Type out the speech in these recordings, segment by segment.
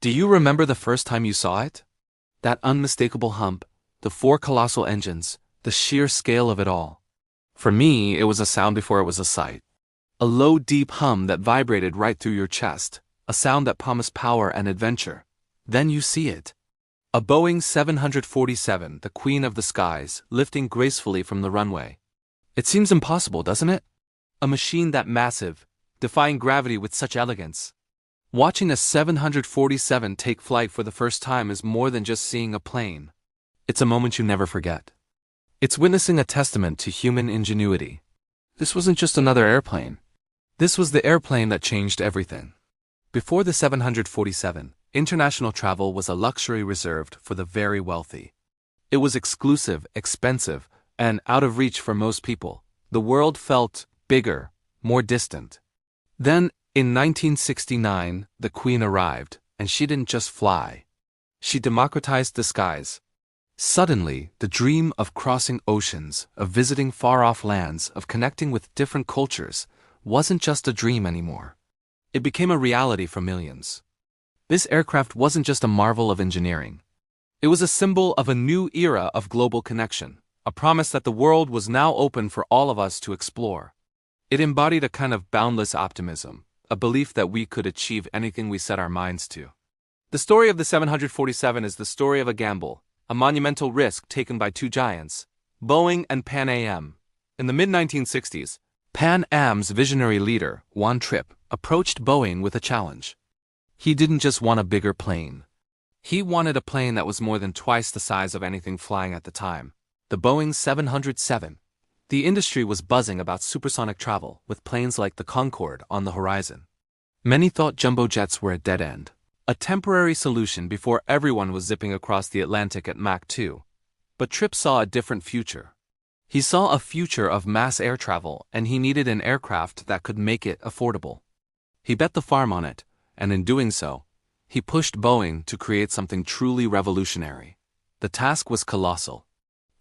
Do you remember the first time you saw it? That unmistakable hump, the four colossal engines, the sheer scale of it all. For me, it was a sound before it was a sight. A low, deep hum that vibrated right through your chest, a sound that promised power and adventure. Then you see it. A Boeing 747, the queen of the skies, lifting gracefully from the runway. It seems impossible, doesn't it? A machine that massive, defying gravity with such elegance. Watching a 747 take flight for the first time is more than just seeing a plane. It's a moment you never forget. It's witnessing a testament to human ingenuity. This wasn't just another airplane. This was the airplane that changed everything. Before the 747, international travel was a luxury reserved for the very wealthy. It was exclusive, expensive, and out of reach for most people. The world felt bigger, more distant. Then, in 1969, the Queen arrived, and she didn't just fly. She democratized the skies. Suddenly, the dream of crossing oceans, of visiting far-off lands, of connecting with different cultures, wasn't just a dream anymore. It became a reality for millions. This aircraft wasn't just a marvel of engineering. It was a symbol of a new era of global connection, a promise that the world was now open for all of us to explore. It embodied a kind of boundless optimism, a belief that we could achieve anything we set our minds to. The story of the 747 is the story of a gamble, a monumental risk taken by two giants, Boeing and Pan Am. In the mid-1960s, Pan Am's visionary leader, Juan Trippe, approached Boeing with a challenge. He didn't just want a bigger plane. He wanted a plane that was more than twice the size of anything flying at the time, the Boeing 707. The industry was buzzing about supersonic travel, with planes like the Concorde on the horizon. Many thought jumbo jets were a dead end, a temporary solution before everyone was zipping across the Atlantic at Mach 2. But Trippe saw a different future. He saw a future of mass air travel, and he needed an aircraft that could make it affordable. He bet the farm on it, and in doing so, he pushed Boeing to create something truly revolutionary. The task was colossal.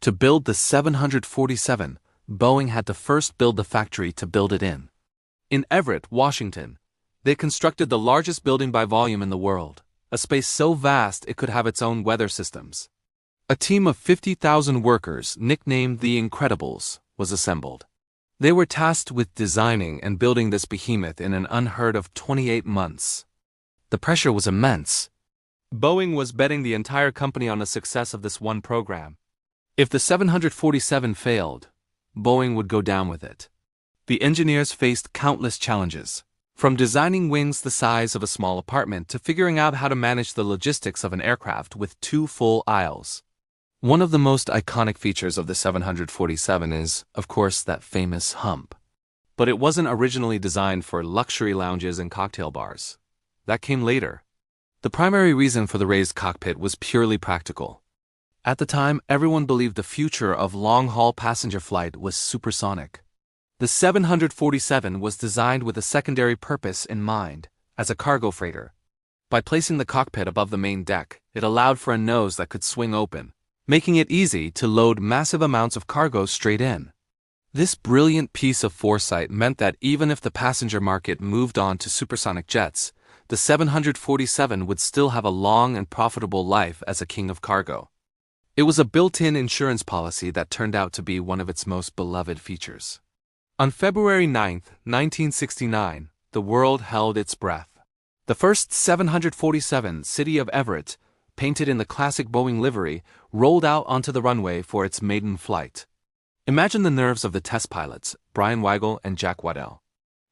To build the 747, Boeing had to first build the factory to build it in. In Everett, Washington, they constructed the largest building by volume in the world, a space so vast it could have its own weather systems. A team of 50,000 workers, nicknamed the Incredibles, was assembled. They were tasked with designing and building this behemoth in an unheard of 28 months. The pressure was immense. Boeing was betting the entire company on the success of this one program. If the 747 failed, Boeing would go down with it. The engineers faced countless challenges, from designing wings the size of a small apartment to figuring out how to manage the logistics of an aircraft with two full aisles. One of the most iconic features of the 747 is, of course, that famous hump. But it wasn't originally designed for luxury lounges and cocktail bars. That came later. The primary reason for the raised cockpit was purely practical. At the time, everyone believed the future of long-haul passenger flight was supersonic. The 747 was designed with a secondary purpose in mind, as a cargo freighter. By placing the cockpit above the main deck, it allowed for a nose that could swing open, making it easy to load massive amounts of cargo straight in. This brilliant piece of foresight meant that even if the passenger market moved on to supersonic jets, the 747 would still have a long and profitable life as a king of cargo. It was a built-in insurance policy that turned out to be one of its most beloved features. On February 9, 1969, the world held its breath. The first 747, City of Everett, painted in the classic Boeing livery, rolled out onto the runway for its maiden flight. Imagine the nerves of the test pilots, Brian Weigel and Jack Waddell.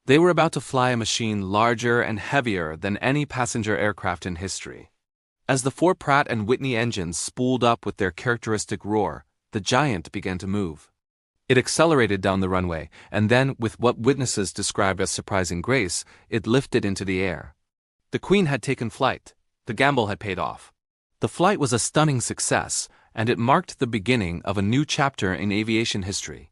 They were about to fly a machine larger and heavier than any passenger aircraft in history. As the four Pratt & Whitney engines spooled up with their characteristic roar, the giant began to move. It accelerated down the runway, and then, with what witnesses described as surprising grace, it lifted into the air. The Queen had taken flight. The gamble had paid off. The flight was a stunning success, and it marked the beginning of a new chapter in aviation history.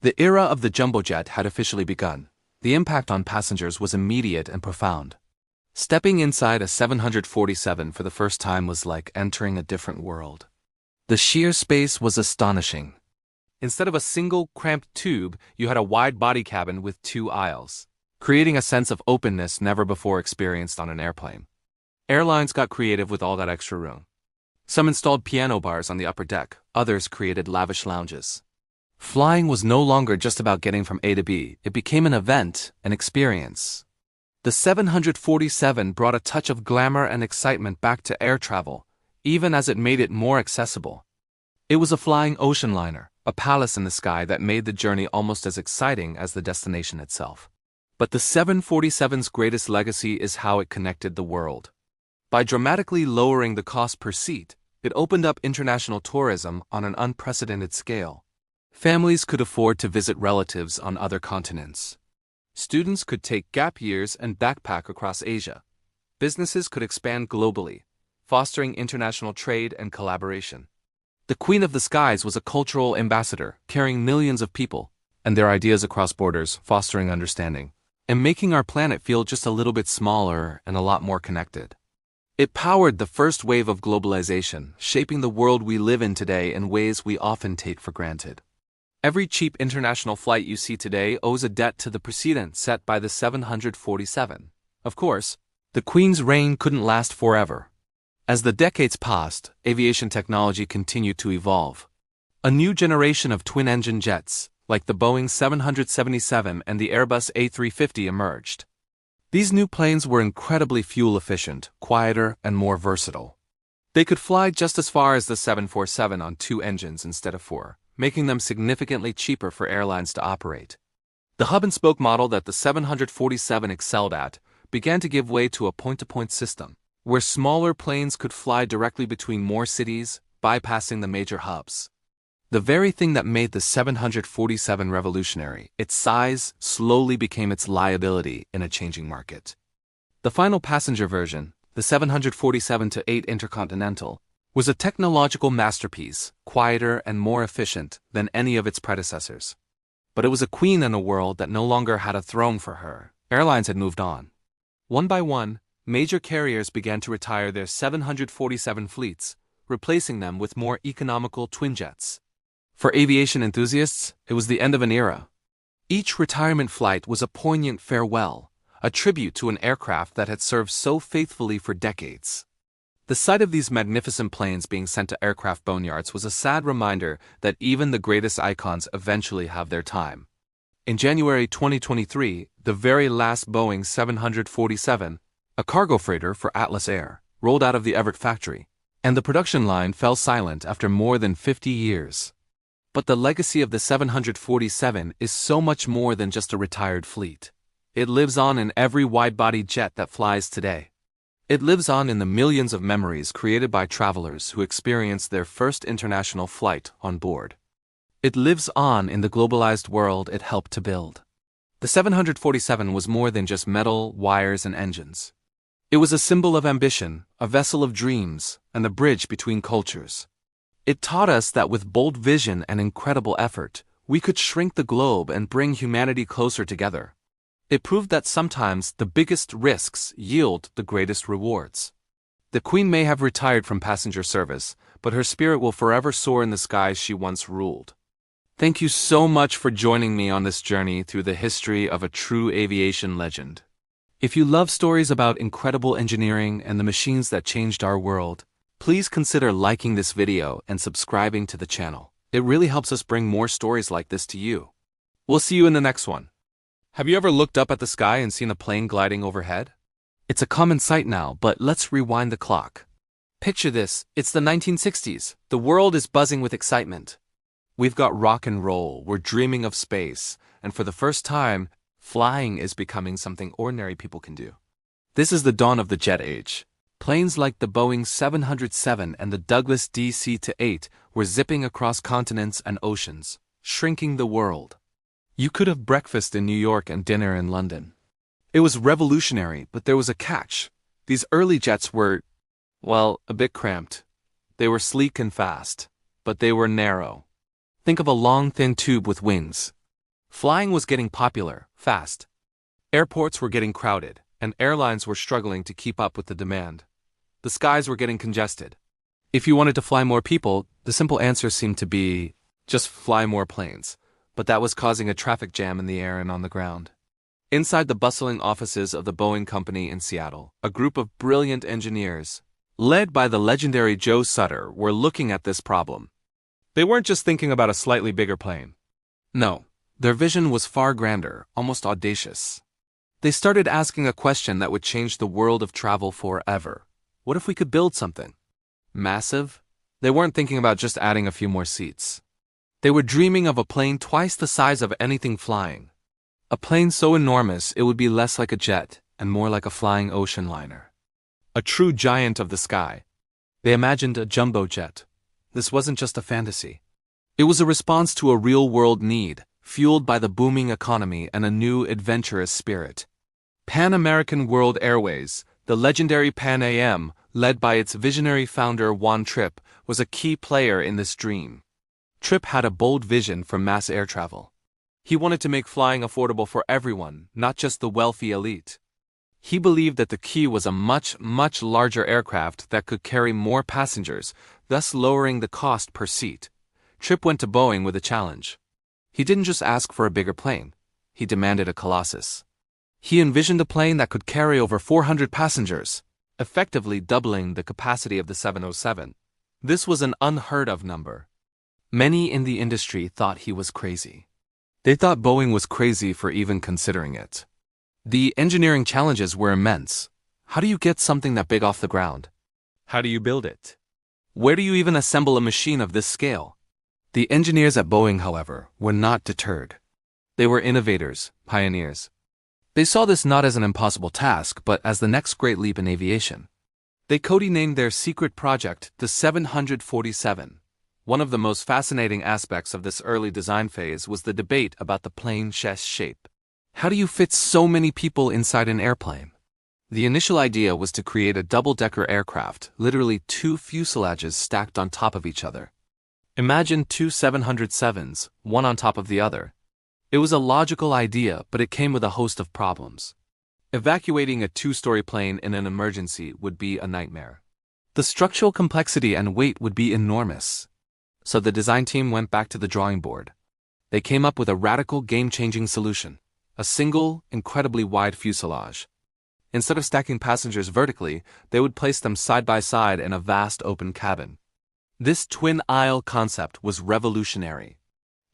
The era of the jumbo jet had officially begun. The impact on passengers was immediate and profound. Stepping inside a 747 for the first time was like entering a different world. The sheer space was astonishing. Instead of a single cramped tube, you had a wide body cabin with two aisles, creating a sense of openness never before experienced on an airplane. Airlines got creative with all that extra room. Some installed piano bars on the upper deck, others created lavish lounges. Flying was no longer just about getting from A to B, it became an event, an experience. The 747 brought a touch of glamour and excitement back to air travel, even as it made it more accessible. It was a flying ocean liner, a palace in the sky that made the journey almost as exciting as the destination itself. But the 747's greatest legacy is how it connected the world. By dramatically lowering the cost per seat, it opened up international tourism on an unprecedented scale. Families could afford to visit relatives on other continents. Students could take gap years and backpack across Asia. Businesses could expand globally, fostering international trade and collaboration. The Queen of the Skies was a cultural ambassador, carrying millions of people and their ideas across borders, fostering understanding, and making our planet feel just a little bit smaller and a lot more connected. It powered the first wave of globalization, shaping the world we live in today in ways we often take for granted. Every cheap international flight you see today owes a debt to the precedent set by the 747. Of course, the Queen's reign couldn't last forever. As the decades passed, aviation technology continued to evolve. A new generation of twin-engine jets, like the Boeing 777 and the Airbus A350, emerged. These new planes were incredibly fuel-efficient, quieter, and more versatile. They could fly just as far as the 747 on 2 engines instead of 4, making them significantly cheaper for airlines to operate. The hub-and-spoke model that the 747 excelled at began to give way to a point-to-point system, where smaller planes could fly directly between more cities, bypassing the major hubs. The very thing that made the 747 revolutionary, its size, slowly became its liability in a changing market. The final passenger version, the 747-8 Intercontinental, was a technological masterpiece, quieter and more efficient than any of its predecessors. But it was a queen in a world that no longer had a throne for her. Airlines had moved on. One by one, major carriers began to retire their 747 fleets, replacing them with more economical twin jets. For aviation enthusiasts, it was the end of an era. Each retirement flight was a poignant farewell, a tribute to an aircraft that had served so faithfully for decades. The sight of these magnificent planes being sent to aircraft boneyards was a sad reminder that even the greatest icons eventually have their time. In January 2023, the very last Boeing 747, a cargo freighter for Atlas Air, rolled out of the Everett factory, and the production line fell silent after more than 50 years. But the legacy of the 747 is so much more than just a retired fleet. It lives on in every wide-body jet that flies today. It lives on in the millions of memories created by travelers who experienced their first international flight on board. It lives on in the globalized world it helped to build. The 747 was more than just metal, wires, and engines. It was a symbol of ambition, a vessel of dreams, and a bridge between cultures. It taught us that with bold vision and incredible effort, we could shrink the globe and bring humanity closer together. It proved that sometimes the biggest risks yield the greatest rewards. The Queen may have retired from passenger service, but her spirit will forever soar in the skies she once ruled. Thank you so much for joining me on this journey through the history of a true aviation legend. If you love stories about incredible engineering and the machines that changed our world, please consider liking this video and subscribing to the channel. It really helps us bring more stories like this to you. We'll see you in the next one. Have you ever looked up at the sky and seen a plane gliding overhead? It's a common sight now, but let's rewind the clock. Picture this, it's the 1960s. The world is buzzing with excitement. We've got rock and roll, we're dreaming of space, and for the first time, flying is becoming something ordinary people can do. This is the dawn of the jet age. Planes like the Boeing 707 and the Douglas DC-8 were zipping across continents and oceans, shrinking the world. You could have breakfast in New York and dinner in London. It was revolutionary, but there was a catch. These early jets were, well, a bit cramped. They were sleek and fast, but they were narrow. Think of a long, thin tube with wings. Flying was getting popular, fast. Airports were getting crowded, and airlines were struggling to keep up with the demand. The skies were getting congested. If you wanted to fly more people, the simple answer seemed to be, just fly more planes. But that was causing a traffic jam in the air and on the ground. Inside the bustling offices of the Boeing company in Seattle, a group of brilliant engineers, led by the legendary Joe Sutter, were looking at this problem. They weren't just thinking about a slightly bigger plane. No, their vision was far grander, almost audacious. They started asking a question that would change the world of travel forever. What if we could build something massive? They weren't thinking about just adding a few more seats. They were dreaming of a plane twice the size of anything flying. A plane so enormous it would be less like a jet and more like a flying ocean liner. A true giant of the sky. They imagined a jumbo jet. This wasn't just a fantasy. It was a response to a real-world need, fueled by the booming economy and a new adventurous spirit. Pan American World Airways, the legendary Pan Am, led by its visionary founder Juan Trippe, was a key player in this dream. Trippe had a bold vision for mass air travel. He wanted to make flying affordable for everyone, not just the wealthy elite. He believed that the key was a much, much larger aircraft that could carry more passengers, thus lowering the cost per seat. Trippe went to Boeing with a challenge. He didn't just ask for a bigger plane. He demanded a colossus. He envisioned a plane that could carry over 400 passengers, effectively doubling the capacity of the 707. This was an unheard-of number. Many in the industry thought he was crazy. They thought Boeing was crazy for even considering it. The engineering challenges were immense. How do you get something that big off the ground? How do you build it? Where do you even assemble a machine of this scale? The engineers at Boeing, however, were not deterred. They were innovators, pioneers. They saw this not as an impossible task, but as the next great leap in aviation. They codenamed their secret project the 747. One of the most fascinating aspects of this early design phase was the debate about the plane's shape. How do you fit so many people inside an airplane? The initial idea was to create a double-decker aircraft, literally two fuselages stacked on top of each other. Imagine two 707s, one on top of the other. It was a logical idea, but it came with a host of problems. Evacuating a two-story plane in an emergency would be a nightmare. The structural complexity and weight would be enormous. So the design team went back to the drawing board. They came up with a radical, game-changing solution. A single, incredibly wide fuselage. Instead of stacking passengers vertically, they would place them side by side in a vast open cabin. This twin-aisle concept was revolutionary.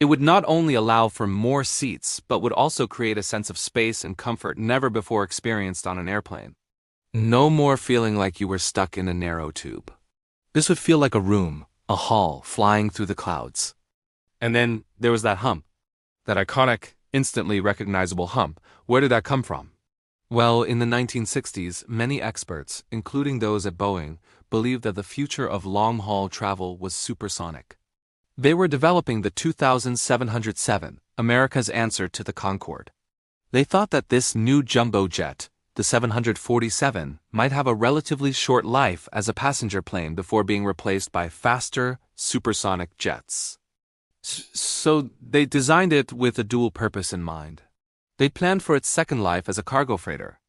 It would not only allow for more seats, but would also create a sense of space and comfort never before experienced on an airplane. No more feeling like you were stuck in a narrow tube. This would feel like a room, a hall flying through the clouds. And then there was that hump. That iconic, instantly recognizable hump. Where did that come from? Well, in the 1960s, many experts, including those at Boeing, believed that the future of long-haul travel was supersonic. They were developing the 2707, America's answer to the Concorde. They thought that this new jumbo jet, the 747, might have a relatively short life as a passenger plane before being replaced by faster, supersonic jets. So they designed it with a dual purpose in mind. They planned for its second life as a cargo freighter.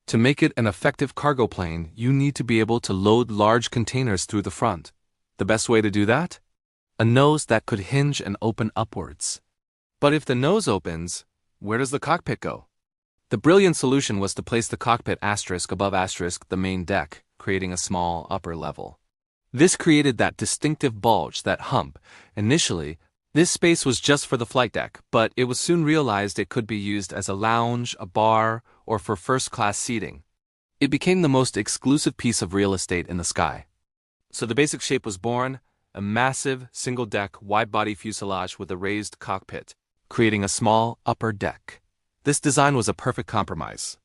To make it an effective cargo plane, you need to be able to load large containers through the front. The best way to do that? A nose that could hinge and open upwards. But if the nose opens, where does the cockpit go? The brilliant solution was to place the cockpit asterisk above asterisk the main deck, creating a small upper level. This created that distinctive bulge, that hump. Initially, this space was just for the flight deck, but it was soon realized it could be used as a lounge, a bar, or for first-class seating. It became the most exclusive piece of real estate in the sky. So the basic shape was born, a massive, single-deck, wide-body fuselage with a raised cockpit, creating a small upper deck. This design was a perfect compromise.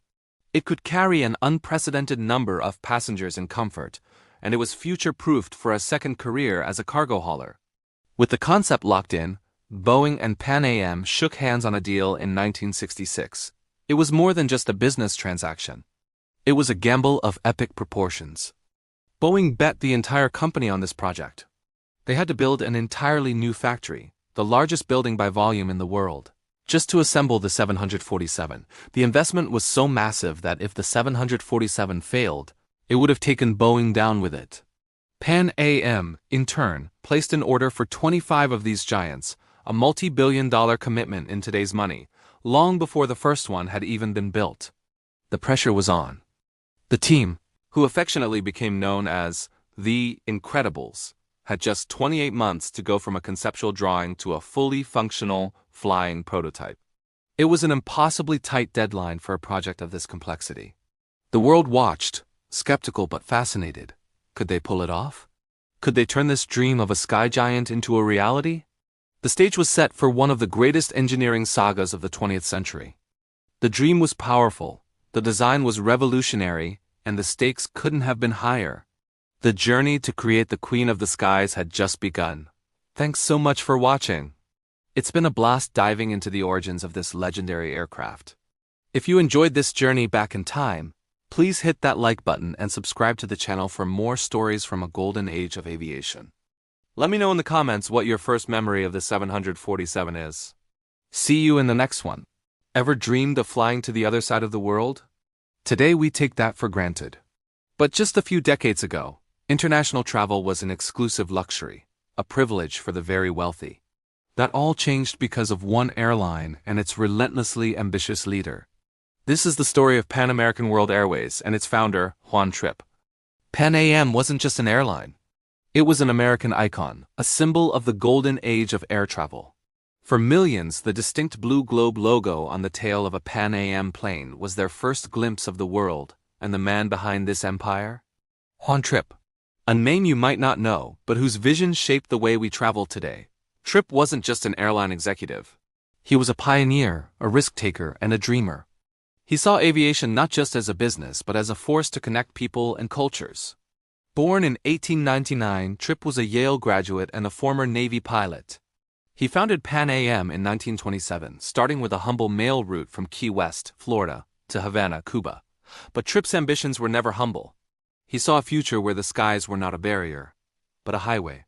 It could carry an unprecedented number of passengers in comfort, and it was future-proofed for a second career as a cargo hauler. With the concept locked in, Boeing and Pan Am shook hands on a deal in 1966. It was more than just a business transaction. It was a gamble of epic proportions. Boeing bet the entire company on this project. They had to build an entirely new factory, the largest building by volume in the world, just to assemble the 747. The investment was so massive that if the 747 failed, it would have taken Boeing down with it. Pan Am, in turn, placed an order for 25 of these giants, a multi-billion-dollar commitment in today's money, long before the first one had even been built. The pressure was on. The team, who affectionately became known as the Incredibles, had just 28 months to go from a conceptual drawing to a fully functional, flying prototype. It was an impossibly tight deadline for a project of this complexity. The world watched, skeptical but fascinated. Could they pull it off? Could they turn this dream of a sky giant into a reality? The stage was set for one of the greatest engineering sagas of the 20th century. The dream was powerful, the design was revolutionary, and the stakes couldn't have been higher. The journey to create the Queen of the Skies had just begun. Thanks so much for watching. It's been a blast diving into the origins of this legendary aircraft. If you enjoyed this journey back in time, please hit that like button and subscribe to the channel for more stories from a golden age of aviation. Let me know in the comments what your first memory of the 747 is. See you in the next one. Ever dreamed of flying to the other side of the world? Today we take that for granted. But just a few decades ago, international travel was an exclusive luxury, a privilege for the very wealthy. That all changed because of one airline and its relentlessly ambitious leader. This is the story of Pan American World Airways and its founder, Juan Trippe. Pan Am wasn't just an airline. It was an American icon, a symbol of the golden age of air travel. For millions, the distinct blue globe logo on the tail of a Pan Am plane was their first glimpse of the world, and the man behind this empire? Juan Trippe. A name you might not know, but whose vision shaped the way we travel today. Trippe wasn't just an airline executive. He was a pioneer, a risk-taker, and a dreamer. He saw aviation not just as a business, but as a force to connect people and cultures. Born in 1899, Trippe was a Yale graduate and a former Navy pilot. He founded Pan Am in 1927, starting with a humble mail route from Key West, Florida, to Havana, Cuba. But Trippe's ambitions were never humble. He saw a future where the skies were not a barrier, but a highway.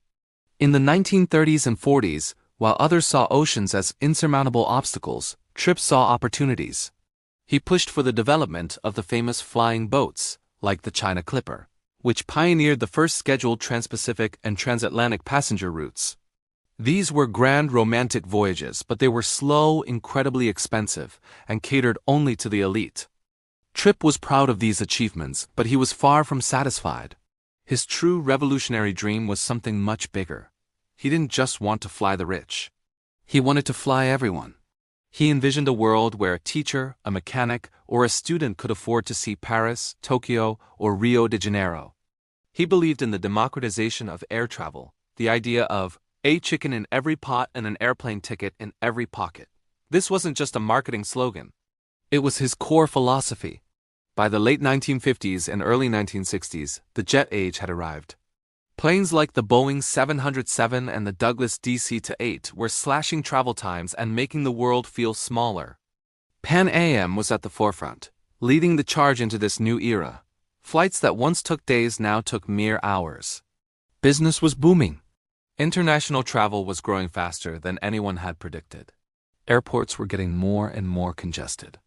In the 1930s and 40s, while others saw oceans as insurmountable obstacles, Trippe saw opportunities. He pushed for the development of the famous flying boats, like the China Clipper, which pioneered the first scheduled trans-Pacific and transatlantic passenger routes. These were grand romantic voyages, but they were slow, incredibly expensive, and catered only to the elite. Trippe was proud of these achievements, but he was far from satisfied. His true revolutionary dream was something much bigger. He didn't just want to fly the rich. He wanted to fly everyone. He envisioned a world where a teacher, a mechanic, or a student could afford to see Paris, Tokyo, or Rio de Janeiro. He believed in the democratization of air travel, the idea of a chicken in every pot and an airplane ticket in every pocket. This wasn't just a marketing slogan. It was his core philosophy. By the late 1950s and early 1960s, the jet age had arrived. Planes like the Boeing 707 and the Douglas DC-8 were slashing travel times and making the world feel smaller. Pan Am was at the forefront, leading the charge into this new era. Flights that once took days now took mere hours. Business was booming. International travel was growing faster than anyone had predicted. Airports were getting more and more congested.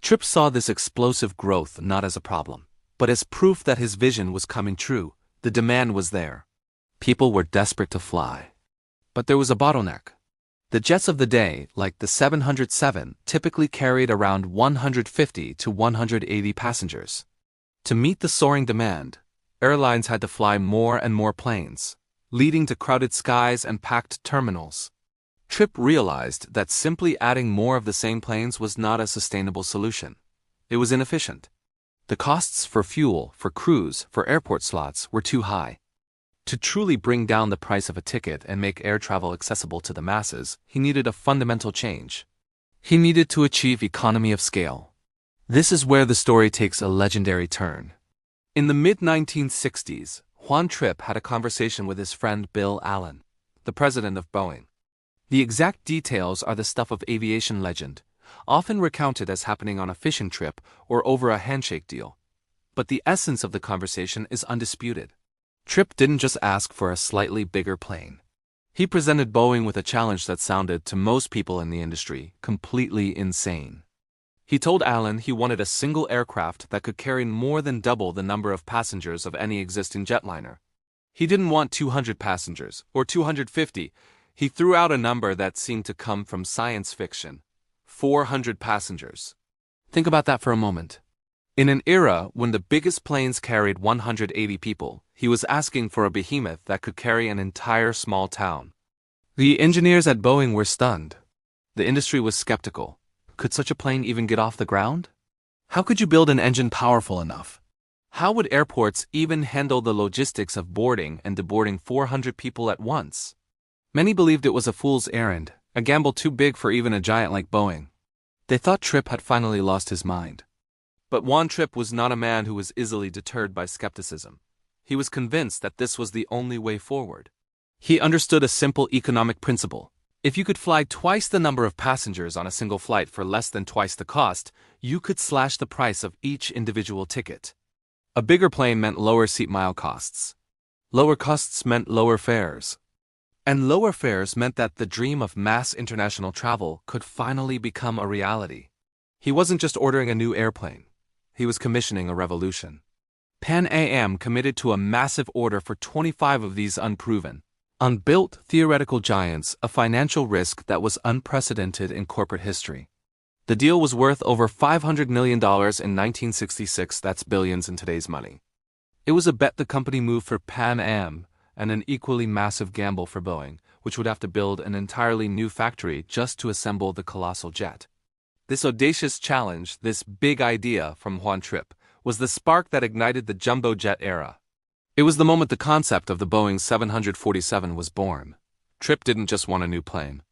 Trippe saw this explosive growth not as a problem, but as proof that his vision was coming true. The demand was there. People were desperate to fly. But there was a bottleneck. The jets of the day, like the 707, typically carried around 150 to 180 passengers. To meet the soaring demand, airlines had to fly more and more planes, leading to crowded skies and packed terminals. Trippe realized that simply adding more of the same planes was not a sustainable solution. It was inefficient. The costs for fuel, for crews, for airport slots were too high. To truly bring down the price of a ticket and make air travel accessible to the masses, he needed a fundamental change. He needed to achieve economy of scale. This is where the story takes a legendary turn. In the mid-1960s, Juan Trippe had a conversation with his friend Bill Allen, the president of Boeing. The exact details are the stuff of aviation legend, often recounted as happening on a fishing trip or over a handshake deal. But the essence of the conversation is undisputed. Trippe didn't just ask for a slightly bigger plane. He presented Boeing with a challenge that sounded, to most people in the industry, completely insane. He told Allen he wanted a single aircraft that could carry more than double the number of passengers of any existing jetliner. He didn't want 200 passengers, or 250. He threw out a number that seemed to come from science fiction: 400 passengers. Think about that for a moment. In an era when the biggest planes carried 180 people, he was asking for a behemoth that could carry an entire small town. The engineers at Boeing were stunned. The industry was skeptical. Could such a plane even get off the ground? How could you build an engine powerful enough? How would airports even handle the logistics of boarding and deboarding 400 people at once? Many believed it was a fool's errand, a gamble too big for even a giant like Boeing. They thought Trippe had finally lost his mind. But Juan Trippe was not a man who was easily deterred by skepticism. He was convinced that this was the only way forward. He understood a simple economic principle. If you could fly twice the number of passengers on a single flight for less than twice the cost, you could slash the price of each individual ticket. A bigger plane meant lower seat mile costs. Lower costs meant lower fares. And lower fares meant that the dream of mass international travel could finally become a reality. He wasn't just ordering a new airplane. He was commissioning a revolution. Pan Am committed to a massive order for 25 of these unproven, unbuilt theoretical giants, a financial risk that was unprecedented in corporate history. The deal was worth over $500 million in 1966, that's billions in today's money. It was a bet the company moved for Pan Am and an equally massive gamble for Boeing, which would have to build an entirely new factory just to assemble the colossal jet. This audacious challenge, this big idea from Juan Trippe, was the spark that ignited the jumbo jet era. It was the moment the concept of the Boeing 747 was born. Trippe didn't just want a new plane.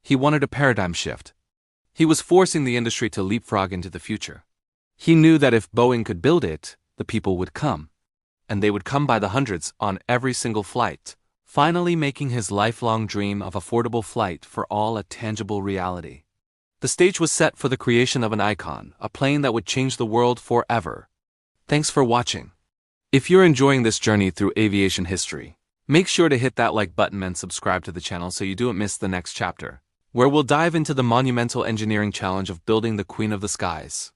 He wanted a paradigm shift. He was forcing the industry to leapfrog into the future. He knew that if Boeing could build it, the people would come. And they would come by the hundreds on every single flight, finally making his lifelong dream of affordable flight for all a tangible reality. The stage was set for the creation of an icon, a plane that would change the world forever. Thanks for watching. If you're enjoying this journey through aviation history, make sure to hit that like button and subscribe to the channel so you don't miss the next chapter, where we'll dive into the monumental engineering challenge of building the Queen of the Skies.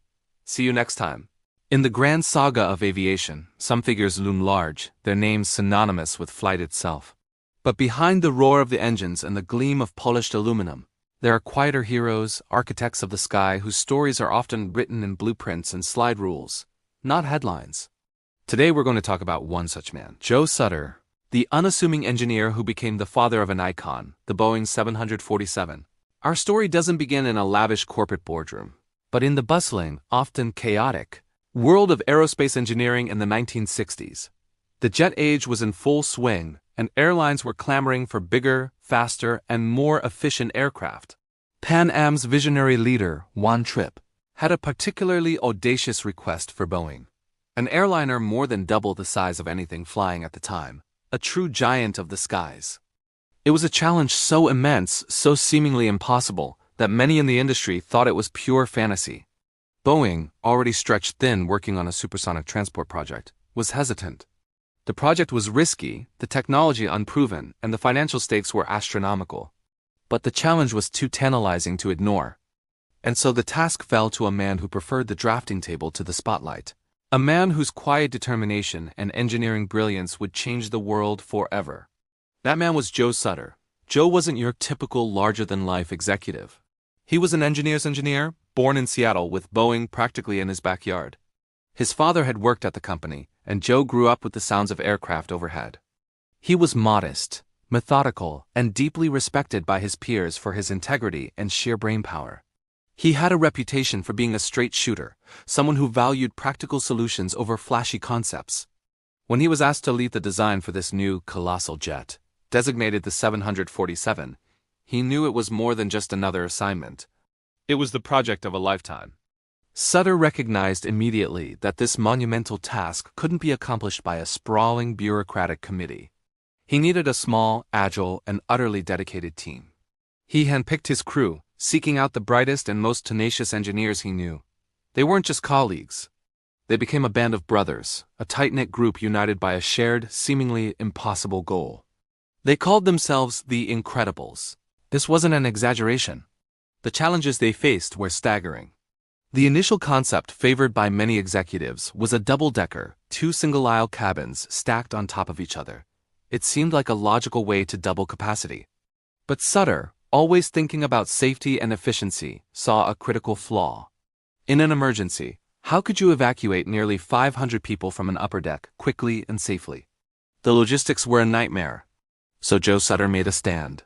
See you next time. In the grand saga of aviation, some figures loom large, their names synonymous with flight itself. But behind the roar of the engines and the gleam of polished aluminum, there are quieter heroes, architects of the sky whose stories are often written in blueprints and slide rules, not headlines. Today we're going to talk about one such man, Joe Sutter, the unassuming engineer who became the father of an icon, the Boeing 747. Our story doesn't begin in a lavish corporate boardroom, but in the bustling, often chaotic, world of aerospace engineering in the 1960s. The jet age was in full swing, and airlines were clamoring for bigger, faster, and more efficient aircraft. Pan Am's visionary leader, Juan Trippe, had a particularly audacious request for Boeing. An airliner more than double the size of anything flying at the time, a true giant of the skies. It was a challenge so immense, so seemingly impossible, that many in the industry thought it was pure fantasy. Boeing, already stretched thin working on a supersonic transport project, was hesitant. The project was risky, the technology unproven, and the financial stakes were astronomical. But the challenge was too tantalizing to ignore. And so the task fell to a man who preferred the drafting table to the spotlight. A man whose quiet determination and engineering brilliance would change the world forever. That man was Joe Sutter. Joe wasn't your typical larger-than-life executive. He was an engineer's engineer, born in Seattle with Boeing practically in his backyard. His father had worked at the company, and Joe grew up with the sounds of aircraft overhead. He was modest, methodical, and deeply respected by his peers for his integrity and sheer brainpower. He had a reputation for being a straight shooter, someone who valued practical solutions over flashy concepts. When he was asked to lead the design for this new colossal jet, designated the 747, he knew it was more than just another assignment. It was the project of a lifetime. Sutter recognized immediately that this monumental task couldn't be accomplished by a sprawling bureaucratic committee. He needed a small, agile, and utterly dedicated team. He handpicked his crew, seeking out the brightest and most tenacious engineers he knew. They weren't just colleagues. They became a band of brothers, a tight-knit group united by a shared, seemingly impossible goal. They called themselves the Incredibles. This wasn't an exaggeration. The challenges they faced were staggering. The initial concept favored by many executives was a double-decker, 2 single-aisle cabins stacked on top of each other. It seemed like a logical way to double capacity. But Sutter, always thinking about safety and efficiency, saw a critical flaw. In an emergency, how could you evacuate nearly 500 people from an upper deck quickly and safely? The logistics were a nightmare. So Joe Sutter made a stand.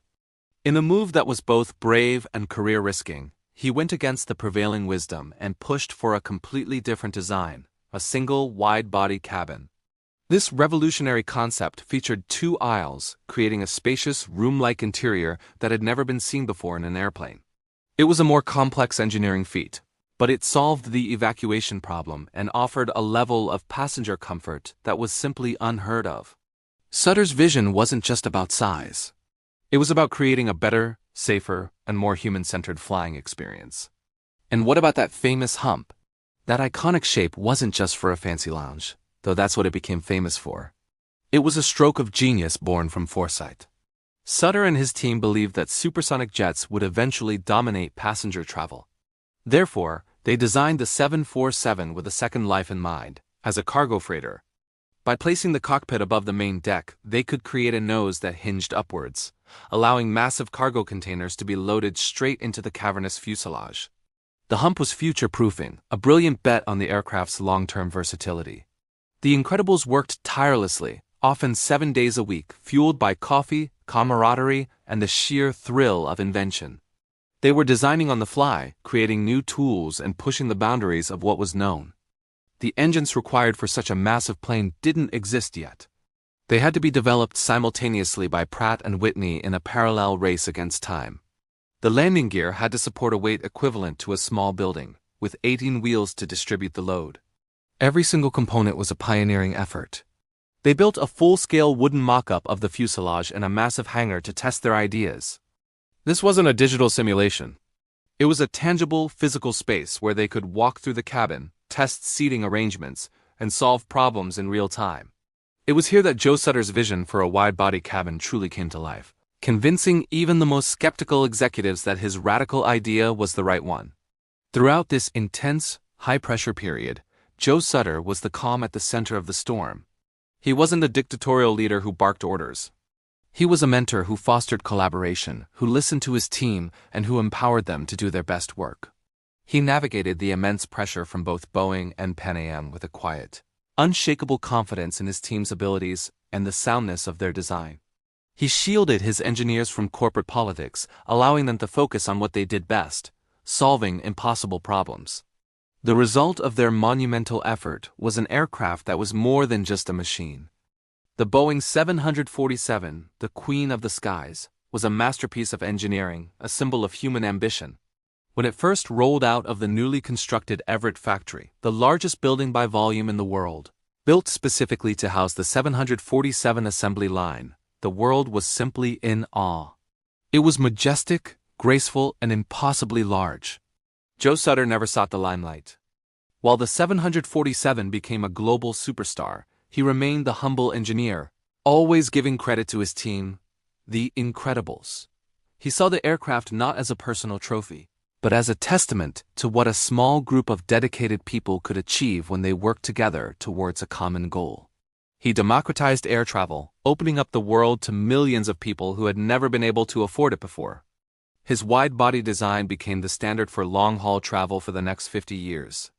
In a move that was both brave and career-risking, he went against the prevailing wisdom and pushed for a completely different design, a single wide-body cabin. This revolutionary concept featured 2 aisles, creating a spacious, room-like interior that had never been seen before in an airplane. It was a more complex engineering feat, but it solved the evacuation problem and offered a level of passenger comfort that was simply unheard of. Sutter's vision wasn't just about size. It was about creating a better, safer, and more human-centered flying experience. And what about that famous hump? That iconic shape wasn't just for a fancy lounge, though that's what it became famous for. It was a stroke of genius born from foresight. Sutter and his team believed that supersonic jets would eventually dominate passenger travel. Therefore, they designed the 747 with a second life in mind, as a cargo freighter. By placing the cockpit above the main deck, they could create a nose that hinged upwards, allowing massive cargo containers to be loaded straight into the cavernous fuselage. The hump was future-proofing, a brilliant bet on the aircraft's long-term versatility. The Incredibles worked tirelessly, often 7 days a week, fueled by coffee, camaraderie, and the sheer thrill of invention. They were designing on the fly, creating new tools and pushing the boundaries of what was known. The engines required for such a massive plane didn't exist yet. They had to be developed simultaneously by Pratt & Whitney in a parallel race against time. The landing gear had to support a weight equivalent to a small building, with 18 wheels to distribute the load. Every single component was a pioneering effort. They built a full-scale wooden mock-up of the fuselage in a massive hangar to test their ideas. This wasn't a digital simulation. It was a tangible, physical space where they could walk through the cabin, test seating arrangements, and solve problems in real time. It was here that Joe Sutter's vision for a wide-body cabin truly came to life, convincing even the most skeptical executives that his radical idea was the right one. Throughout this intense, high-pressure period, Joe Sutter was the calm at the center of the storm. He wasn't a dictatorial leader who barked orders. He was a mentor who fostered collaboration, who listened to his team, and who empowered them to do their best work. He navigated the immense pressure from both Boeing and Pan Am with a quiet, unshakable confidence in his team's abilities and the soundness of their design. He shielded his engineers from corporate politics, allowing them to focus on what they did best, solving impossible problems. The result of their monumental effort was an aircraft that was more than just a machine. The Boeing 747, the Queen of the Skies, was a masterpiece of engineering, a symbol of human ambition. When it first rolled out of the newly constructed Everett factory, the largest building by volume in the world, built specifically to house the 747 assembly line, the world was simply in awe. It was majestic, graceful, and impossibly large. Joe Sutter never sought the limelight. While the 747 became a global superstar, he remained the humble engineer, always giving credit to his team, the Incredibles. He saw the aircraft not as a personal trophy, but as a testament to what a small group of dedicated people could achieve when they worked together towards a common goal. He democratized air travel, opening up the world to millions of people who had never been able to afford it before. His wide-body design became the standard for long-haul travel for the next 50 years.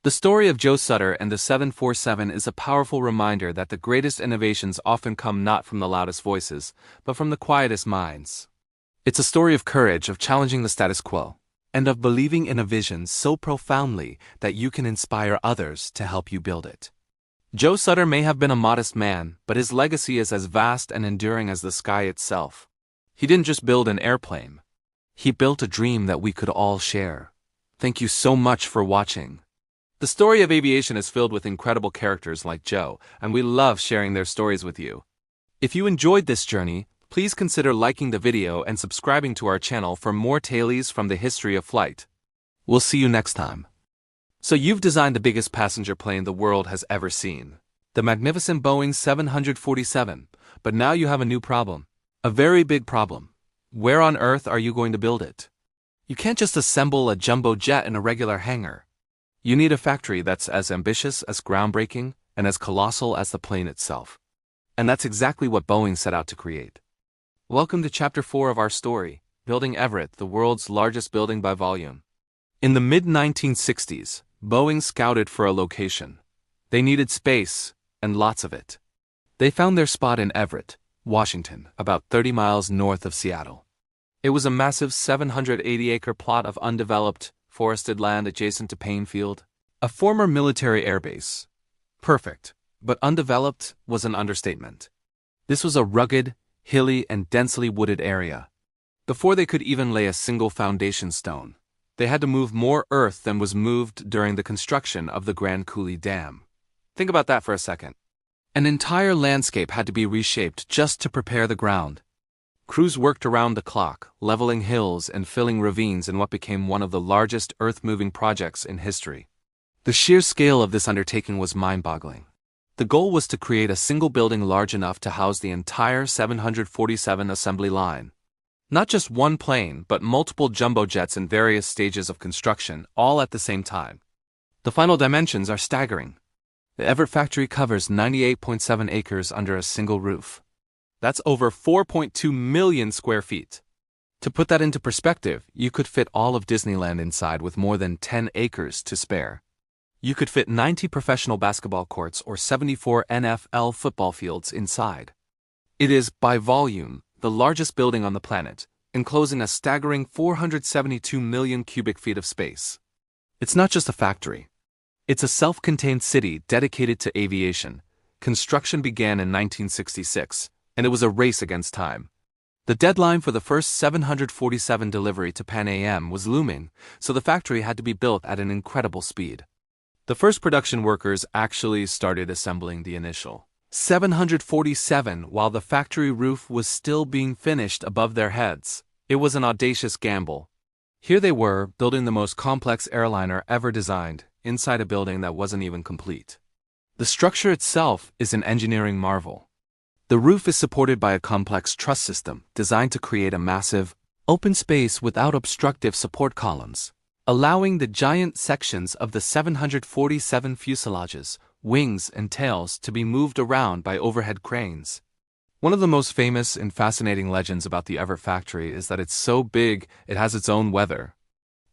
The story of Joe Sutter and the 747 is a powerful reminder that the greatest innovations often come not from the loudest voices, but from the quietest minds. It's a story of courage, of challenging the status quo, and of believing in a vision so profoundly that you can inspire others to help you build it. Joe Sutter may have been a modest man, but his legacy is as vast and enduring as the sky itself. He didn't just build an airplane. He built a dream that we could all share. Thank you so much for watching. The story of aviation is filled with incredible characters like Joe, and we love sharing their stories with you. If you enjoyed this journey, please consider liking the video and subscribing to our channel for more tales from the history of flight. We'll see you next time. So you've designed the biggest passenger plane the world has ever seen, the magnificent Boeing 747, but now you have a new problem. A very big problem. Where on earth are you going to build it? You can't just assemble a jumbo jet in a regular hangar. You need a factory that's as ambitious, as groundbreaking, and as colossal as the plane itself. And that's exactly what Boeing set out to create. Welcome to Chapter 4 of our story, building Everett, the world's largest building by volume. In the mid-1960s, Boeing scouted for a location. They needed space, and lots of it. They found their spot in Everett, Washington, about 30 miles north of Seattle. It was a massive 780-acre plot of undeveloped, forested land adjacent to Payne Field, a former military airbase. Perfect, but undeveloped was an understatement. This was a rugged, hilly, and densely wooded area. Before they could even lay a single foundation stone, they had to move more earth than was moved during the construction of the Grand Coulee Dam. Think about that for a second. An entire landscape had to be reshaped just to prepare the ground. Crews worked around the clock, leveling hills and filling ravines in what became one of the largest earth-moving projects in history. The sheer scale of this undertaking was mind-boggling. The goal was to create a single building large enough to house the entire 747 assembly line. Not just one plane, but multiple jumbo jets in various stages of construction, all at the same time. The final dimensions are staggering. The Everett factory covers 98.7 acres under a single roof. That's over 4.2 million square feet. To put that into perspective, you could fit all of Disneyland inside with more than 10 acres to spare. You could fit 90 professional basketball courts or 74 NFL football fields inside. It is, by volume, the largest building on the planet, enclosing a staggering 472 million cubic feet of space. It's not just a factory. It's a self-contained city dedicated to aviation. Construction began in 1966, and it was a race against time. The deadline for the first 747 delivery to Pan Am was looming, so the factory had to be built at an incredible speed. The first production workers actually started assembling the initial 747 while the factory roof was still being finished above their heads. It was an audacious gamble. Here they were, building the most complex airliner ever designed, inside a building that wasn't even complete. The structure itself is an engineering marvel. The roof is supported by a complex truss system designed to create a massive, open space without obstructive support columns, allowing the giant sections of the 747 fuselages, wings, and tails to be moved around by overhead cranes. One of the most famous and fascinating legends about the Everett factory is that it's so big it has its own weather.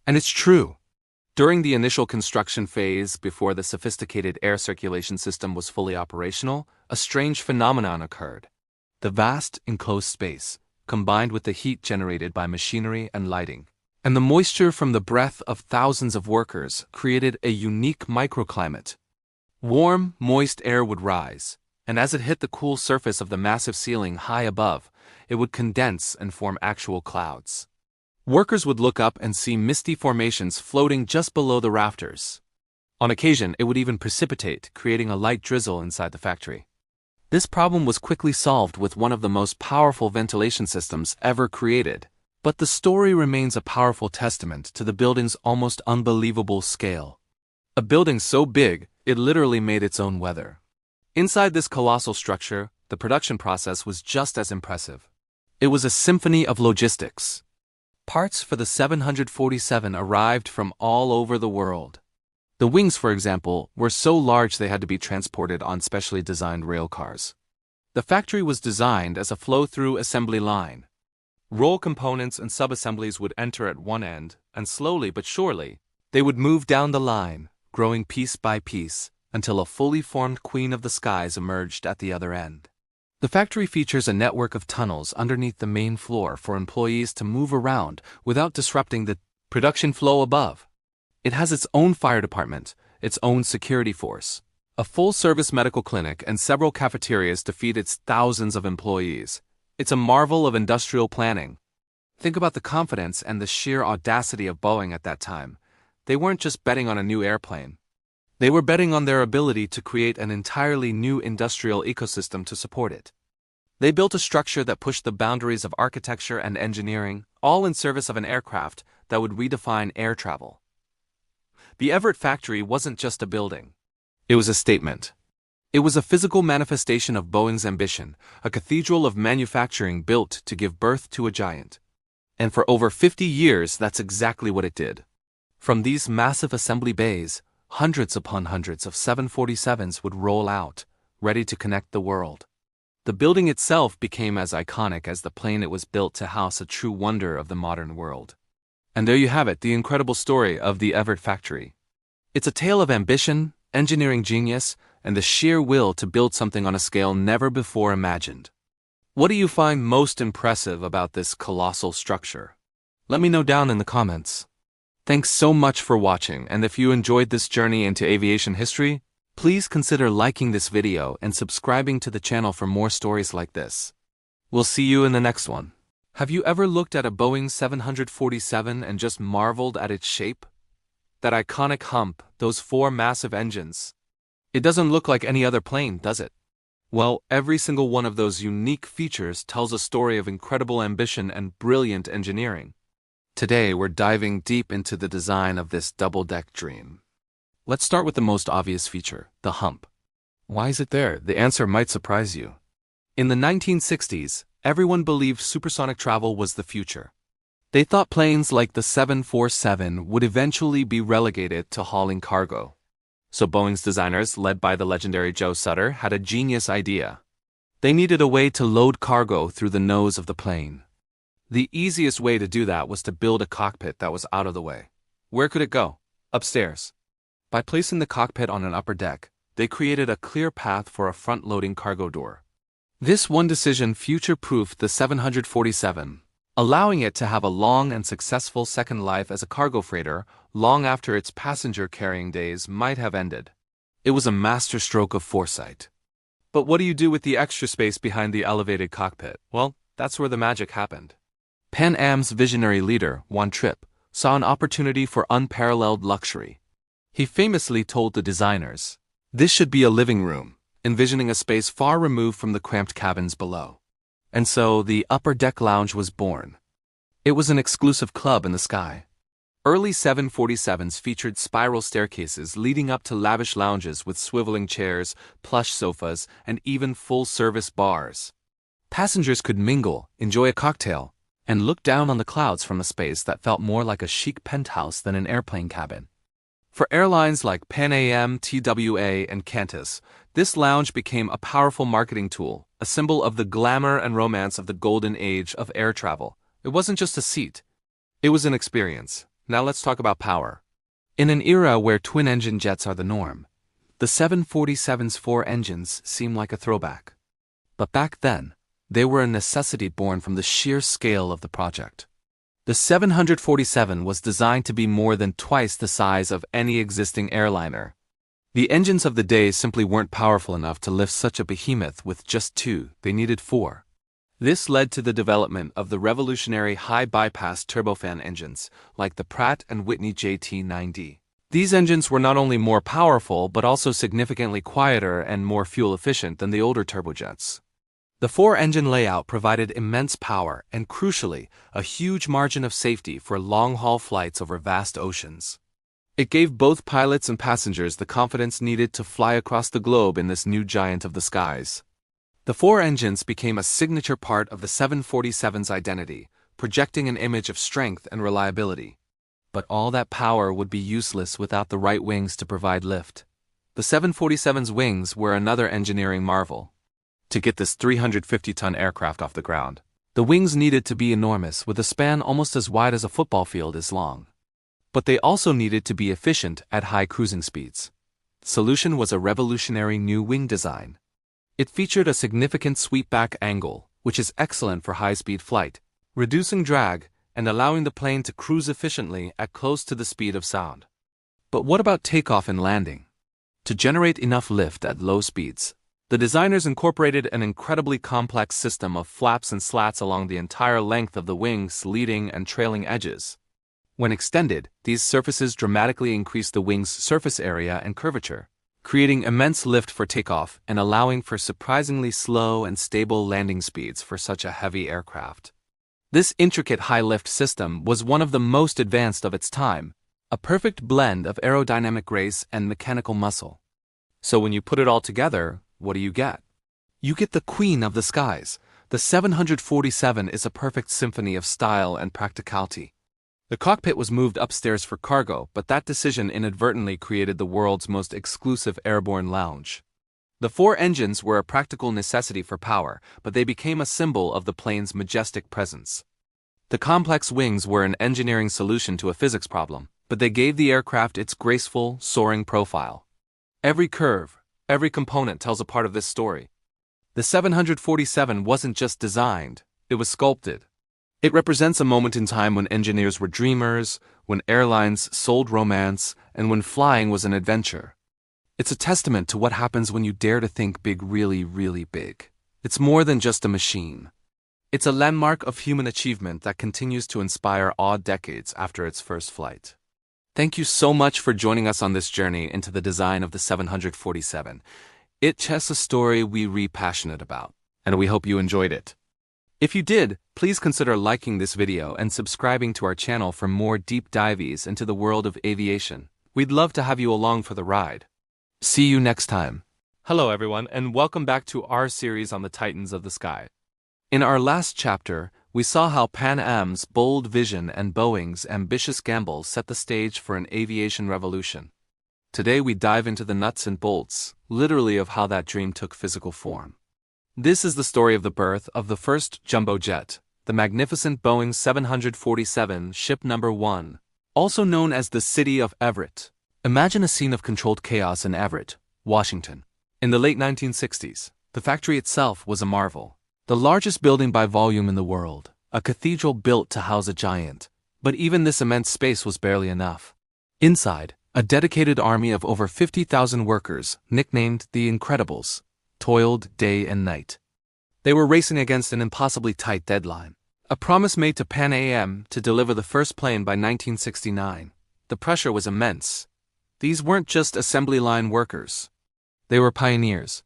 And it's true. During the initial construction phase, before the sophisticated air circulation system was fully operational, a strange phenomenon occurred. The vast, enclosed space, combined with the heat generated by machinery and lighting, and the moisture from the breath of thousands of workers created a unique microclimate. Warm, moist air would rise, and as it hit the cool surface of the massive ceiling high above, it would condense and form actual clouds. Workers would look up and see misty formations floating just below the rafters. On occasion, it would even precipitate, creating a light drizzle inside the factory. This problem was quickly solved with one of the most powerful ventilation systems ever created. But the story remains a powerful testament to the building's almost unbelievable scale. A building so big, it literally made its own weather. Inside this colossal structure, the production process was just as impressive. It was a symphony of logistics. Parts for the 747 arrived from all over the world. The wings, for example, were so large they had to be transported on specially designed rail cars. The factory was designed as a flow-through assembly line. Roll components and subassemblies would enter at one end, and slowly but surely, they would move down the line, growing piece by piece, until a fully formed Queen of the Skies emerged at the other end. The factory features a network of tunnels underneath the main floor for employees to move around without disrupting the production flow above. It has its own fire department, its own security force, a full-service medical clinic, and several cafeterias to feed its thousands of employees. It's a marvel of industrial planning. Think about the confidence and the sheer audacity of Boeing at that time. They weren't just betting on a new airplane. They were betting on their ability to create an entirely new industrial ecosystem to support it. They built a structure that pushed the boundaries of architecture and engineering, all in service of an aircraft that would redefine air travel. The Everett factory wasn't just a building. It was a statement. It was a physical manifestation of Boeing's ambition, a cathedral of manufacturing built to give birth to a giant. And for over 50 years, that's exactly what it did. From these massive assembly bays, hundreds upon hundreds of 747s would roll out, ready to connect the world. The building itself became as iconic as the plane it was built to house, a true wonder of the modern world. And there you have it, the incredible story of the Everett factory. It's a tale of ambition, engineering genius, and the sheer will to build something on a scale never before imagined. What do you find most impressive about this colossal structure? Let me know down in the comments. Thanks so much for watching, and if you enjoyed this journey into aviation history, please consider liking this video and subscribing to the channel for more stories like this. We'll see you in the next one. Have you ever looked at a Boeing 747 and just marveled at its shape? That iconic hump, those four massive engines. It doesn't look like any other plane, does it? Well, every single one of those unique features tells a story of incredible ambition and brilliant engineering. Today, we're diving deep into the design of this double-deck dream. Let's start with the most obvious feature, the hump. Why is it there? The answer might surprise you. In the 1960s, everyone believed supersonic travel was the future. They thought planes like the 747 would eventually be relegated to hauling cargo. So Boeing's designers, led by the legendary Joe Sutter, had a genius idea. They needed a way to load cargo through the nose of the plane. The easiest way to do that was to build a cockpit that was out of the way. Where could it go? Upstairs. By placing the cockpit on an upper deck, they created a clear path for a front-loading cargo door. This one decision future-proofed the 747, allowing it to have a long and successful second life as a cargo freighter long after its passenger-carrying days might have ended. It was a masterstroke of foresight. But what do you do with the extra space behind the elevated cockpit? Well, that's where the magic happened. Pan Am's visionary leader, Juan Trippe, saw an opportunity for unparalleled luxury. He famously told the designers, "This should be a living room," envisioning a space far removed from the cramped cabins below. And so the upper deck lounge was born. It was an exclusive club in the sky. Early 747s featured spiral staircases leading up to lavish lounges with swiveling chairs, plush sofas, and even full-service bars. Passengers could mingle, enjoy a cocktail, and look down on the clouds from a space that felt more like a chic penthouse than an airplane cabin. For airlines like Pan Am, TWA, and Qantas, this lounge became a powerful marketing tool, a symbol of the glamour and romance of the golden age of air travel. It wasn't just a seat. It was an experience. Now let's talk about power. In an era where twin-engine jets are the norm, the 747's four engines seem like a throwback. But back then, they were a necessity born from the sheer scale of the project. The 747 was designed to be more than twice the size of any existing airliner. The engines of the day simply weren't powerful enough to lift such a behemoth with just two, they needed four. This led to the development of the revolutionary high-bypass turbofan engines, like the Pratt & Whitney JT9D. These engines were not only more powerful but also significantly quieter and more fuel-efficient than the older turbojets. The four-engine layout provided immense power and, crucially, a huge margin of safety for long-haul flights over vast oceans. It gave both pilots and passengers the confidence needed to fly across the globe in this new giant of the skies. The four engines became a signature part of the 747's identity, projecting an image of strength and reliability. But all that power would be useless without the right wings to provide lift. The 747's wings were another engineering marvel. To get this 350-ton aircraft off the ground, the wings needed to be enormous, with a span almost as wide as a football field is long. But they also needed to be efficient at high cruising speeds. The solution was a revolutionary new wing design. It featured a significant sweep-back angle, which is excellent for high-speed flight, reducing drag and allowing the plane to cruise efficiently at close to the speed of sound. But what about takeoff and landing? To generate enough lift at low speeds, the designers incorporated an incredibly complex system of flaps and slats along the entire length of the wing's leading and trailing edges. When extended, these surfaces dramatically increase the wing's surface area and curvature, creating immense lift for takeoff and allowing for surprisingly slow and stable landing speeds for such a heavy aircraft. This intricate high-lift system was one of the most advanced of its time, a perfect blend of aerodynamic grace and mechanical muscle. So when you put it all together, what do you get? You get the queen of the skies. The 747 is a perfect symphony of style and practicality. The cockpit was moved upstairs for cargo, but that decision inadvertently created the world's most exclusive airborne lounge. The four engines were a practical necessity for power, but they became a symbol of the plane's majestic presence. The complex wings were an engineering solution to a physics problem, but they gave the aircraft its graceful, soaring profile. Every curve, every component tells a part of this story. The 747 wasn't just designed, it was sculpted. It represents a moment in time when engineers were dreamers, when airlines sold romance, and when flying was an adventure. It's a testament to what happens when you dare to think big, really, really big. It's more than just a machine. It's a landmark of human achievement that continues to inspire awe decades after its first flight. Thank you so much for joining us on this journey into the design of the 747. It's a story we're passionate about, and we hope you enjoyed it. If you did, please consider liking this video and subscribing to our channel for more deep dives into the world of aviation. We'd love to have you along for the ride. See you next time. Hello everyone, and welcome back to our series on the Titans of the Sky. In our last chapter, we saw how Pan Am's bold vision and Boeing's ambitious gamble set the stage for an aviation revolution. Today we dive into the nuts and bolts, literally, of how that dream took physical form. This is the story of the birth of the first jumbo jet, the magnificent Boeing 747 Ship No. 1, also known as the City of Everett. Imagine a scene of controlled chaos in Everett, Washington. In the late 1960s, the factory itself was a marvel. The largest building by volume in the world, a cathedral built to house a giant. But even this immense space was barely enough. Inside, a dedicated army of over 50,000 workers, nicknamed the Incredibles, toiled day and night. They were racing against an impossibly tight deadline. A promise made to Pan Am to deliver the first plane by 1969. The pressure was immense. These weren't just assembly line workers. They were pioneers.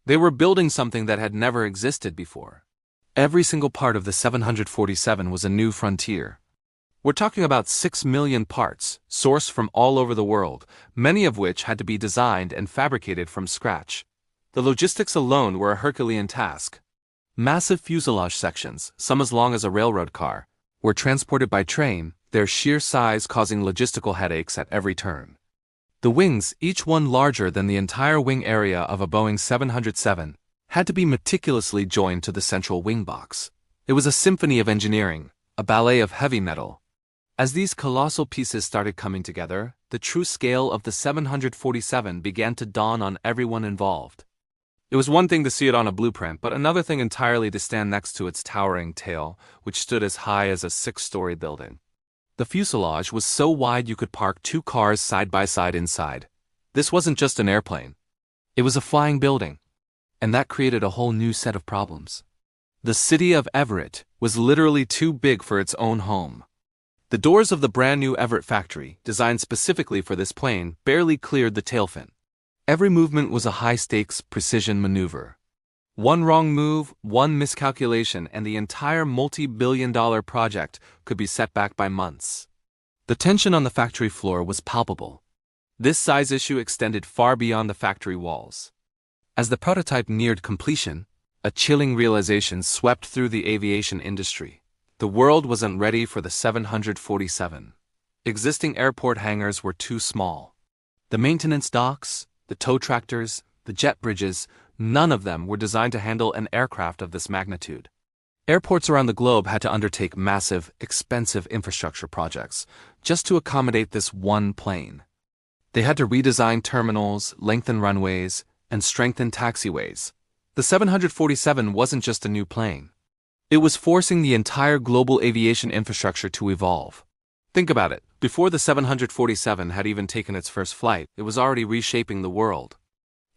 They were building something that had never existed before. Every single part of the 747 was a new frontier. We're talking about 6 million parts, sourced from all over the world, many of which had to be designed and fabricated from scratch. The logistics alone were a Herculean task. Massive fuselage sections, some as long as a railroad car, were transported by train, their sheer size causing logistical headaches at every turn. The wings, each one larger than the entire wing area of a Boeing 707, had to be meticulously joined to the central wing box. It was a symphony of engineering, a ballet of heavy metal. As these colossal pieces started coming together, the true scale of the 747 began to dawn on everyone involved. It was one thing to see it on a blueprint, but another thing entirely to stand next to its towering tail, which stood as high as a 6-story building. The fuselage was so wide you could park 2 cars side by side inside. This wasn't just an airplane. It was a flying building. And that created a whole new set of problems. The city of Everett was literally too big for its own home. The doors of the brand new Everett factory, designed specifically for this plane, barely cleared the tail fin. Every movement was a high-stakes precision maneuver. One wrong move, one miscalculation, and the entire multi-billion-dollar project could be set back by months. The tension on the factory floor was palpable. This size issue extended far beyond the factory walls. As the prototype neared completion, a chilling realization swept through the aviation industry. The world wasn't ready for the 747. Existing airport hangars were too small. The maintenance docks, the tow tractors, the jet bridges, none of them were designed to handle an aircraft of this magnitude. Airports around the globe had to undertake massive, expensive infrastructure projects just to accommodate this one plane. They had to redesign terminals, lengthen runways, and strengthen taxiways. The 747 wasn't just a new plane. It was forcing the entire global aviation infrastructure to evolve. Think about it. Before the 747 had even taken its first flight, it was already reshaping the world.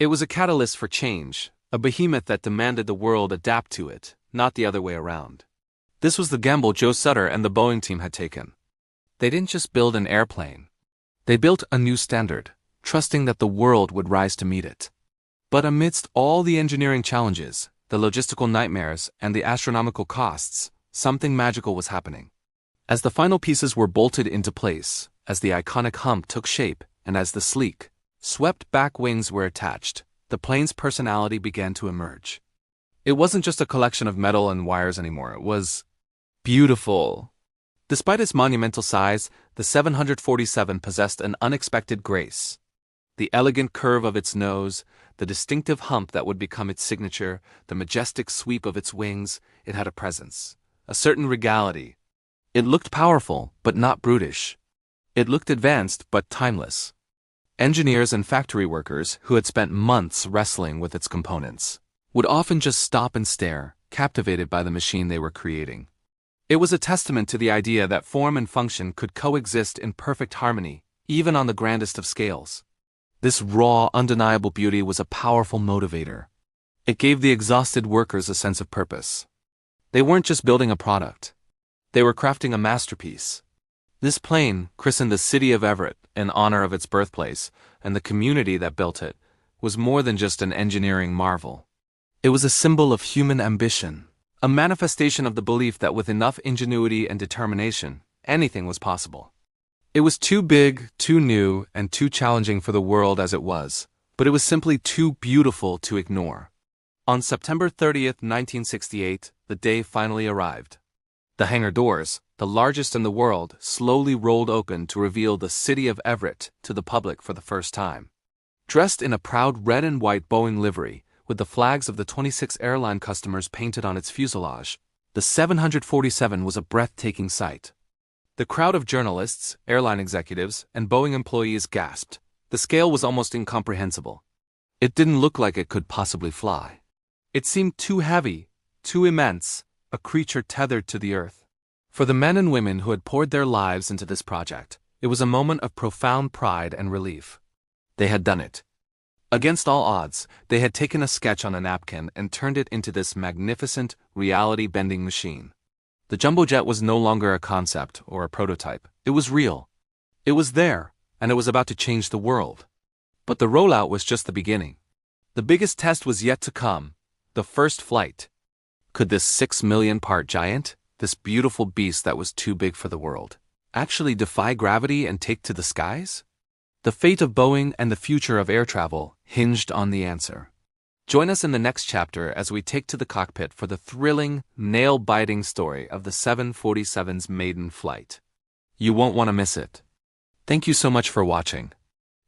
It was a catalyst for change, a behemoth that demanded the world adapt to it, not the other way around. This was the gamble Joe Sutter and the Boeing team had taken. They didn't just build an airplane. They built a new standard, trusting that the world would rise to meet it. But amidst all the engineering challenges, the logistical nightmares, and the astronomical costs, something magical was happening. As the final pieces were bolted into place, as the iconic hump took shape, and as the sleek, swept back wings were attached, the plane's personality began to emerge. It wasn't just a collection of metal and wires anymore, it was beautiful. Despite its monumental size, the 747 possessed an unexpected grace. The elegant curve of its nose, the distinctive hump that would become its signature, the majestic sweep of its wings, it had a presence, a certain regality. It looked powerful, but not brutish. It looked advanced, but timeless. Engineers and factory workers, who had spent months wrestling with its components, would often just stop and stare, captivated by the machine they were creating. It was a testament to the idea that form and function could coexist in perfect harmony, even on the grandest of scales. This raw, undeniable beauty was a powerful motivator. It gave the exhausted workers a sense of purpose. They weren't just building a product. They were crafting a masterpiece. This plane, christened the City of Everett in honor of its birthplace and the community that built it, was more than just an engineering marvel. It was a symbol of human ambition, a manifestation of the belief that with enough ingenuity and determination, anything was possible. It was too big, too new, and too challenging for the world as it was, but it was simply too beautiful to ignore. On September 30th, 1968, the day finally arrived. The hangar doors, the largest in the world, slowly rolled open to reveal the City of Everett to the public for the first time. Dressed in a proud red and white Boeing livery, with the flags of the 26 airline customers painted on its fuselage, the 747 was a breathtaking sight. The crowd of journalists, airline executives, and Boeing employees gasped. The scale was almost incomprehensible. It didn't look like it could possibly fly. It seemed too heavy, too immense, a creature tethered to the earth. For the men and women who had poured their lives into this project, it was a moment of profound pride and relief. They had done it. Against all odds, they had taken a sketch on a napkin and turned it into this magnificent, reality-bending machine. The jumbo jet was no longer a concept or a prototype. It was real. It was there, and it was about to change the world. But the rollout was just the beginning. The biggest test was yet to come, the first flight. Could this 6 million-part giant, this beautiful beast that was too big for the world, actually defy gravity and take to the skies? The fate of Boeing and the future of air travel hinged on the answer. Join us in the next chapter as we take to the cockpit for the thrilling, nail-biting story of the 747's maiden flight. You won't want to miss it. Thank you so much for watching.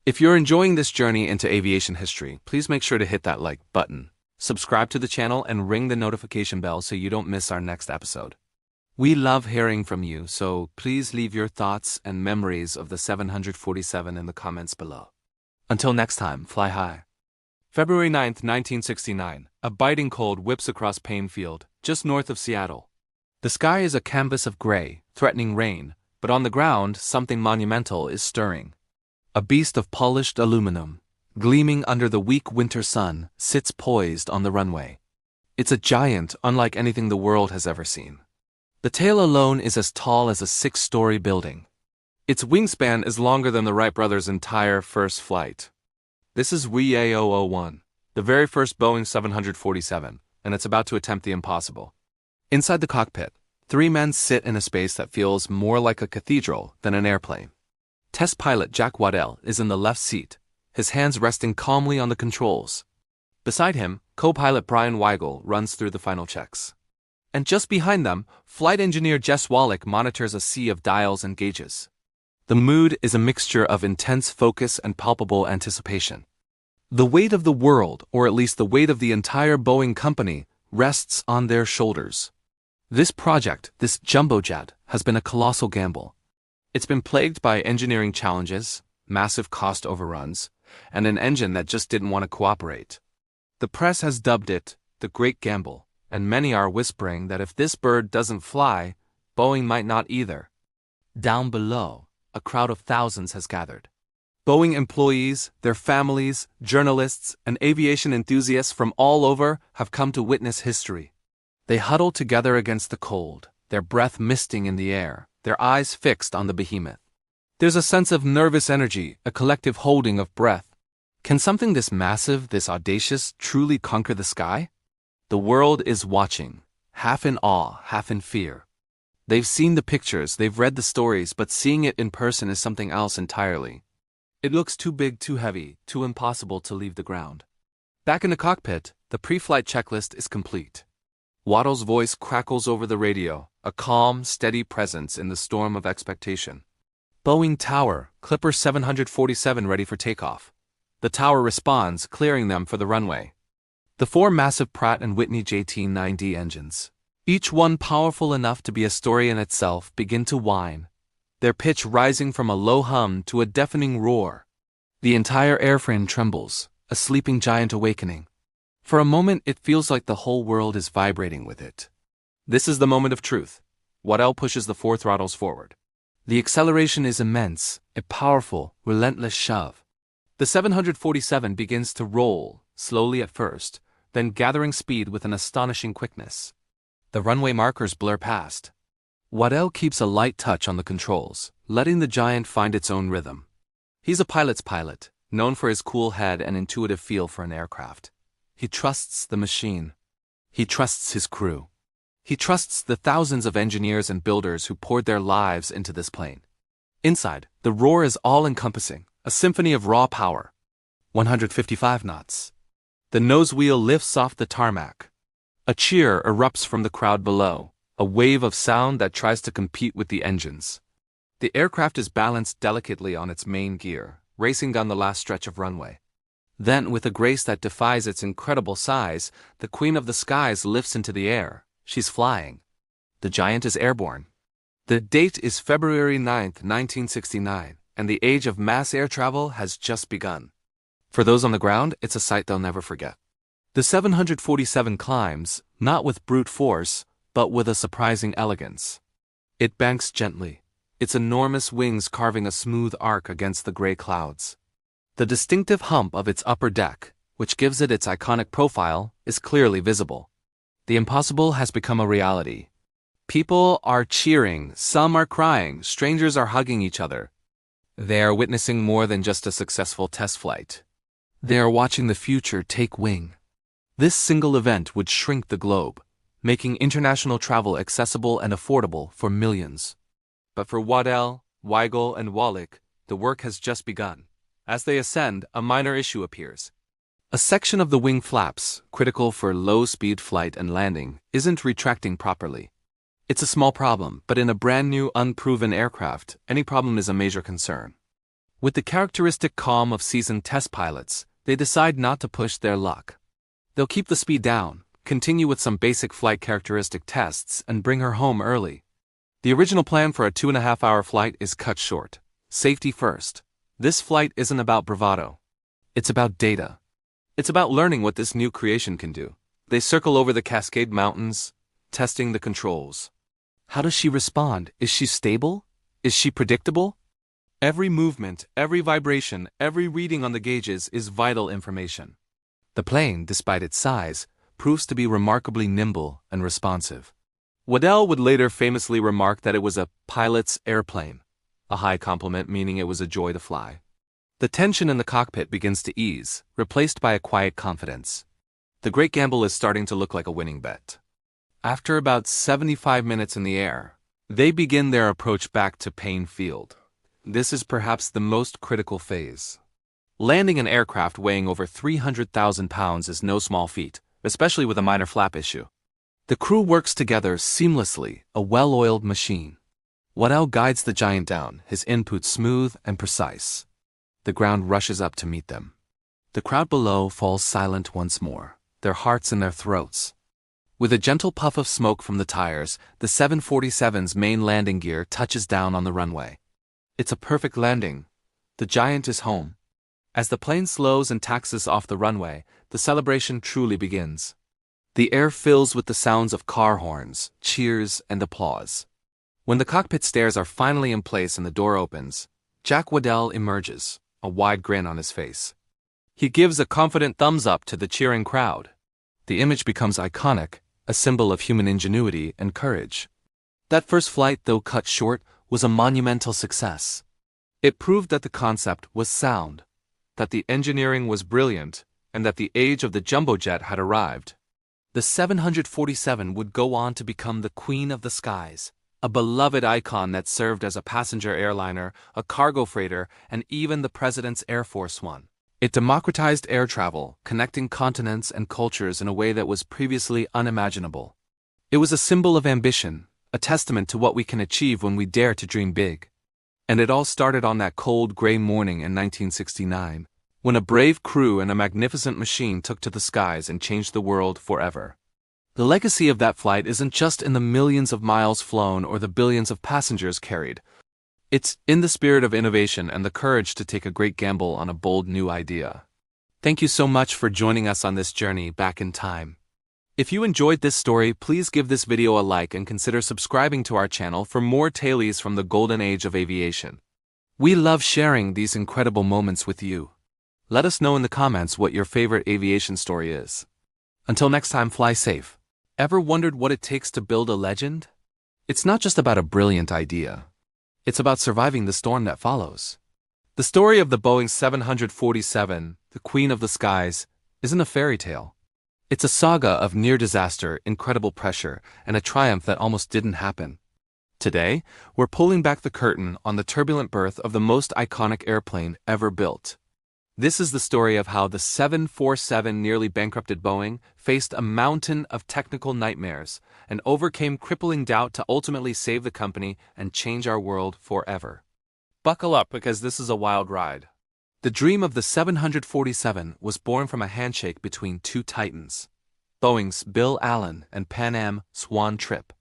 If you're enjoying this journey into aviation history, please make sure to hit that like button, subscribe to the channel, and ring the notification bell so you don't miss our next episode. We love hearing from you, so please leave your thoughts and memories of the 747 in the comments below. Until next time, fly high. February 9, 1969, a biting cold whips across Payne Field, just north of Seattle. The sky is a canvas of gray, threatening rain, but on the ground, something monumental is stirring. A beast of polished aluminum, gleaming under the weak winter sun, sits poised on the runway. It's a giant unlike anything the world has ever seen. The tail alone is as tall as a 6-story building. Its wingspan is longer than the Wright brothers' entire first flight. This is WA-001, the very first Boeing 747, and it's about to attempt the impossible. Inside the cockpit, 3 men sit in a space that feels more like a cathedral than an airplane. Test pilot Jack Waddell is in the left seat, his hands resting calmly on the controls. Beside him, co-pilot Brian Weigel runs through the final checks. And just behind them, flight engineer Jess Wallach monitors a sea of dials and gauges. The mood is a mixture of intense focus and palpable anticipation. The weight of the world, or at least the weight of the entire Boeing company, rests on their shoulders. This project, this jumbo jet, has been a colossal gamble. It's been plagued by engineering challenges, massive cost overruns, and an engine that just didn't want to cooperate. The press has dubbed it the Great Gamble, and many are whispering that if this bird doesn't fly, Boeing might not either. Down below, a crowd of thousands has gathered. Boeing employees, their families, journalists, and aviation enthusiasts from all over have come to witness history. They huddle together against the cold, their breath misting in the air, their eyes fixed on the behemoth. There's a sense of nervous energy, a collective holding of breath. Can something this massive, this audacious, truly conquer the sky? The world is watching, half in awe, half in fear. They've seen the pictures, they've read the stories, but seeing it in person is something else entirely. It looks too big, too heavy, too impossible to leave the ground. Back in the cockpit, the pre-flight checklist is complete. Waddell's voice crackles over the radio, a calm, steady presence in the storm of expectation. Boeing Tower, Clipper 747 ready for takeoff. The tower responds, clearing them for the runway. The four massive Pratt & Whitney JT9D engines, each one powerful enough to be a story in itself, begin to whine, their pitch rising from a low hum to a deafening roar. The entire airframe trembles, a sleeping giant awakening. For a moment it feels like the whole world is vibrating with it. This is the moment of truth. Waddell pushes the four throttles forward. The acceleration is immense, a powerful, relentless shove. The 747 begins to roll, slowly at first, then gathering speed with an astonishing quickness. The runway markers blur past. Waddell keeps a light touch on the controls, letting the giant find its own rhythm. He's a pilot's pilot, known for his cool head and intuitive feel for an aircraft. He trusts the machine. He trusts his crew. He trusts the thousands of engineers and builders who poured their lives into this plane. Inside, the roar is all-encompassing, a symphony of raw power. 155 knots. The nose wheel lifts off the tarmac. A cheer erupts from the crowd below, a wave of sound that tries to compete with the engines. The aircraft is balanced delicately on its main gear, racing down the last stretch of runway. Then, with a grace that defies its incredible size, the Queen of the Skies lifts into the air. She's flying. The giant is airborne. The date is February 9th, 1969, and the age of mass air travel has just begun. For those on the ground, it's a sight they'll never forget. The 747 climbs, not with brute force, but with a surprising elegance. It banks gently, its enormous wings carving a smooth arc against the gray clouds. The distinctive hump of its upper deck, which gives it its iconic profile, is clearly visible. The impossible has become a reality. People are cheering, some are crying, strangers are hugging each other. They are witnessing more than just a successful test flight. They are watching the future take wing. This single event would shrink the globe, making international travel accessible and affordable for millions. But for Waddell, Weigel, and Wallach, the work has just begun. As they ascend, a minor issue appears. A section of the wing flaps, critical for low-speed flight and landing, isn't retracting properly. It's a small problem, but in a brand-new, unproven aircraft, any problem is a major concern. With the characteristic calm of seasoned test pilots, they decide not to push their luck. They'll keep the speed down, continue with some basic flight characteristic tests, and bring her home early. The original plan for a 2.5-hour flight is cut short. Safety first. This flight isn't about bravado. It's about data. It's about learning what this new creation can do. They circle over the Cascade Mountains, testing the controls. How does she respond? Is she stable? Is she predictable? Every movement, every vibration, every reading on the gauges is vital information. The plane, despite its size, proves to be remarkably nimble and responsive. Waddell would later famously remark that it was a pilot's airplane, a high compliment meaning it was a joy to fly. The tension in the cockpit begins to ease, replaced by a quiet confidence. The great gamble is starting to look like a winning bet. After about 75 minutes in the air, they begin their approach back to Payne Field. This is perhaps the most critical phase. Landing an aircraft weighing over 300,000 pounds is no small feat, especially with a minor flap issue. The crew works together seamlessly, a well-oiled machine. Waddell guides the giant down, his input smooth and precise. The ground rushes up to meet them. The crowd below falls silent once more, their hearts in their throats. With a gentle puff of smoke from the tires, the 747's main landing gear touches down on the runway. It's a perfect landing. The giant is home. As the plane slows and taxis off the runway, the celebration truly begins. The air fills with the sounds of car horns, cheers, and applause. When the cockpit stairs are finally in place and the door opens, Jack Waddell emerges, a wide grin on his face. He gives a confident thumbs up to the cheering crowd. The image becomes iconic, a symbol of human ingenuity and courage. That first flight, though cut short, was a monumental success. It proved that the concept was sound, that the engineering was brilliant, and that the age of the jumbo jet had arrived. The 747 would go on to become the Queen of the Skies, a beloved icon that served as a passenger airliner, a cargo freighter, and even the President's Air Force One. It democratized air travel, connecting continents and cultures in a way that was previously unimaginable. It was a symbol of ambition, a testament to what we can achieve when we dare to dream big. And it all started on that cold, gray morning in 1969, when a brave crew and a magnificent machine took to the skies and changed the world forever. The legacy of that flight isn't just in the millions of miles flown or the billions of passengers carried. It's in the spirit of innovation and the courage to take a great gamble on a bold new idea. Thank you so much for joining us on this journey back in time. If you enjoyed this story, please give this video a like and consider subscribing to our channel for more tales from the golden age of aviation. We love sharing these incredible moments with you. Let us know in the comments what your favorite aviation story is. Until next time, fly safe. Ever wondered what it takes to build a legend? It's not just about a brilliant idea. It's about surviving the storm that follows. The story of the Boeing 747, the Queen of the Skies, isn't a fairy tale. It's a saga of near disaster, incredible pressure, and a triumph that almost didn't happen. Today, we're pulling back the curtain on the turbulent birth of the most iconic airplane ever built. This is the story of how the 747 nearly bankrupted Boeing, faced a mountain of technical nightmares, and overcame crippling doubt to ultimately save the company and change our world forever. Buckle up because this is a wild ride. The dream of the 747 was born from a handshake between two titans, Boeing's Bill Allen and Pan Am's Juan Trippe.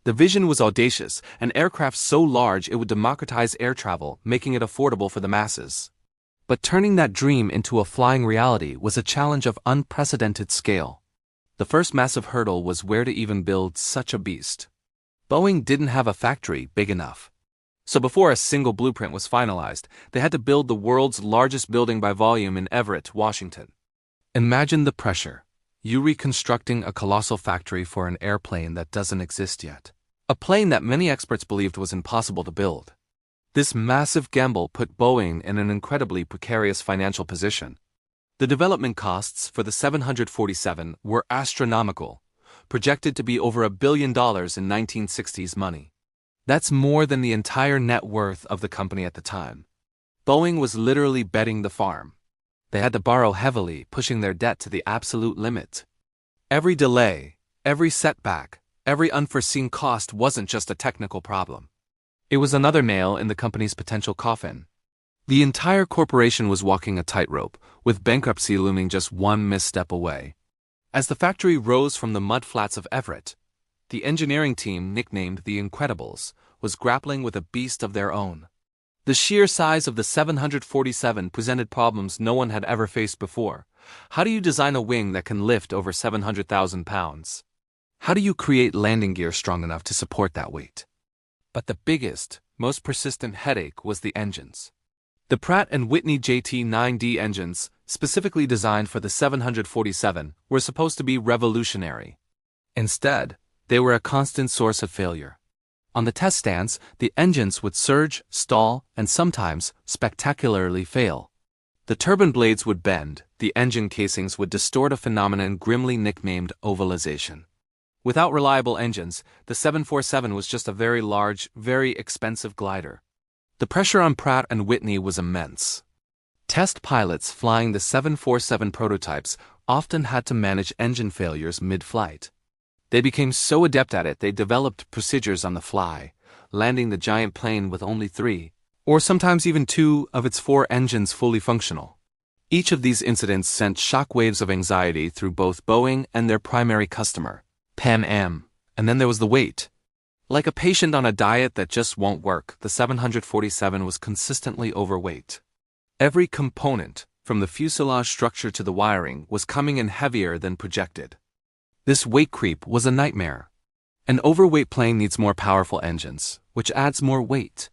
The vision was audacious, an aircraft so large it would democratize air travel, making it affordable for the masses. But turning that dream into a flying reality was a challenge of unprecedented scale. The first massive hurdle was where to even build such a beast. Boeing didn't have a factory big enough. So before a single blueprint was finalized, they had to build the world's largest building by volume in Everett, Washington. Imagine the pressure. You reconstructing a colossal factory for an airplane that doesn't exist yet. A plane that many experts believed was impossible to build. This massive gamble put Boeing in an incredibly precarious financial position. The development costs for the 747 were astronomical, projected to be over $1 billion in 1960s money. That's more than the entire net worth of the company at the time. Boeing was literally betting the farm. They had to borrow heavily, pushing their debt to the absolute limit. Every delay, every setback, every unforeseen cost wasn't just a technical problem. It was another nail in the company's potential coffin. The entire corporation was walking a tightrope, with bankruptcy looming just one misstep away. As the factory rose from the mudflats of Everett, the engineering team, nicknamed the Incredibles, was grappling with a beast of their own. The sheer size of the 747 presented problems no one had ever faced before. How do you design a wing that can lift over 700,000 pounds? How do you create landing gear strong enough to support that weight? But the biggest, most persistent headache was the engines. The Pratt & Whitney JT9D engines, specifically designed for the 747, were supposed to be revolutionary. Instead, they were a constant source of failure. On the test stands, the engines would surge, stall, and sometimes spectacularly fail. The turbine blades would bend, the engine casings would distort, a phenomenon grimly nicknamed ovalization. Without reliable engines, the 747 was just a very large, very expensive glider. The pressure on Pratt & Whitney was immense. Test pilots flying the 747 prototypes often had to manage engine failures mid-flight. They became so adept at it they developed procedures on the fly, landing the giant plane with only 3, or sometimes even 2, of its 4 engines fully functional. Each of these incidents sent shockwaves of anxiety through both Boeing and their primary customer, Pan Am. And then there was the weight. Like a patient on a diet that just won't work, the 747 was consistently overweight. Every component, from the fuselage structure to the wiring, was coming in heavier than projected. This weight creep was a nightmare. An overweight plane needs more powerful engines, which adds more weight.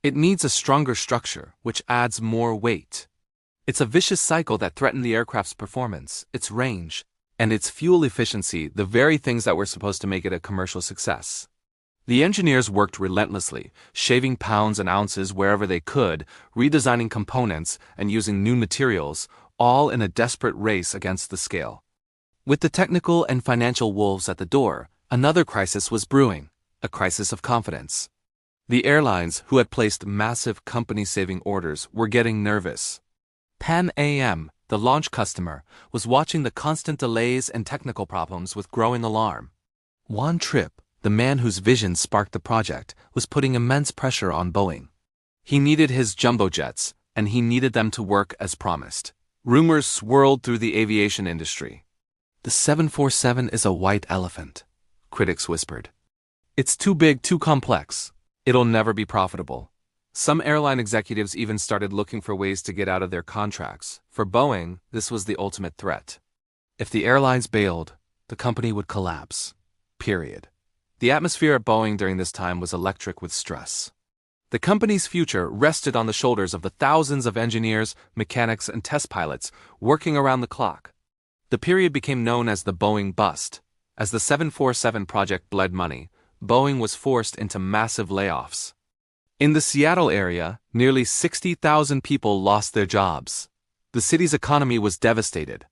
It needs a stronger structure, which adds more weight. It's a vicious cycle that threatened the aircraft's performance, its range, and its fuel efficiency, the very things that were supposed to make it a commercial success. The engineers worked relentlessly, shaving pounds and ounces wherever they could, redesigning components, and using new materials, all in a desperate race against the scale. With the technical and financial wolves at the door, another crisis was brewing, a crisis of confidence. The airlines, who had placed massive company-saving orders, were getting nervous. Pan Am, the launch customer, was watching the constant delays and technical problems with growing alarm. Juan Trippe, the man whose vision sparked the project, was putting immense pressure on Boeing. He needed his jumbo jets, and he needed them to work as promised. Rumors swirled through the aviation industry. "The 747 is a white elephant," critics whispered. "It's too big, too complex. It'll never be profitable." Some airline executives even started looking for ways to get out of their contracts. For Boeing, this was the ultimate threat. If the airlines bailed, the company would collapse. Period. The atmosphere at Boeing during this time was electric with stress. The company's future rested on the shoulders of the thousands of engineers, mechanics, and test pilots working around the clock. The period became known as the Boeing bust. As the 747 project bled money, Boeing was forced into massive layoffs. In the Seattle area, nearly 60,000 people lost their jobs. The city's economy was devastated.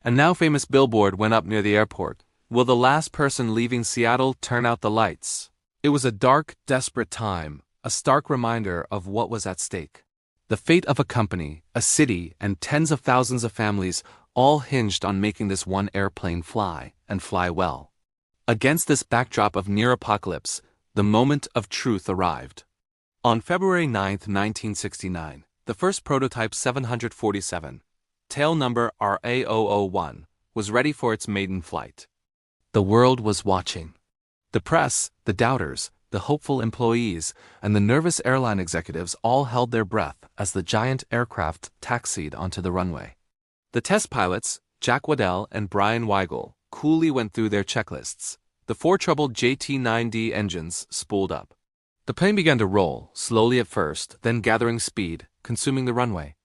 A now famous billboard went up near the airport. "Will the last person leaving Seattle turn out the lights?" It was a dark, desperate time, a stark reminder of what was at stake. The fate of a company, a city, and tens of thousands of families all hinged on making this one airplane fly, and fly well. Against this backdrop of near apocalypse, the moment of truth arrived. On February 9, 1969, the first prototype 747, tail number RA001, was ready for its maiden flight. The world was watching. The press, the doubters, the hopeful employees, and the nervous airline executives all held their breath as the giant aircraft taxied onto the runway. The test pilots, Jack Waddell and Brian Weigel, coolly went through their checklists. The four troubled JT9D engines spooled up. The plane began to roll, slowly at first, then gathering speed, consuming the runway.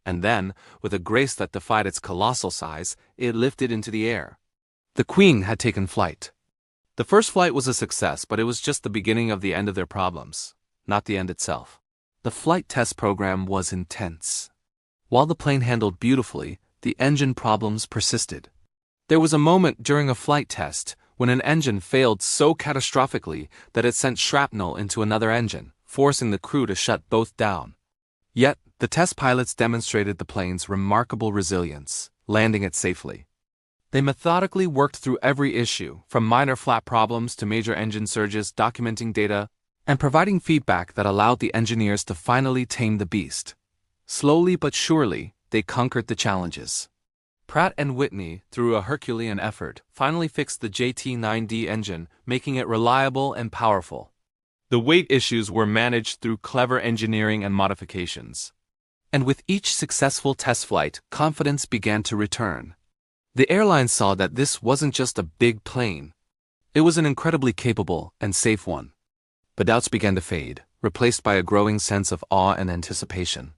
And then, with a grace that defied its colossal size, it lifted into the air. The Queen had taken flight. The first flight was a success, but it was just the beginning of the end of their problems, not the end itself. The flight test program was intense. While the plane handled beautifully, the engine problems persisted. There was a moment during a flight test when an engine failed so catastrophically that it sent shrapnel into another engine, forcing the crew to shut both down. Yet, the test pilots demonstrated the plane's remarkable resilience, landing it safely. They methodically worked through every issue, from minor flap problems to major engine surges, documenting data, and providing feedback that allowed the engineers to finally tame the beast. Slowly but surely, they conquered the challenges. Pratt & Whitney, through a Herculean effort, finally fixed the JT9D engine, making it reliable and powerful. The weight issues were managed through clever engineering and modifications. And with each successful test flight, confidence began to return. The airline saw that this wasn't just a big plane. It was an incredibly capable and safe one. But doubts began to fade, replaced by a growing sense of awe and anticipation.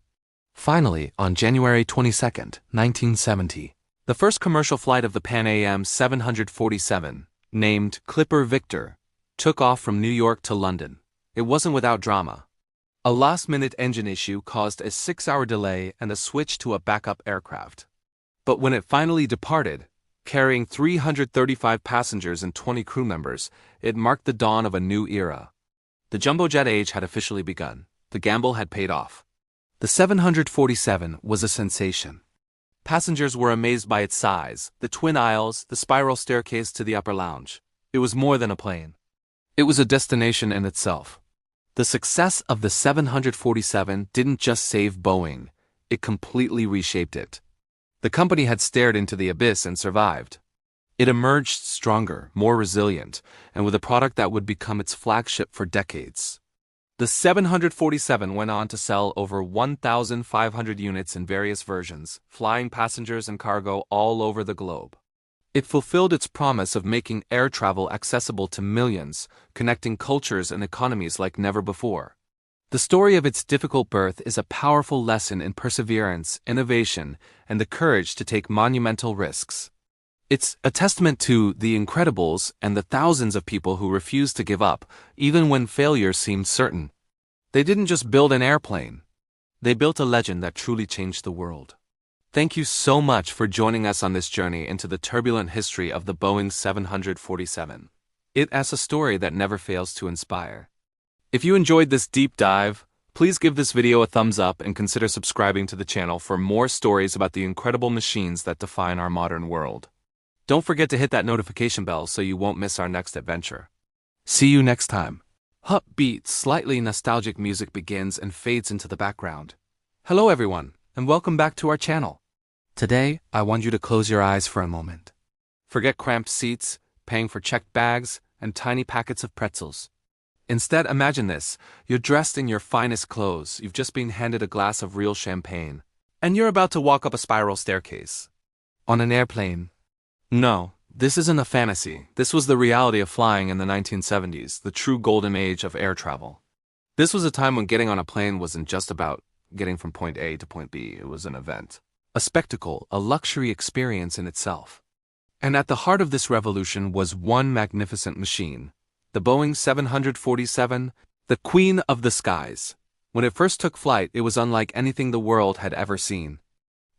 Finally, on January 22, 1970, the first commercial flight of the Pan Am 747, named Clipper Victor, took off from New York to London. It wasn't without drama. A last-minute engine issue caused a 6-hour delay and a switch to a backup aircraft. But when it finally departed, carrying 335 passengers and 20 crew members, it marked the dawn of a new era. The jumbo jet age had officially begun. The gamble had paid off. The 747 was a sensation. Passengers were amazed by its size, the twin aisles, the spiral staircase to the upper lounge. It was more than a plane. It was a destination in itself. The success of the 747 didn't just save Boeing, it completely reshaped it. The company had stared into the abyss and survived. It emerged stronger, more resilient, and with a product that would become its flagship for decades. The 747 went on to sell over 1,500 units in various versions, flying passengers and cargo all over the globe. It fulfilled its promise of making air travel accessible to millions, connecting cultures and economies like never before. The story of its difficult birth is a powerful lesson in perseverance, innovation, and the courage to take monumental risks. It's a testament to the Incredibles and the thousands of people who refused to give up, even when failure seemed certain. They didn't just build an airplane. They built a legend that truly changed the world. Thank you so much for joining us on this journey into the turbulent history of the Boeing 747. It has a story that never fails to inspire. If you enjoyed this deep dive, please give this video a thumbs up and consider subscribing to the channel for more stories about the incredible machines that define our modern world. Don't forget to hit that notification bell so you won't miss our next adventure. See you next time. Upbeat, slightly nostalgic music begins and fades into the background. Hello everyone, and welcome back to our channel. Today, I want you to close your eyes for a moment. Forget cramped seats, paying for checked bags, and tiny packets of pretzels. Instead, imagine this. You're dressed in your finest clothes, you've just been handed a glass of real champagne, and you're about to walk up a spiral staircase. On an airplane. No, this isn't a fantasy. This was the reality of flying in the 1970s, the true golden age of air travel. This was a time when getting on a plane wasn't just about getting from point A to point B. It was an event, a spectacle, a luxury experience in itself. And at the heart of this revolution was one magnificent machine, the Boeing 747, the queen of the skies. When it first took flight, it was unlike anything the world had ever seen.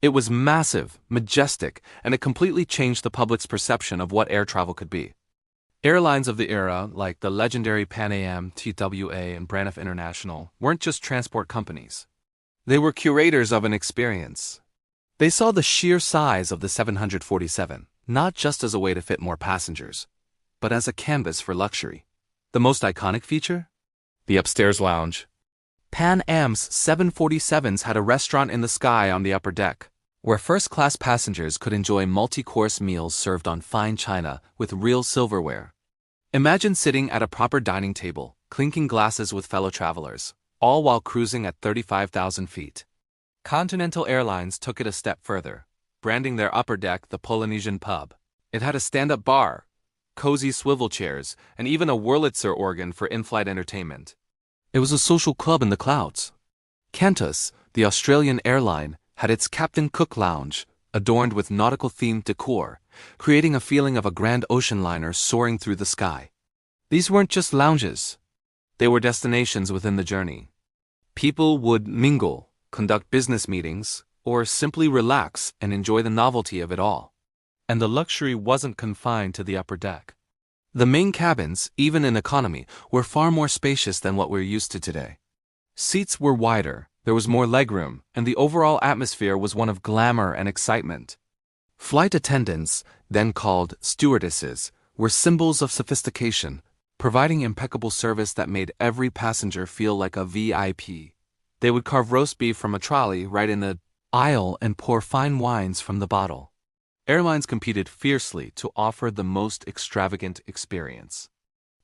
It was massive, majestic, and it completely changed the public's perception of what air travel could be. Airlines of the era, like the legendary Pan Am, TWA, and Braniff International, weren't just transport companies. They were curators of an experience. They saw the sheer size of the 747, not just as a way to fit more passengers, but as a canvas for luxury. The most iconic feature? The upstairs lounge. Pan Am's 747s had a restaurant in the sky on the upper deck, where first-class passengers could enjoy multi-course meals served on fine china with real silverware. Imagine sitting at a proper dining table, clinking glasses with fellow travelers, all while cruising at 35,000 feet. Continental Airlines took it a step further, branding their upper deck the Polynesian Pub. It had a stand-up bar, cozy swivel chairs, and even a Wurlitzer organ for in-flight entertainment. It was a social club in the clouds. Qantas, the Australian airline, had its Captain Cook Lounge, adorned with nautical-themed decor, creating a feeling of a grand ocean liner soaring through the sky. These weren't just lounges. They were destinations within the journey. People would mingle, conduct business meetings, or simply relax and enjoy the novelty of it all. And the luxury wasn't confined to the upper deck. The main cabins, even in economy, were far more spacious than what we're used to today. Seats were wider, there was more legroom, and the overall atmosphere was one of glamour and excitement. Flight attendants, then called stewardesses, were symbols of sophistication, providing impeccable service that made every passenger feel like a VIP. They would carve roast beef from a trolley right in the aisle and pour fine wines from the bottle. Airlines competed fiercely to offer the most extravagant experience.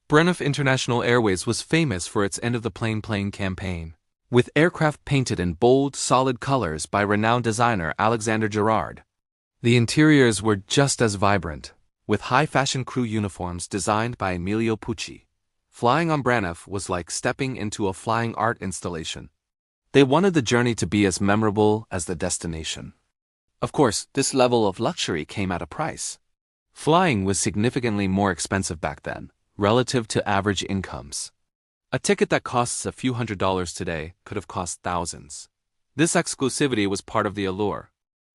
Braniff International Airways was famous for its end-of-the-plane plane campaign, with aircraft painted in bold, solid colors by renowned designer Alexander Gerard. The interiors were just as vibrant, with high-fashion crew uniforms designed by Emilio Pucci. Flying on Braniff was like stepping into a flying art installation. They wanted the journey to be as memorable as the destination. Of course, this level of luxury came at a price. Flying was significantly more expensive back then, relative to average incomes. A ticket that costs a few $100s today could have cost thousands. This exclusivity was part of the allure.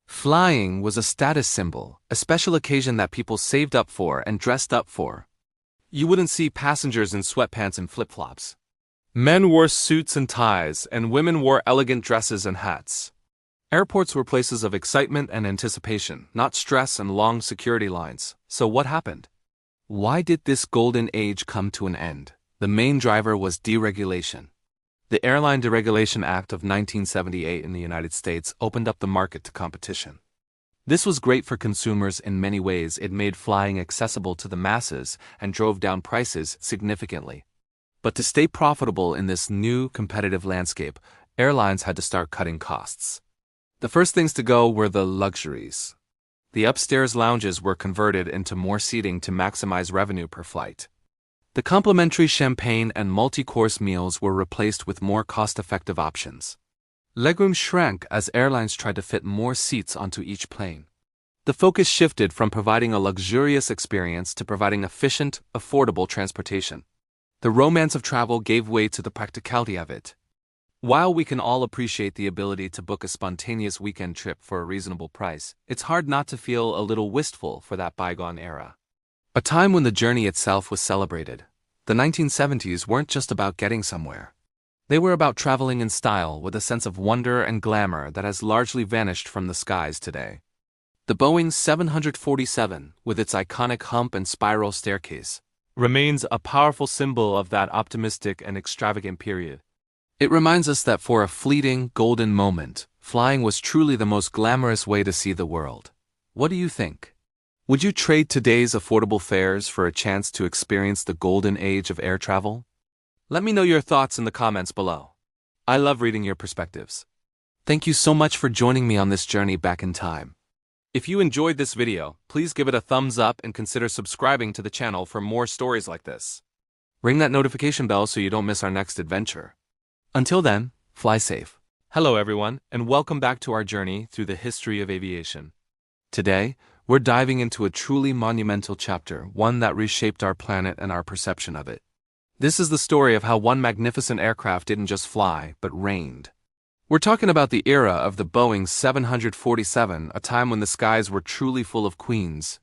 Flying was a status symbol, a special occasion that people saved up for and dressed up for. You wouldn't see passengers in sweatpants and flip-flops. Men wore suits and ties, and women wore elegant dresses and hats. Airports were places of excitement and anticipation, not stress and long security lines. So what happened? Why did this golden age come to an end? The main driver was deregulation. The Airline Deregulation Act of 1978 in the United States opened up the market to competition. This was great for consumers in many ways. It made flying accessible to the masses and drove down prices significantly. But to stay profitable in this new competitive landscape, airlines had to start cutting costs. The first things to go were the luxuries. The upstairs lounges were converted into more seating to maximize revenue per flight. The complimentary champagne and multi-course meals were replaced with more cost-effective options. Legroom shrank as airlines tried to fit more seats onto each plane. The focus shifted from providing a luxurious experience to providing efficient, affordable transportation. The romance of travel gave way to the practicality of it. While we can all appreciate the ability to book a spontaneous weekend trip for a reasonable price, it's hard not to feel a little wistful for that bygone era. A time when the journey itself was celebrated. The 1970s weren't just about getting somewhere. They were about traveling in style with a sense of wonder and glamour that has largely vanished from the skies today. The Boeing 747, with its iconic hump and spiral staircase, remains a powerful symbol of that optimistic and extravagant period. It reminds us that for a fleeting, golden moment, flying was truly the most glamorous way to see the world. What do you think? Would you trade today's affordable fares for a chance to experience the golden age of air travel? Let me know your thoughts in the comments below. I love reading your perspectives. Thank you so much for joining me on this journey back in time. If you enjoyed this video, please give it a thumbs up and consider subscribing to the channel for more stories like this. Ring that notification bell so you don't miss our next adventure. Until then, fly safe. Hello everyone, and welcome back to our journey through the history of aviation. Today, we're diving into a truly monumental chapter, one that reshaped our planet and our perception of it. This is the story of how one magnificent aircraft didn't just fly, but reigned. We're talking about the era of the Boeing 747, a time when the skies were truly full of queens.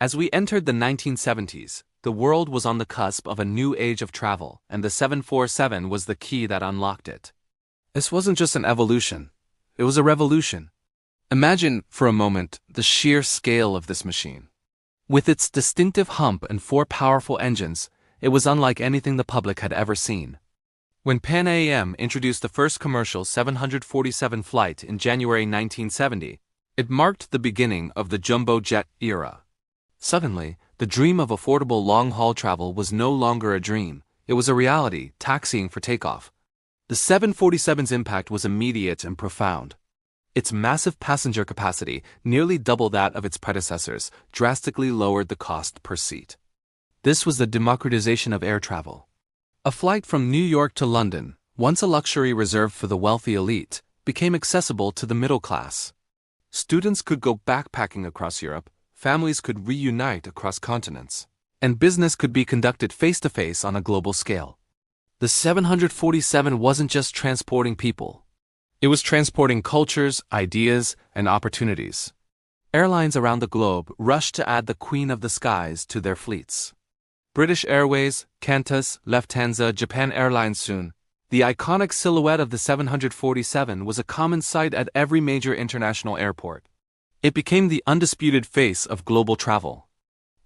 As we entered the 1970s, the world was on the cusp of a new age of travel, and the 747 was the key that unlocked it. This wasn't just an evolution, it was a revolution. Imagine, for a moment, the sheer scale of this machine. With its distinctive hump and 4 powerful engines, it was unlike anything the public had ever seen. When Pan Am introduced the first commercial 747 flight in January 1970, it marked the beginning of the jumbo jet era. Suddenly, the dream of affordable long-haul travel was no longer a dream, it was a reality, taxiing for takeoff. The 747's impact was immediate and profound. Its massive passenger capacity, nearly double that of its predecessors, drastically lowered the cost per seat. This was the democratization of air travel. A flight from New York to London, once a luxury reserved for the wealthy elite, became accessible to the middle class. Students could go backpacking across Europe, families could reunite across continents, and business could be conducted face-to-face on a global scale. The 747 wasn't just transporting people. It was transporting cultures, ideas, and opportunities. Airlines around the globe rushed to add the Queen of the Skies to their fleets. British Airways, Qantas, Lufthansa, Japan Airlines soon. The iconic silhouette of the 747 was a common sight at every major international airport. It became the undisputed face of global travel.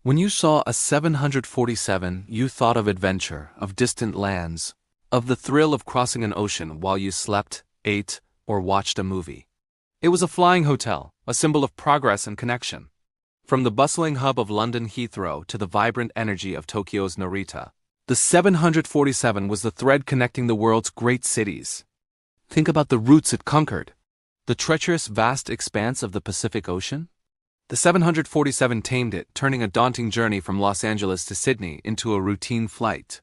When you saw a 747, you thought of adventure, of distant lands, of the thrill of crossing an ocean while you slept, ate, or watched a movie. It was a flying hotel, a symbol of progress and connection. From the bustling hub of London Heathrow to the vibrant energy of Tokyo's Narita, the 747 was the thread connecting the world's great cities. Think about the routes it conquered. The treacherous vast expanse of the Pacific Ocean? The 747 tamed it, turning a daunting journey from Los Angeles to Sydney into a routine flight.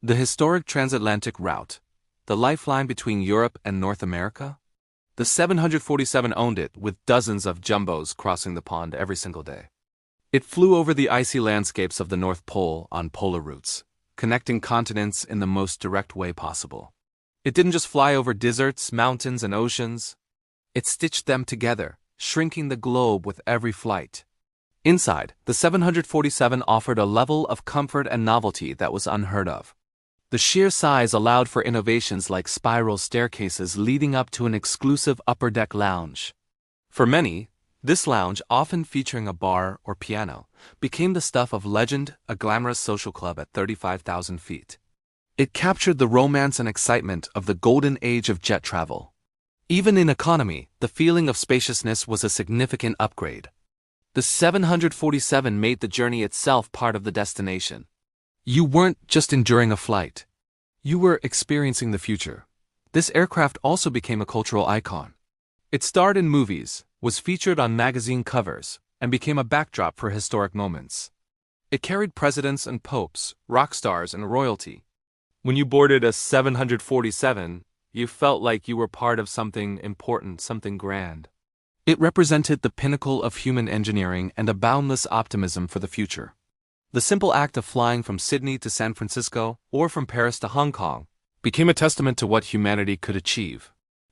The historic transatlantic route, the lifeline between Europe and North America? The 747 owned it, with dozens of jumbos crossing the pond every single day. It flew over the icy landscapes of the North Pole on polar routes, connecting continents in the most direct way possible. It didn't just fly over deserts, mountains, and oceans. It stitched them together, shrinking the globe with every flight. Inside, the 747 offered a level of comfort and novelty that was unheard of. The sheer size allowed for innovations like spiral staircases leading up to an exclusive upper-deck lounge. For many, this lounge, often featuring a bar or piano, became the stuff of legend, a glamorous social club at 35,000 feet. It captured the romance and excitement of the golden age of jet travel. Even in economy, the feeling of spaciousness was a significant upgrade. The 747 made the journey itself part of the destination. You weren't just enduring a flight. You were experiencing the future. This aircraft also became a cultural icon. It starred in movies, was featured on magazine covers, and became a backdrop for historic moments. It carried presidents and popes, rock stars, and royalty. When you boarded a 747, you felt like you were part of something important, something grand. It represented the pinnacle of human engineering and a boundless optimism for the future. The simple act of flying from Sydney to San Francisco, or from Paris to Hong Kong, became a testament to what humanity could achieve.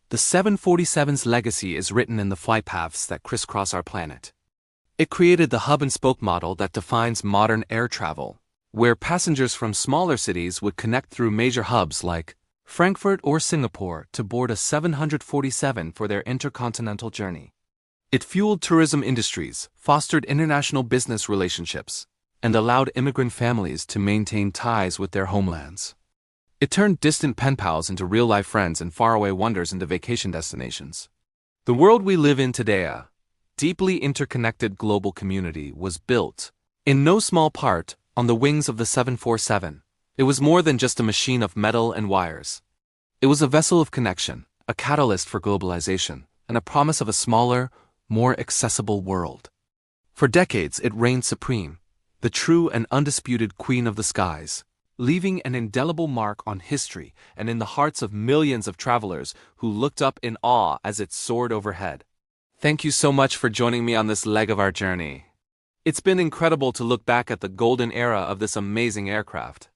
The 747's legacy is written in the flight paths that crisscross our planet. It created the hub-and-spoke model that defines modern air travel, where passengers from smaller cities would connect through major hubs like Frankfurt or Singapore to board a 747 for their intercontinental journey. It fueled tourism industries, fostered international business relationships, and allowed immigrant families to maintain ties with their homelands. It turned distant pen pals into real-life friends and faraway wonders into vacation destinations. The world we live in today, a deeply interconnected global community, was built, in no small part, on the wings of the 747. It was more than just a machine of metal and wires. It was a vessel of connection, a catalyst for globalization, and a promise of a smaller, more accessible world. For decades, it reigned supreme, the true and undisputed queen of the skies, leaving an indelible mark on history and in the hearts of millions of travelers who looked up in awe as it soared overhead. Thank you so much for joining me on this leg of our journey. It's been incredible to look back at the golden era of this amazing aircraft.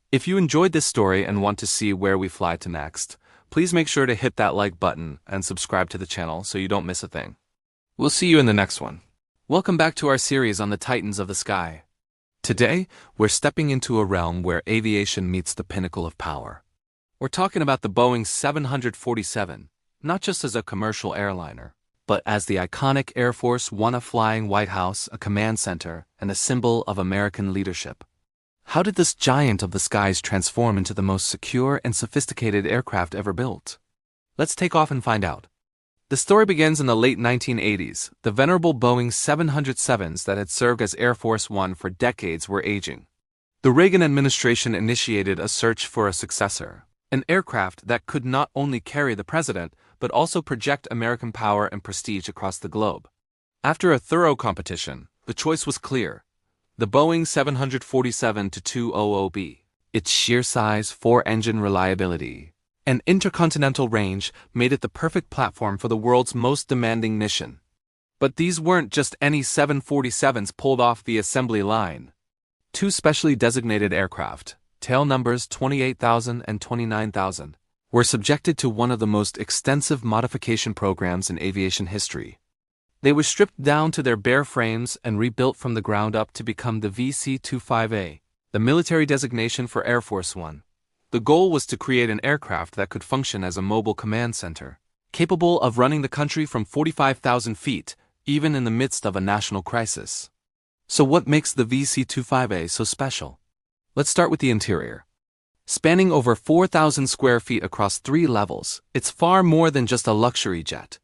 If you enjoyed this story and want to see where we fly to next, please make sure to hit that like button and subscribe to the channel so you don't miss a thing. We'll see you in the next one. Welcome back to our series on the Titans of the Sky. Today, we're stepping into a realm where aviation meets the pinnacle of power. We're talking about the Boeing 747, not just as a commercial airliner, but as the iconic Air Force One, a flying White House, a command center, and a symbol of American leadership. How did this giant of the skies transform into the most secure and sophisticated aircraft ever built? Let's take off and find out. The story begins in the late 1980s. The venerable Boeing 707s that had served as Air Force One for decades were aging. The Reagan administration initiated a search for a successor, an aircraft that could not only carry the president, but also project American power and prestige across the globe. After a thorough competition, the choice was clear: the Boeing 747-200B. Its sheer size, four-engine reliability, and intercontinental range made it the perfect platform for the world's most demanding mission. But these weren't just any 747s pulled off the assembly line. Two specially designated aircraft, tail numbers 28,000 and 29,000, were subjected to one of the most extensive modification programs in aviation history. They were stripped down to their bare frames and rebuilt from the ground up to become the VC-25A, the military designation for Air Force One. The goal was to create an aircraft that could function as a mobile command center, capable of running the country from 45,000 feet, even in the midst of a national crisis. So what makes the VC-25A so special? Let's start with the interior. Spanning over 4,000 square feet across 3 levels, it's far more than just a luxury jet.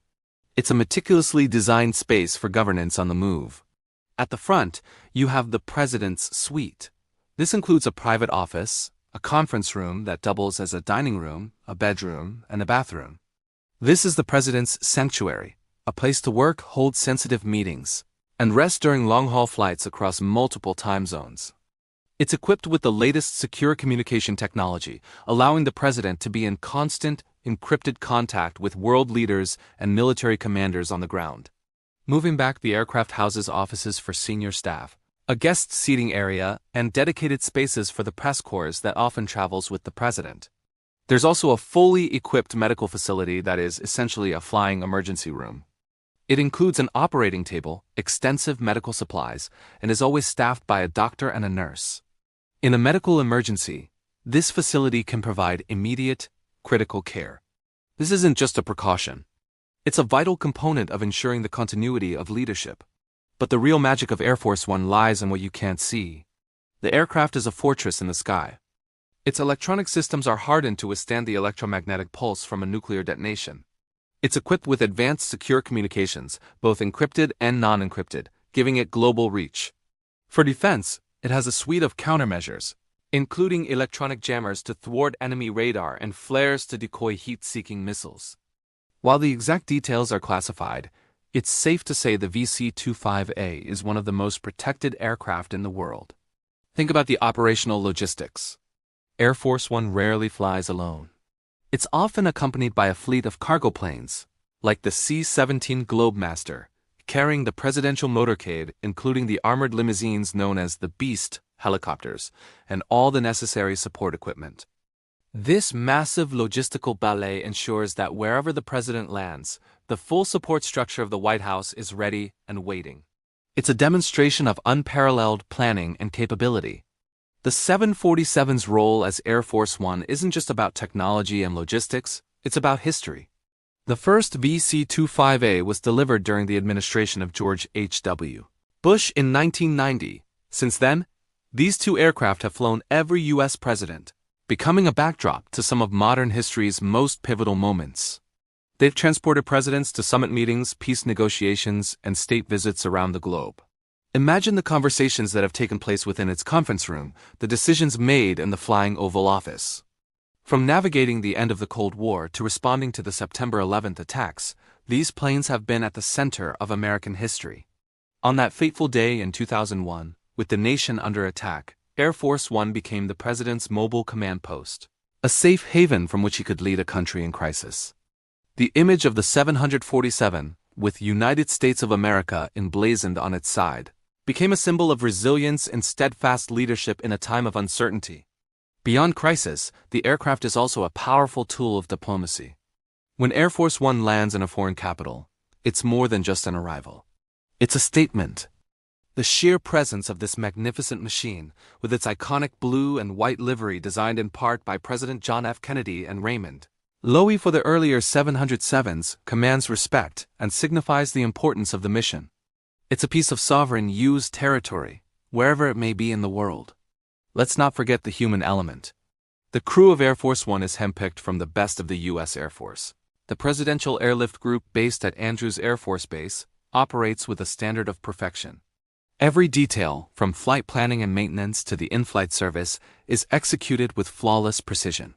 It's a meticulously designed space for governance on the move. At the front, you have the President's Suite. This includes a private office, a conference room that doubles as a dining room, a bedroom, and a bathroom. This is the President's Sanctuary, a place to work, hold sensitive meetings, and rest during long-haul flights across multiple time zones. It's equipped with the latest secure communication technology, allowing the President to be in constant, encrypted contact with world leaders and military commanders on the ground. Moving back, the aircraft houses offices for senior staff, a guest seating area, and dedicated spaces for the press corps that often travels with the president. There's also a fully equipped medical facility that is essentially a flying emergency room. It includes an operating table, extensive medical supplies, and is always staffed by a doctor and a nurse. In a medical emergency, this facility can provide immediate, critical care. This isn't just a precaution. It's a vital component of ensuring the continuity of leadership. But the real magic of Air Force One lies in what you can't see. The aircraft is a fortress in the sky. Its electronic systems are hardened to withstand the electromagnetic pulse from a nuclear detonation. It's equipped with advanced secure communications, both encrypted and non-encrypted, giving it global reach. For defense, it has a suite of countermeasures, including electronic jammers to thwart enemy radar and flares to decoy heat-seeking missiles. While the exact details are classified, it's safe to say the VC-25A is one of the most protected aircraft in the world. Think about the operational logistics. Air Force One rarely flies alone. It's often accompanied by a fleet of cargo planes, like the C-17 Globemaster, carrying the presidential motorcade, including the armored limousines known as the Beast helicopters, and all the necessary support equipment. This massive logistical ballet ensures that wherever the president lands, the full support structure of the White House is ready and waiting. It's a demonstration of unparalleled planning and capability. The 747's role as Air Force One isn't just about technology and logistics, it's about history. The first VC-25A was delivered during the administration of George H.W. Bush in 1990. Since then, these two aircraft have flown every U.S. president, becoming a backdrop to some of modern history's most pivotal moments. They've transported presidents to summit meetings, peace negotiations, and state visits around the globe. Imagine the conversations that have taken place within its conference room, the decisions made in the flying Oval Office. From navigating the end of the Cold War to responding to the September 11th attacks, these planes have been at the center of American history. On that fateful day in 2001, with the nation under attack, Air Force One became the president's mobile command post, a safe haven from which he could lead a country in crisis. The image of the 747, with United States of America emblazoned on its side, became a symbol of resilience and steadfast leadership in a time of uncertainty. Beyond crisis, the aircraft is also a powerful tool of diplomacy. When Air Force One lands in a foreign capital, it's more than just an arrival. It's a statement. The sheer presence of this magnificent machine, with its iconic blue and white livery designed in part by President John F. Kennedy and Raymond Loewy for the earlier 707s, commands respect and signifies the importance of the mission. It's a piece of sovereign U.S. territory, wherever it may be in the world. Let's not forget the human element. The crew of Air Force One is handpicked from the best of the U.S. Air Force. The Presidential Airlift Group, based at Andrews Air Force Base, operates with a standard of perfection. Every detail, from flight planning and maintenance to the in-flight service, is executed with flawless precision.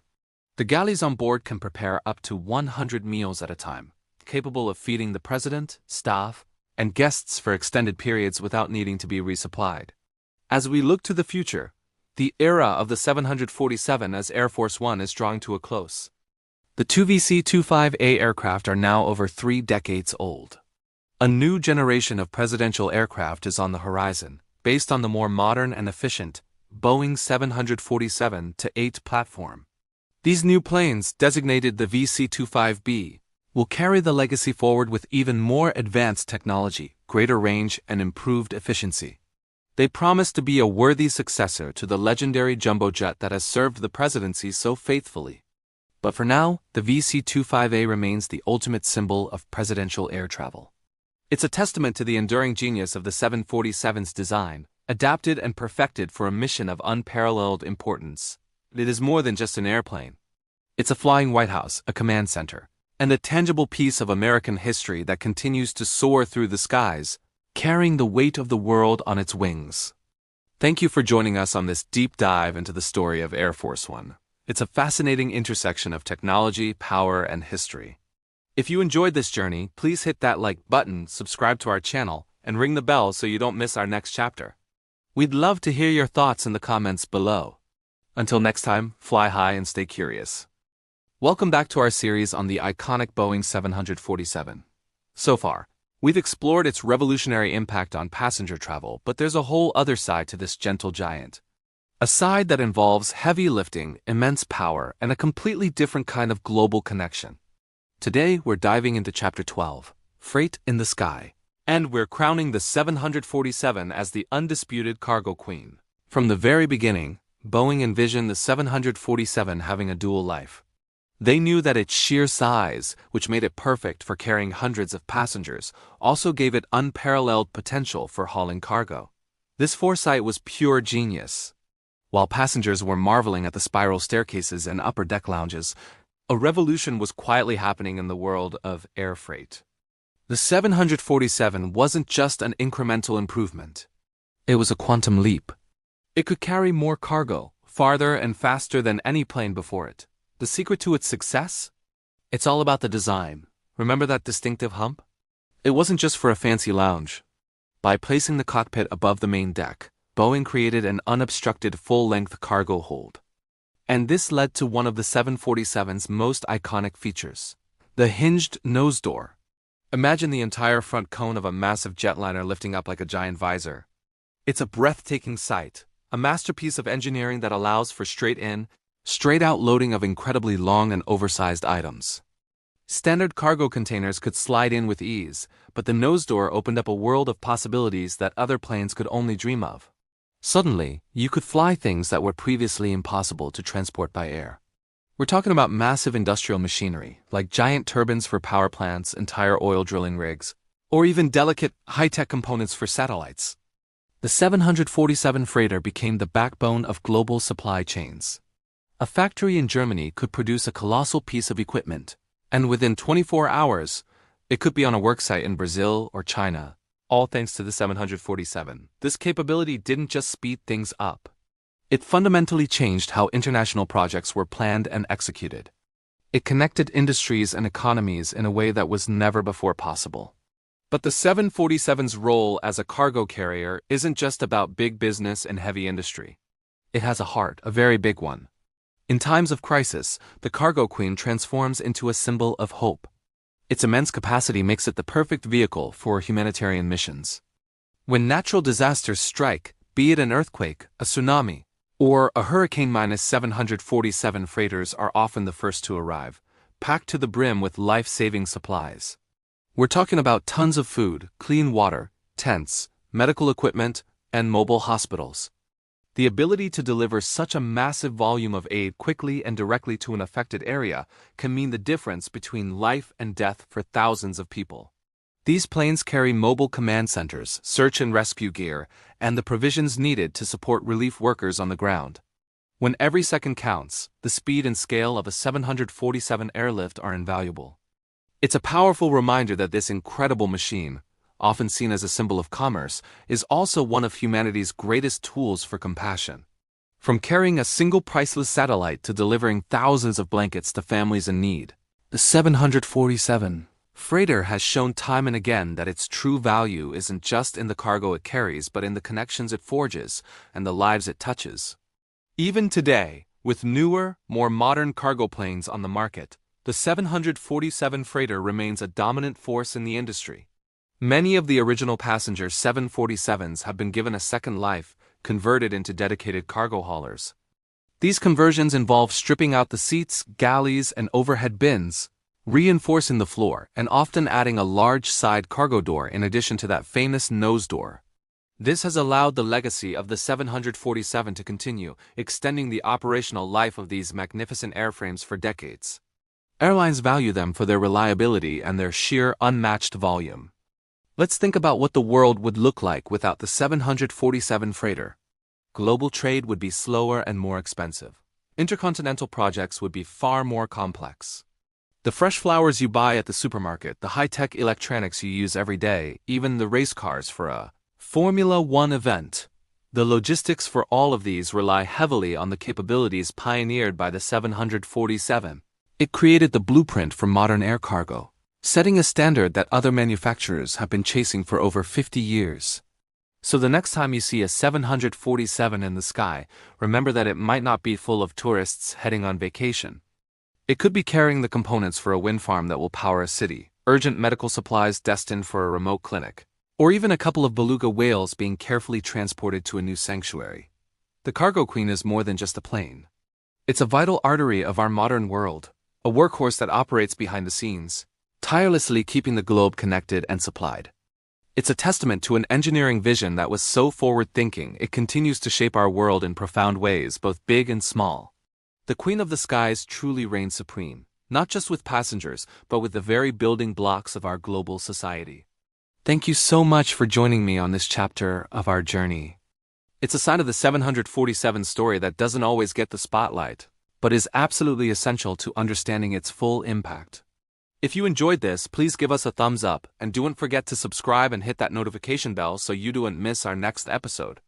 The galleys on board can prepare up to 100 meals at a time, capable of feeding the president, staff, and guests for extended periods without needing to be resupplied. As we look to the future, the era of the 747 as Air Force One is drawing to a close. The two VC-25A aircraft are now over 3 decades old. A new generation of presidential aircraft is on the horizon, based on the more modern and efficient Boeing 747-8 platform. These new planes, designated the VC-25B, will carry the legacy forward with even more advanced technology, greater range, and improved efficiency. They promise to be a worthy successor to the legendary jumbo jet that has served the presidency so faithfully. But for now, the VC-25A remains the ultimate symbol of presidential air travel. It's a testament to the enduring genius of the 747's design, adapted and perfected for a mission of unparalleled importance. It is more than just an airplane. It's a flying White House, a command center, and a tangible piece of American history that continues to soar through the skies, carrying the weight of the world on its wings. Thank you for joining us on this deep dive into the story of Air Force One. It's a fascinating intersection of technology, power, and history. If you enjoyed this journey, please hit that like button, subscribe to our channel, and ring the bell so you don't miss our next chapter. We'd love to hear your thoughts in the comments below. Until next time, fly high and stay curious. Welcome back to our series on the iconic Boeing 747. So far, we've explored its revolutionary impact on passenger travel, but there's a whole other side to this gentle giant. A side that involves heavy lifting, immense power, and a completely different kind of global connection. Today, we're diving into Chapter 12, Freight in the Sky, and we're crowning the 747 as the undisputed cargo queen. From the very beginning, Boeing envisioned the 747 having a dual life. They knew that its sheer size, which made it perfect for carrying hundreds of passengers, also gave it unparalleled potential for hauling cargo. This foresight was pure genius. While passengers were marveling at the spiral staircases and upper deck lounges, a revolution was quietly happening in the world of air freight. The 747 wasn't just an incremental improvement. It was a quantum leap. It could carry more cargo, farther and faster than any plane before it. The secret to its success? It's all about the design. Remember that distinctive hump? It wasn't just for a fancy lounge. By placing the cockpit above the main deck, Boeing created an unobstructed full-length cargo hold. And this led to one of the 747's most iconic features, the hinged nose door. Imagine the entire front cone of a massive jetliner lifting up like a giant visor. It's a breathtaking sight, a masterpiece of engineering that allows for straight-in, straight-out loading of incredibly long and oversized items. Standard cargo containers could slide in with ease, but the nose door opened up a world of possibilities that other planes could only dream of. Suddenly, you could fly things that were previously impossible to transport by air. We're talking about massive industrial machinery, like giant turbines for power plants, entire oil drilling rigs, or even delicate, high-tech components for satellites. The 747 freighter became the backbone of global supply chains. A factory in Germany could produce a colossal piece of equipment, and within 24 hours, it could be on a worksite in Brazil or China, all thanks to the 747. This capability didn't just speed things up. It fundamentally changed how international projects were planned and executed. It connected industries and economies in a way that was never before possible. But the 747's role as a cargo carrier isn't just about big business and heavy industry. It has a heart, a very big one. In times of crisis, the cargo queen transforms into a symbol of hope. Its immense capacity makes it the perfect vehicle for humanitarian missions. When natural disasters strike, be it an earthquake, a tsunami, or a hurricane, 747 freighters are often the first to arrive, packed to the brim with life-saving supplies. We're talking about tons of food, clean water, tents, medical equipment, and mobile hospitals. The ability to deliver such a massive volume of aid quickly and directly to an affected area can mean the difference between life and death for thousands of people. These planes carry mobile command centers, search and rescue gear, and the provisions needed to support relief workers on the ground. When every second counts, the speed and scale of a 747 airlift are invaluable. It's a powerful reminder that this incredible machine, often seen as a symbol of commerce, is also one of humanity's greatest tools for compassion. From carrying a single priceless satellite to delivering thousands of blankets to families in need, the 747 freighter has shown time and again that its true value isn't just in the cargo it carries but in the connections it forges and the lives it touches. Even today, with newer, more modern cargo planes on the market, the 747 freighter remains a dominant force in the industry. Many of the original passenger 747s have been given a second life, converted into dedicated cargo haulers. These conversions involve stripping out the seats, galleys, and overhead bins, reinforcing the floor, and often adding a large side cargo door in addition to that famous nose door. This has allowed the legacy of the 747 to continue, extending the operational life of these magnificent airframes for decades. Airlines value them for their reliability and their sheer unmatched volume. Let's think about what the world would look like without the 747 freighter. Global trade would be slower and more expensive. Intercontinental projects would be far more complex. The fresh flowers you buy at the supermarket, the high-tech electronics you use every day, even the race cars for a Formula One event. The logistics for all of these rely heavily on the capabilities pioneered by the 747. It created the blueprint for modern air cargo, setting a standard that other manufacturers have been chasing for over 50 years. So the next time you see a 747 in the sky, remember that it might not be full of tourists heading on vacation. It could be carrying the components for a wind farm that will power a city, urgent medical supplies destined for a remote clinic, or even a couple of beluga whales being carefully transported to a new sanctuary. The Cargo Queen is more than just a plane. It's a vital artery of our modern world, a workhorse that operates behind the scenes, tirelessly keeping the globe connected and supplied. It's a testament to an engineering vision that was so forward-thinking it continues to shape our world in profound ways, both big and small. The Queen of the Skies truly reigns supreme, not just with passengers, but with the very building blocks of our global society. Thank you so much for joining me on this chapter of our journey. It's a sign of the 747 story that doesn't always get the spotlight, but is absolutely essential to understanding its full impact. If you enjoyed this, please give us a thumbs up, and don't forget to subscribe and hit that notification bell so you don't miss our next episode.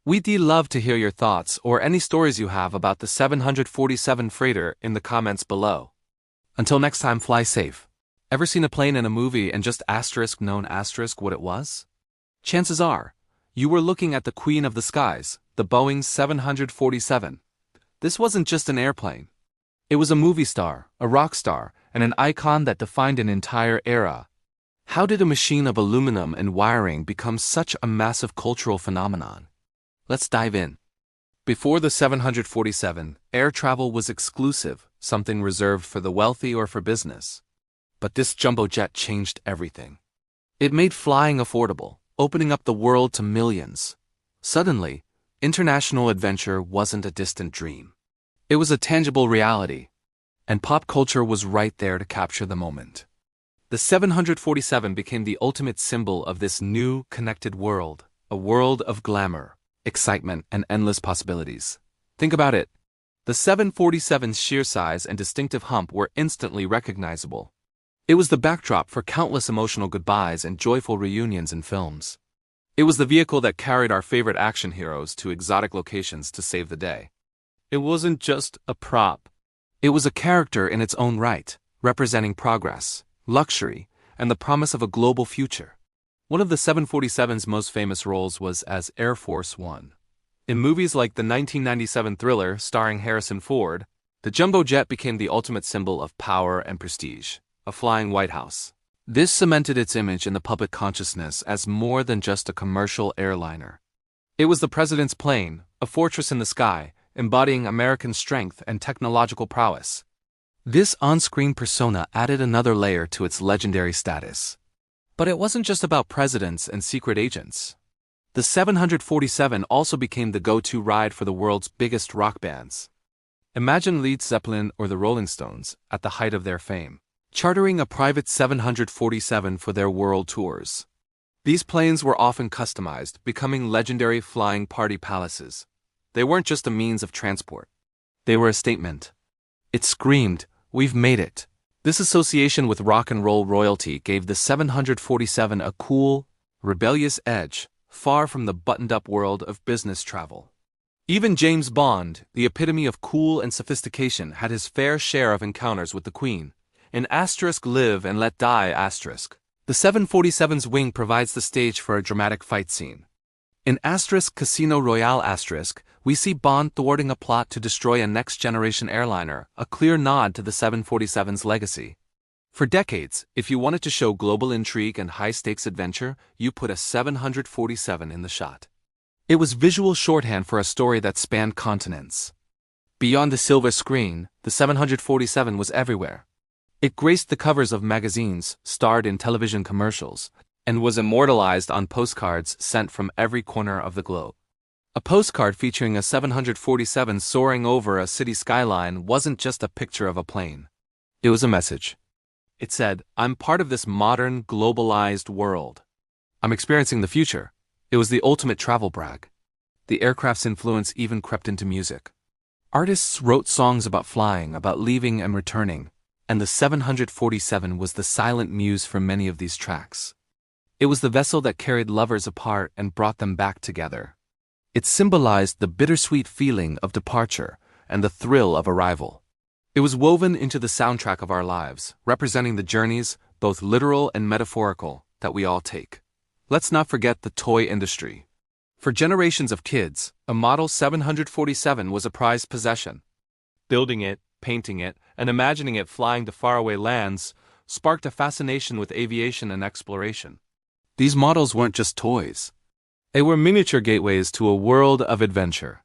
We'd love to hear your thoughts or any stories you have about the 747 freighter in the comments below. Until next time, fly safe. Ever seen a plane in a movie and just known what it was? Chances are, you were looking at the Queen of the Skies, the Boeing 747. This wasn't just an airplane. It was a movie star, a rock star, and an icon that defined an entire era. How did a machine of aluminum and wiring become such a massive cultural phenomenon? Let's dive in. Before the 747, air travel was exclusive, something reserved for the wealthy or for business. But this jumbo jet changed everything. It made flying affordable, opening up the world to millions. Suddenly, international adventure wasn't a distant dream. It was a tangible reality, and pop culture was right there to capture the moment. The 747 became the ultimate symbol of this new, connected world, a world of glamour, excitement, and endless possibilities. Think about it. The 747's sheer size and distinctive hump were instantly recognizable. It was the backdrop for countless emotional goodbyes and joyful reunions in films. It was the vehicle that carried our favorite action heroes to exotic locations to save the day. It wasn't just a prop. It was a character in its own right, representing progress, luxury, and the promise of a global future. One of the 747's most famous roles was as Air Force One. In movies like the 1997 thriller starring Harrison Ford, the jumbo jet became the ultimate symbol of power and prestige, a flying White House. This cemented its image in the public consciousness as more than just a commercial airliner. It was the president's plane, a fortress in the sky, embodying American strength and technological prowess. This on-screen persona added another layer to its legendary status. But it wasn't just about presidents and secret agents. The 747 also became the go-to ride for the world's biggest rock bands. Imagine Led Zeppelin or the Rolling Stones, at the height of their fame, chartering a private 747 for their world tours. These planes were often customized, becoming legendary flying party palaces. They weren't just a means of transport. They were a statement. It screamed, "We've made it." This association with rock and roll royalty gave the 747 a cool, rebellious edge, far from the buttoned-up world of business travel. Even James Bond, the epitome of cool and sophistication, had his fair share of encounters with the Queen. In Live and Let Die the 747's wing provides the stage for a dramatic fight scene. In Casino Royale we see Bond thwarting a plot to destroy a next-generation airliner, a clear nod to the 747's legacy. For decades, if you wanted to show global intrigue and high-stakes adventure, you put a 747 in the shot. It was visual shorthand for a story that spanned continents. Beyond the silver screen, the 747 was everywhere. It graced the covers of magazines, starred in television commercials, and was immortalized on postcards sent from every corner of the globe. A postcard featuring a 747 soaring over a city skyline wasn't just a picture of a plane. It was a message. It said, "I'm part of this modern, globalized world. I'm experiencing the future." It was the ultimate travel brag. The aircraft's influence even crept into music. Artists wrote songs about flying, about leaving and returning, and the 747 was the silent muse for many of these tracks. It was the vessel that carried lovers apart and brought them back together. It symbolized the bittersweet feeling of departure and the thrill of arrival. It was woven into the soundtrack of our lives, representing the journeys, both literal and metaphorical, that we all take. Let's not forget the toy industry. For generations of kids, a Model 747 was a prized possession. Building it, painting it, and imagining it flying to faraway lands sparked a fascination with aviation and exploration. These models weren't just toys. They were miniature gateways to a world of adventure.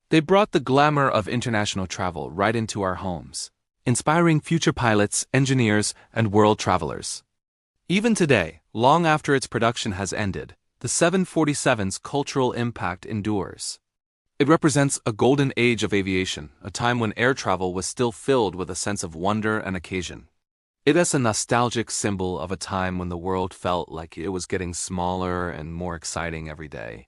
They brought the glamour of international travel right into our homes, inspiring future pilots, engineers, and world travelers. Even today, long after its production has ended, the 747's cultural impact endures. It represents a golden age of aviation, a time when air travel was still filled with a sense of wonder and occasion. It is a nostalgic symbol of a time when the world felt like it was getting smaller and more exciting every day.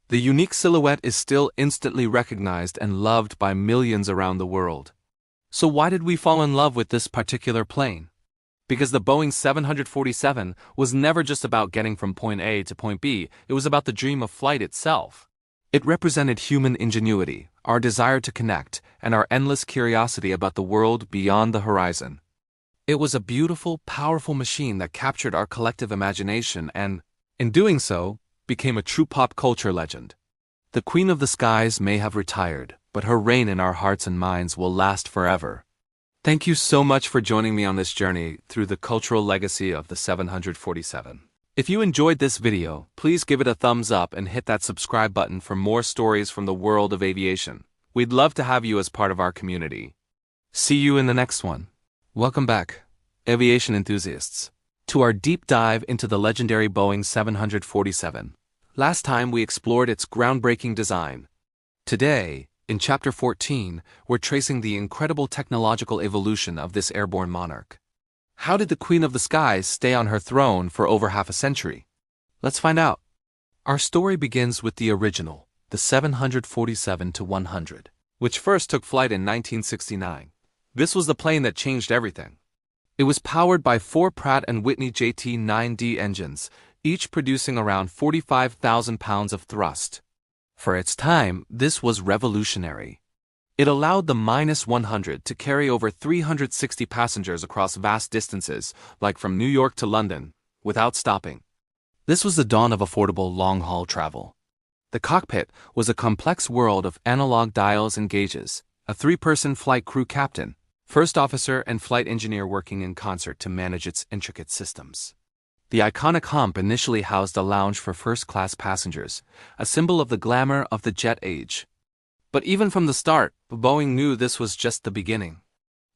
The unique silhouette is still instantly recognized and loved by millions around the world. So why did we fall in love with this particular plane? Because the Boeing 747 was never just about getting from point A to point B, it was about the dream of flight itself. It represented human ingenuity, our desire to connect, and our endless curiosity about the world beyond the horizon. It was a beautiful, powerful machine that captured our collective imagination and, in doing so, became a true pop culture legend. The Queen of the Skies may have retired, but her reign in our hearts and minds will last forever. Thank you so much for joining me on this journey through the cultural legacy of the 747. If you enjoyed this video, please give it a thumbs up and hit that subscribe button for more stories from the world of aviation. We'd love to have you as part of our community. See you in the next one. Welcome back, aviation enthusiasts, to our deep dive into the legendary Boeing 747. Last time we explored its groundbreaking design. Today, in Chapter 14, we're tracing the incredible technological evolution of this airborne monarch. How did the Queen of the Skies stay on her throne for over half a century? Let's find out. Our story begins with the original, the 747-100. which first took flight in 1969. This was the plane that changed everything. It was powered by 4 Pratt & Whitney JT9D engines, each producing around 45,000 pounds of thrust. For its time, this was revolutionary. It allowed the -100 to carry over 360 passengers across vast distances, like from New York to London, without stopping. This was the dawn of affordable long-haul travel. The cockpit was a complex world of analog dials and gauges, a 3-person flight crew captain, first officer and flight engineer working in concert to manage its intricate systems. The iconic hump initially housed a lounge for first-class passengers, a symbol of the glamour of the jet age. But even from the start, Boeing knew this was just the beginning.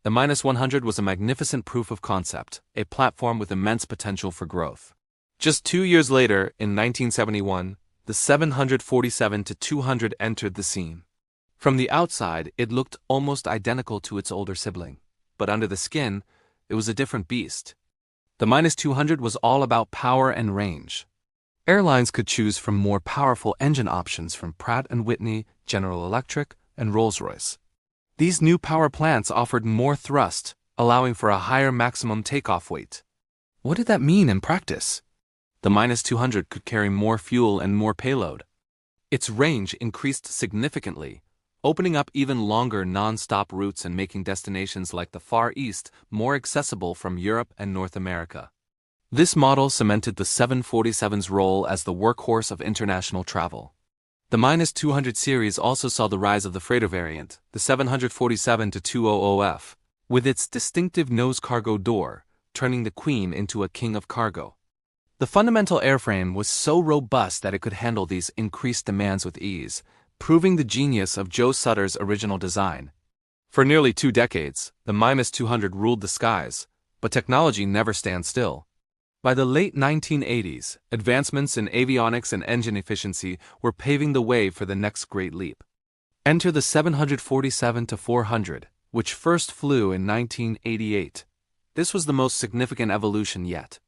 The -100 was a magnificent proof of concept, a platform with immense potential for growth. Just 2 years later, in 1971, the 747-200 entered the scene. From the outside, it looked almost identical to its older sibling, but under the skin, it was a different beast. The -200 was all about power and range. Airlines could choose from more powerful engine options from Pratt & Whitney, General Electric, and Rolls-Royce. These new power plants offered more thrust, allowing for a higher maximum takeoff weight. What did that mean in practice? The -200 could carry more fuel and more payload. Its range increased significantly, opening up even longer non-stop routes and making destinations like the Far East more accessible from Europe and North America. This model cemented the 747's role as the workhorse of international travel. The -200 series also saw the rise of the freighter variant, the 747-200F, with its distinctive nose cargo door, turning the Queen into a king of cargo. The fundamental airframe was so robust that it could handle these increased demands with ease, proving the genius of Joe Sutter's original design. For nearly 2 decades, the -200 ruled the skies, but technology never stands still. By the late 1980s, advancements in avionics and engine efficiency were paving the way for the next great leap. Enter the 747-400, which first flew in 1988. This was the most significant evolution yet.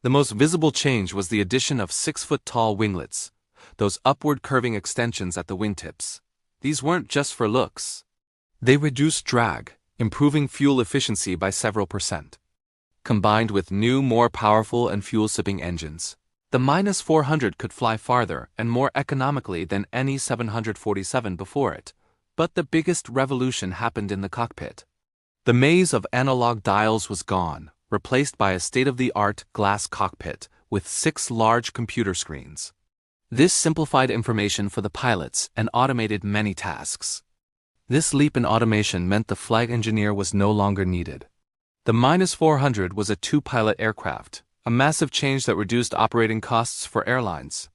The most visible change was the addition of 6-foot-tall winglets, those upward curving extensions at the wingtips. These weren't just for looks. They reduced drag, improving fuel efficiency by several percent. Combined with new, more powerful and fuel-sipping engines, the -400 could fly farther and more economically than any 747 before it. But the biggest revolution happened in the cockpit. The maze of analog dials was gone, replaced by a state-of-the-art glass cockpit with 6 large computer screens. This simplified information for the pilots and automated many tasks. This leap in automation meant the flight engineer was no longer needed. The -400 was a 2-pilot aircraft, a massive change that reduced operating costs for airlines.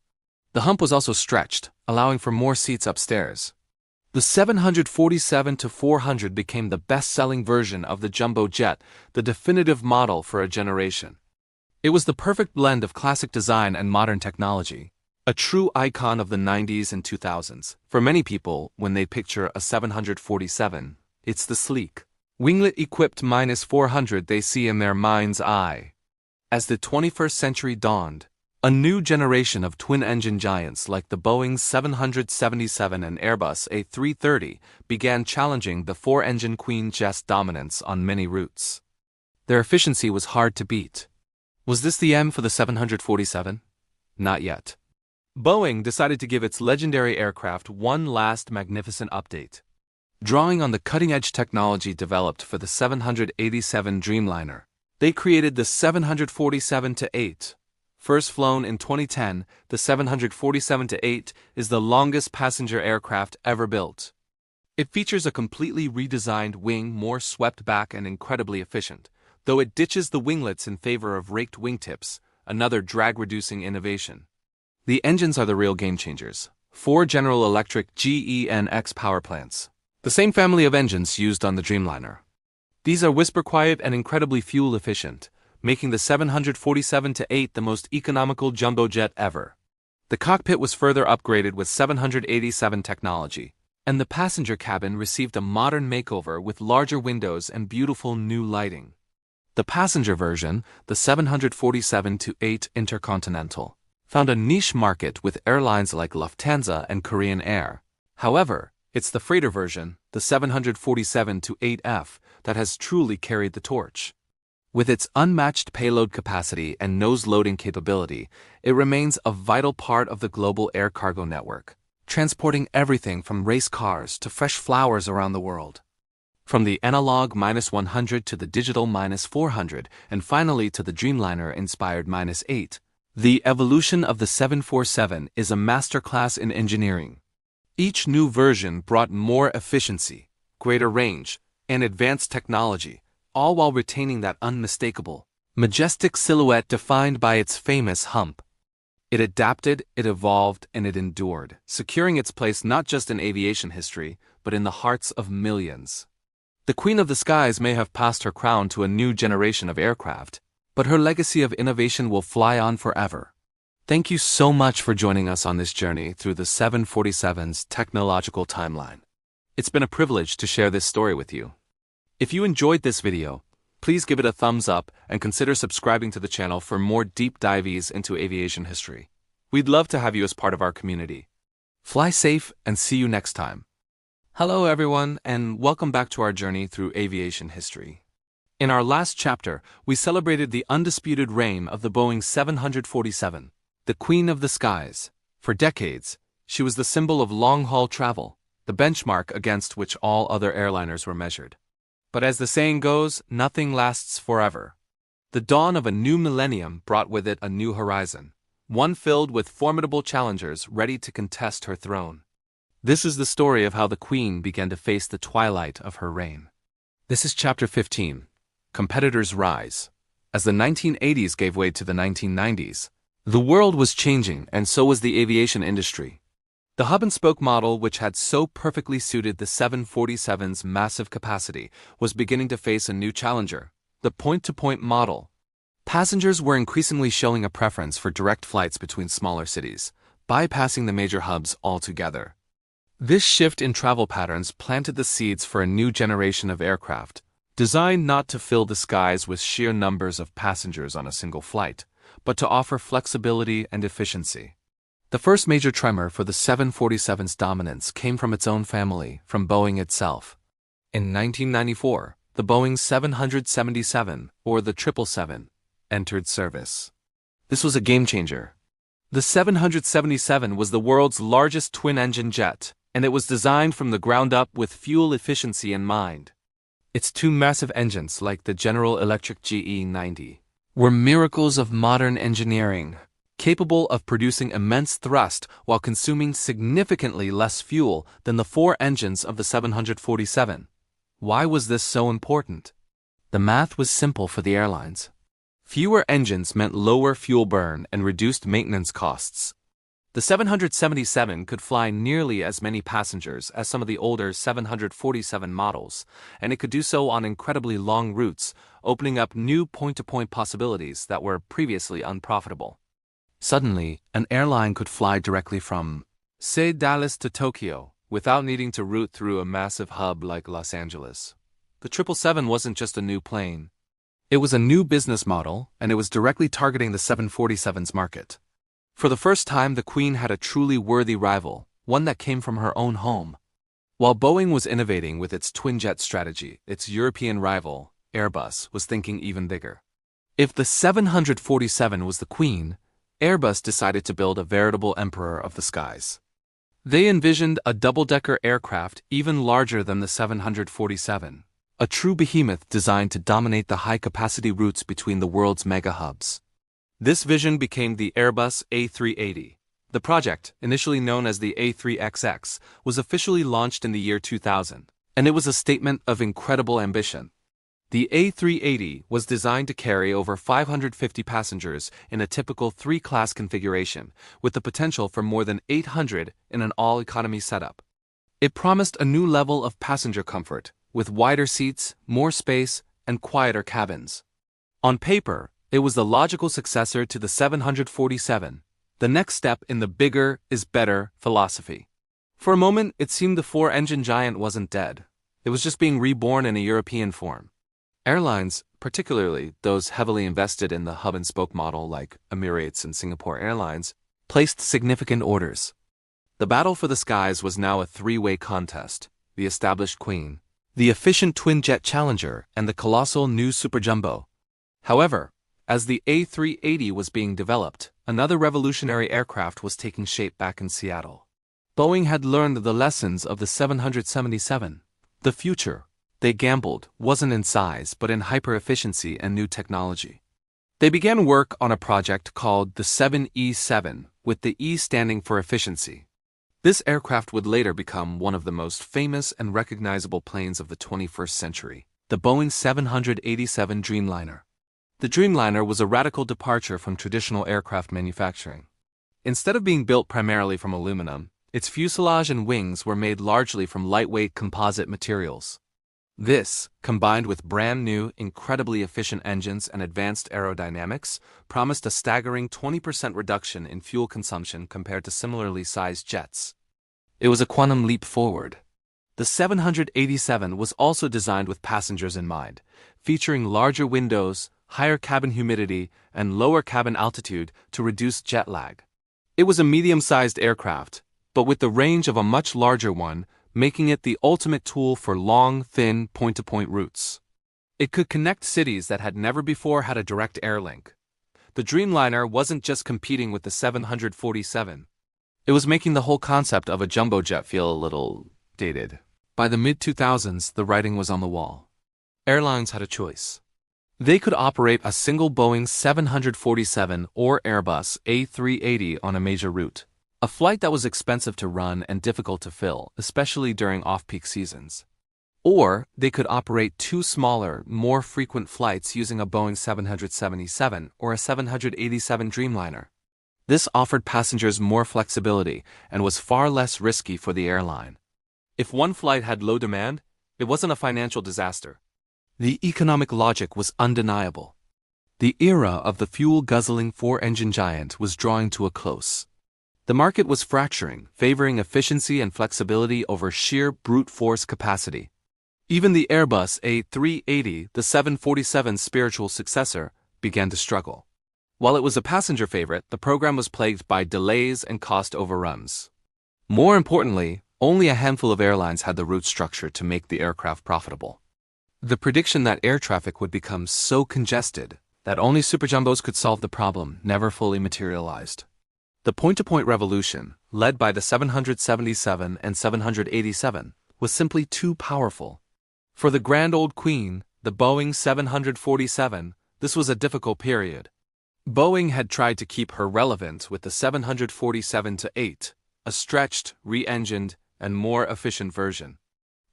The hump was also stretched, allowing for more seats upstairs. The 747-400 became the best-selling version of the jumbo jet, the definitive model for a generation. It was the perfect blend of classic design and modern technology. A true icon of the 90s and 2000s. For many people, when they picture a 747, it's the sleek, winglet-equipped -400 they see in their mind's eye. As the 21st century dawned, a new generation of twin-engine giants like the Boeing 777 and Airbus A330 began challenging the 4-engine Queen Jess dominance on many routes. Their efficiency was hard to beat. Was this the end for the 747? Not yet. Boeing decided to give its legendary aircraft one last magnificent update. Drawing on the cutting-edge technology developed for the 787 Dreamliner, they created the 747-8. First flown in 2010, the 747-8 is the longest passenger aircraft ever built. It features a completely redesigned wing, more swept back and incredibly efficient, though it ditches the winglets in favor of raked wingtips, another drag-reducing innovation. The engines are the real game-changers. 4 General Electric GEnx power plants, the same family of engines used on the Dreamliner. These are whisper-quiet and incredibly fuel-efficient, making the 747-8 the most economical jumbo jet ever. The cockpit was further upgraded with 787 technology, and the passenger cabin received a modern makeover with larger windows and beautiful new lighting. The passenger version, the 747-8 Intercontinental, found a niche market with airlines like Lufthansa and Korean Air. However, It's the freighter version, the 747-8F, that has truly carried the torch. With its unmatched payload capacity and nose-loading capability, it remains a vital part of the global air cargo network, transporting everything from race cars to fresh flowers around the world. From the analog -100 to the digital -400, and finally to the Dreamliner-inspired -8, the evolution of the 747 is a masterclass in engineering. Each new version brought more efficiency, greater range, and advanced technology, all while retaining that unmistakable, majestic silhouette defined by its famous hump. It adapted, it evolved, and it endured, securing its place not just in aviation history, but in the hearts of millions. The Queen of the Skies may have passed her crown to a new generation of aircraft, but her legacy of innovation will fly on forever. Thank you so much for joining us on this journey through the 747's technological timeline. It's been a privilege to share this story with you. If you enjoyed this video, please give it a thumbs up and consider subscribing to the channel for more deep dives into aviation history. We'd love to have you as part of our community. Fly safe and see you next time. Hello everyone, and welcome back to our journey through aviation history. In our last chapter, we celebrated the undisputed reign of the Boeing 747, the Queen of the Skies. For decades, she was the symbol of long-haul travel, the benchmark against which all other airliners were measured. But as the saying goes, nothing lasts forever. The dawn of a new millennium brought with it a new horizon, one filled with formidable challengers ready to contest her throne. This is the story of how the Queen began to face the twilight of her reign. This is Chapter 15, Competitors' Rise. As the 1980s gave way to the 1990s, the world was changing, and so was the aviation industry. The hub-and-spoke model, which had so perfectly suited the 747's massive capacity, was beginning to face a new challenger, the point-to-point model. Passengers were increasingly showing a preference for direct flights between smaller cities, bypassing the major hubs altogether. This shift in travel patterns planted the seeds for a new generation of aircraft, designed not to fill the skies with sheer numbers of passengers on a single flight, but to offer flexibility and efficiency. The first major tremor for the 747's dominance came from its own family, from Boeing itself. In 1994, the Boeing 777, or the 777, entered service. This was a game-changer. The 777 was the world's largest twin-engine jet, and it was designed from the ground up with fuel efficiency in mind. Its two massive engines, like the General Electric GE90, were miracles of modern engineering, capable of producing immense thrust while consuming significantly less fuel than the four engines of the 747. Why was this so important? The math was simple for the airlines. Fewer engines meant lower fuel burn and reduced maintenance costs. The 777 could fly nearly as many passengers as some of the older 747 models, and it could do so on incredibly long routes, opening up new point-to-point possibilities that were previously unprofitable. Suddenly, an airline could fly directly from, say, Dallas to Tokyo, without needing to route through a massive hub like Los Angeles. The 777 wasn't just a new plane. It was a new business model, and it was directly targeting the 747's market. For the first time, the Queen had a truly worthy rival, one that came from her own home. While Boeing was innovating with its twin-jet strategy, its European rival, Airbus, was thinking even bigger. If the 747 was the Queen, Airbus decided to build a veritable emperor of the skies. They envisioned a double-decker aircraft even larger than the 747, a true behemoth designed to dominate the high-capacity routes between the world's mega-hubs. This vision became the Airbus A380. The project, initially known as the A3XX, was officially launched in the year 2000, and it was a statement of incredible ambition. The A380 was designed to carry over 550 passengers in a typical three-class configuration, with the potential for more than 800 in an all-economy setup. It promised a new level of passenger comfort, with wider seats, more space, and quieter cabins. On paper, it was the logical successor to the 747, the next step in the bigger is better philosophy. For a moment, it seemed the four-engine giant wasn't dead. It was just being reborn in a European form. Airlines, particularly those heavily invested in the hub-and-spoke model like Emirates and Singapore Airlines, placed significant orders. The battle for the skies was now a three-way contest: the established Queen, the efficient twin-jet Challenger, and the colossal new Super Jumbo. However, as the A380 was being developed, another revolutionary aircraft was taking shape back in Seattle. Boeing had learned the lessons of the 777. The future, they gambled, wasn't in size but in hyper-efficiency and new technology. They began work on a project called the 7E7, with the E standing for efficiency. This aircraft would later become one of the most famous and recognizable planes of the 21st century, the Boeing 787 Dreamliner. The Dreamliner was a radical departure from traditional aircraft manufacturing. Instead of being built primarily from aluminum, its fuselage and wings were made largely from lightweight composite materials. This, combined with brand new, incredibly efficient engines and advanced aerodynamics, promised a staggering 20% reduction in fuel consumption compared to similarly sized jets. It was a quantum leap forward. The 787 was also designed with passengers in mind, featuring larger windows, higher cabin humidity, and lower cabin altitude to reduce jet lag. It was a medium-sized aircraft, but with the range of a much larger one, making it the ultimate tool for long, thin, point-to-point routes. It could connect cities that had never before had a direct air link. The Dreamliner wasn't just competing with the 747. It was making the whole concept of a jumbo jet feel a little dated. By the mid-2000s, the writing was on the wall. Airlines had a choice. They could operate a single Boeing 747 or Airbus A380 on a major route, a flight that was expensive to run and difficult to fill, especially during off-peak seasons. Or they could operate two smaller, more frequent flights using a Boeing 777 or a 787 Dreamliner. This offered passengers more flexibility and was far less risky for the airline. If one flight had low demand, it wasn't a financial disaster. The economic logic was undeniable. The era of the fuel-guzzling four-engine giant was drawing to a close. The market was fracturing, favoring efficiency and flexibility over sheer brute force capacity. Even the Airbus A380, the 747's spiritual successor, began to struggle. While it was a passenger favorite, the program was plagued by delays and cost overruns. More importantly, only a handful of airlines had the route structure to make the aircraft profitable. The prediction that air traffic would become so congested that only superjumbos could solve the problem never fully materialized. The point-to-point revolution, led by the 777 and 787, was simply too powerful. For the grand old queen, the Boeing 747, this was a difficult period. Boeing had tried to keep her relevant with the 747-8, a stretched, re-engined, and more efficient version.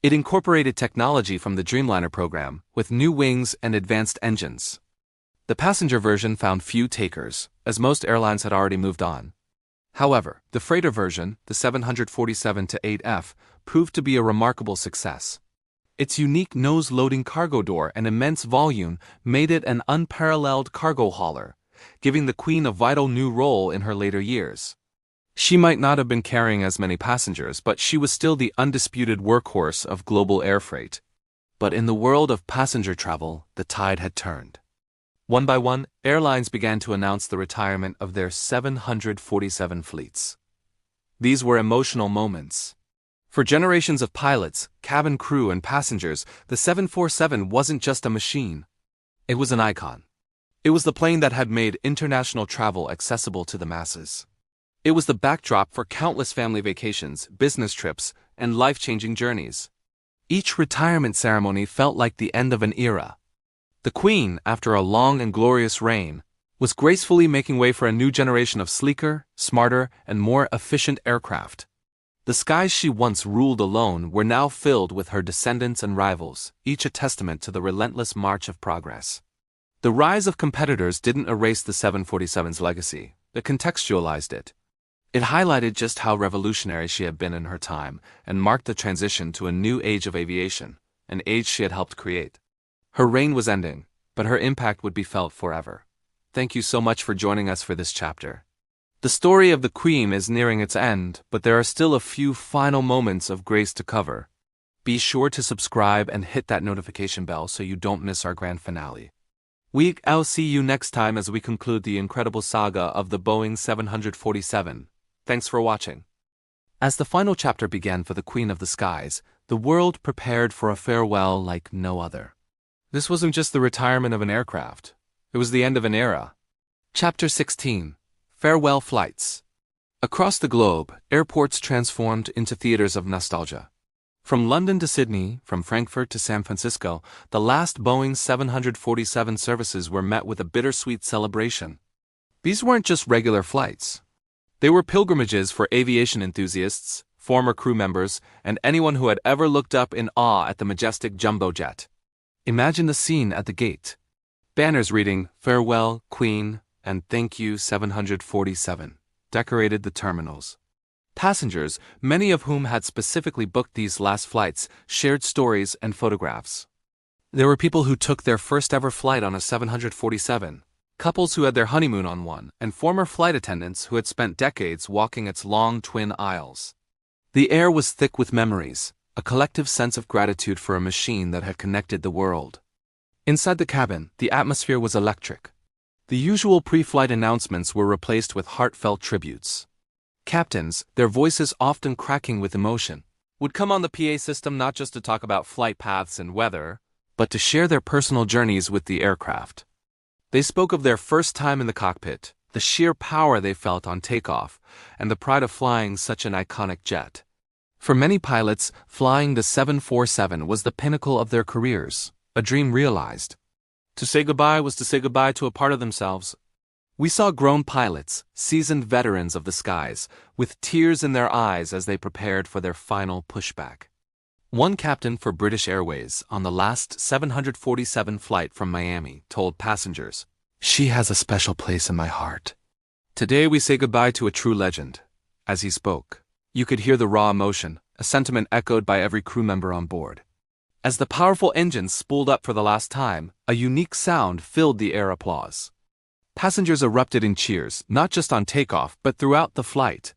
It incorporated technology from the Dreamliner program, with new wings and advanced engines. The passenger version found few takers, as most airlines had already moved on. However, the freighter version, the 747-8F, proved to be a remarkable success. Its unique nose-loading cargo door and immense volume made it an unparalleled cargo hauler, giving the Queen a vital new role in her later years. She might not have been carrying as many passengers, but she was still the undisputed workhorse of global air freight. But in the world of passenger travel, the tide had turned. One by one, airlines began to announce the retirement of their 747 fleets. These were emotional moments. For generations of pilots, cabin crew, and passengers, the 747 wasn't just a machine. It was an icon. It was the plane that had made international travel accessible to the masses. It was the backdrop for countless family vacations, business trips, and life-changing journeys. Each retirement ceremony felt like the end of an era. The Queen, after a long and glorious reign, was gracefully making way for a new generation of sleeker, smarter, and more efficient aircraft. The skies she once ruled alone were now filled with her descendants and rivals, each a testament to the relentless march of progress. The rise of competitors didn't erase the 747's legacy, it contextualized it. It highlighted just how revolutionary she had been in her time and marked the transition to a new age of aviation, an age she had helped create. Her reign was ending, but her impact would be felt forever. Thank you so much for joining us for this chapter. The story of the Queen is nearing its end, but there are still a few final moments of grace to cover. Be sure to subscribe and hit that notification bell so you don't miss our grand finale. I'll see you next time as we conclude the incredible saga of the Boeing 747. Thanks for watching. As the final chapter began for the Queen of the Skies, the world prepared for a farewell like no other. This wasn't just the retirement of an aircraft. It was the end of an era. Chapter 16. Farewell Flights. Across the globe, airports transformed into theaters of nostalgia. From London to Sydney, from Frankfurt to San Francisco, the last Boeing 747 services were met with a bittersweet celebration. These weren't just regular flights. They were pilgrimages for aviation enthusiasts, former crew members, and anyone who had ever looked up in awe at the majestic jumbo jet. Imagine the scene at the gate. Banners reading, "Farewell, Queen," and "Thank you, 747," decorated the terminals. Passengers, many of whom had specifically booked these last flights, shared stories and photographs. There were people who took their first ever flight on a 747, couples who had their honeymoon on one, and former flight attendants who had spent decades walking its long twin aisles. The air was thick with memories, a collective sense of gratitude for a machine that had connected the world. Inside the cabin, the atmosphere was electric. The usual pre-flight announcements were replaced with heartfelt tributes. Captains, their voices often cracking with emotion, would come on the PA system not just to talk about flight paths and weather, but to share their personal journeys with the aircraft. They spoke of their first time in the cockpit, the sheer power they felt on takeoff, and the pride of flying such an iconic jet. For many pilots, flying the 747 was the pinnacle of their careers, a dream realized. To say goodbye was to say goodbye to a part of themselves. We saw grown pilots, seasoned veterans of the skies, with tears in their eyes as they prepared for their final pushback. One captain for British Airways on the last 747 flight from Miami told passengers, "She has a special place in my heart." Today we say goodbye to a true legend. As he spoke, you could hear the raw emotion, a sentiment echoed by every crew member on board. As the powerful engines spooled up for the last time, a unique sound filled the air applause. Passengers erupted in cheers, not just on takeoff, but throughout the flight.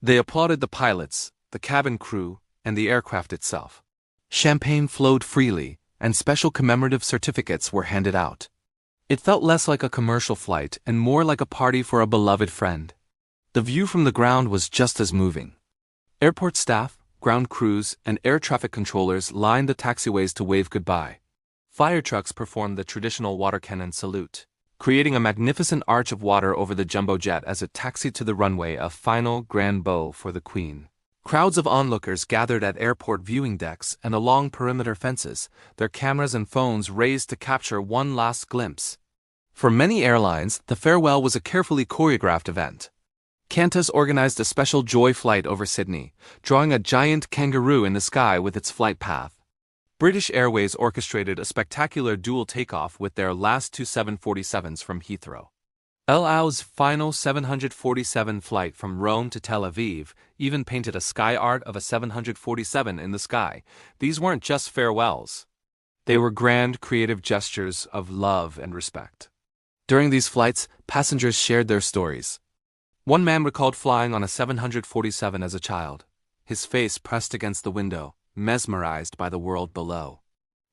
They applauded the pilots, the cabin crew, and the aircraft itself. Champagne flowed freely, and special commemorative certificates were handed out. It felt less like a commercial flight and more like a party for a beloved friend. The view from the ground was just as moving. Airport staff, ground crews, and air traffic controllers lined the taxiways to wave goodbye. Fire trucks performed the traditional water cannon salute, creating a magnificent arch of water over the jumbo jet as it taxied to the runway, a final grand bow for the Queen. Crowds of onlookers gathered at airport viewing decks and along perimeter fences, their cameras and phones raised to capture one last glimpse. For many airlines, the farewell was a carefully choreographed event. Qantas organized a special joy flight over Sydney, drawing a giant kangaroo in the sky with its flight path. British Airways orchestrated a spectacular dual takeoff with their last two 747s from Heathrow. El Al's final 747 flight from Rome to Tel Aviv even painted a sky art of a 747 in the sky. These weren't just farewells. They were grand, creative gestures of love and respect. During these flights, passengers shared their stories. One man recalled flying on a 747 as a child, his face pressed against the window, mesmerized by the world below.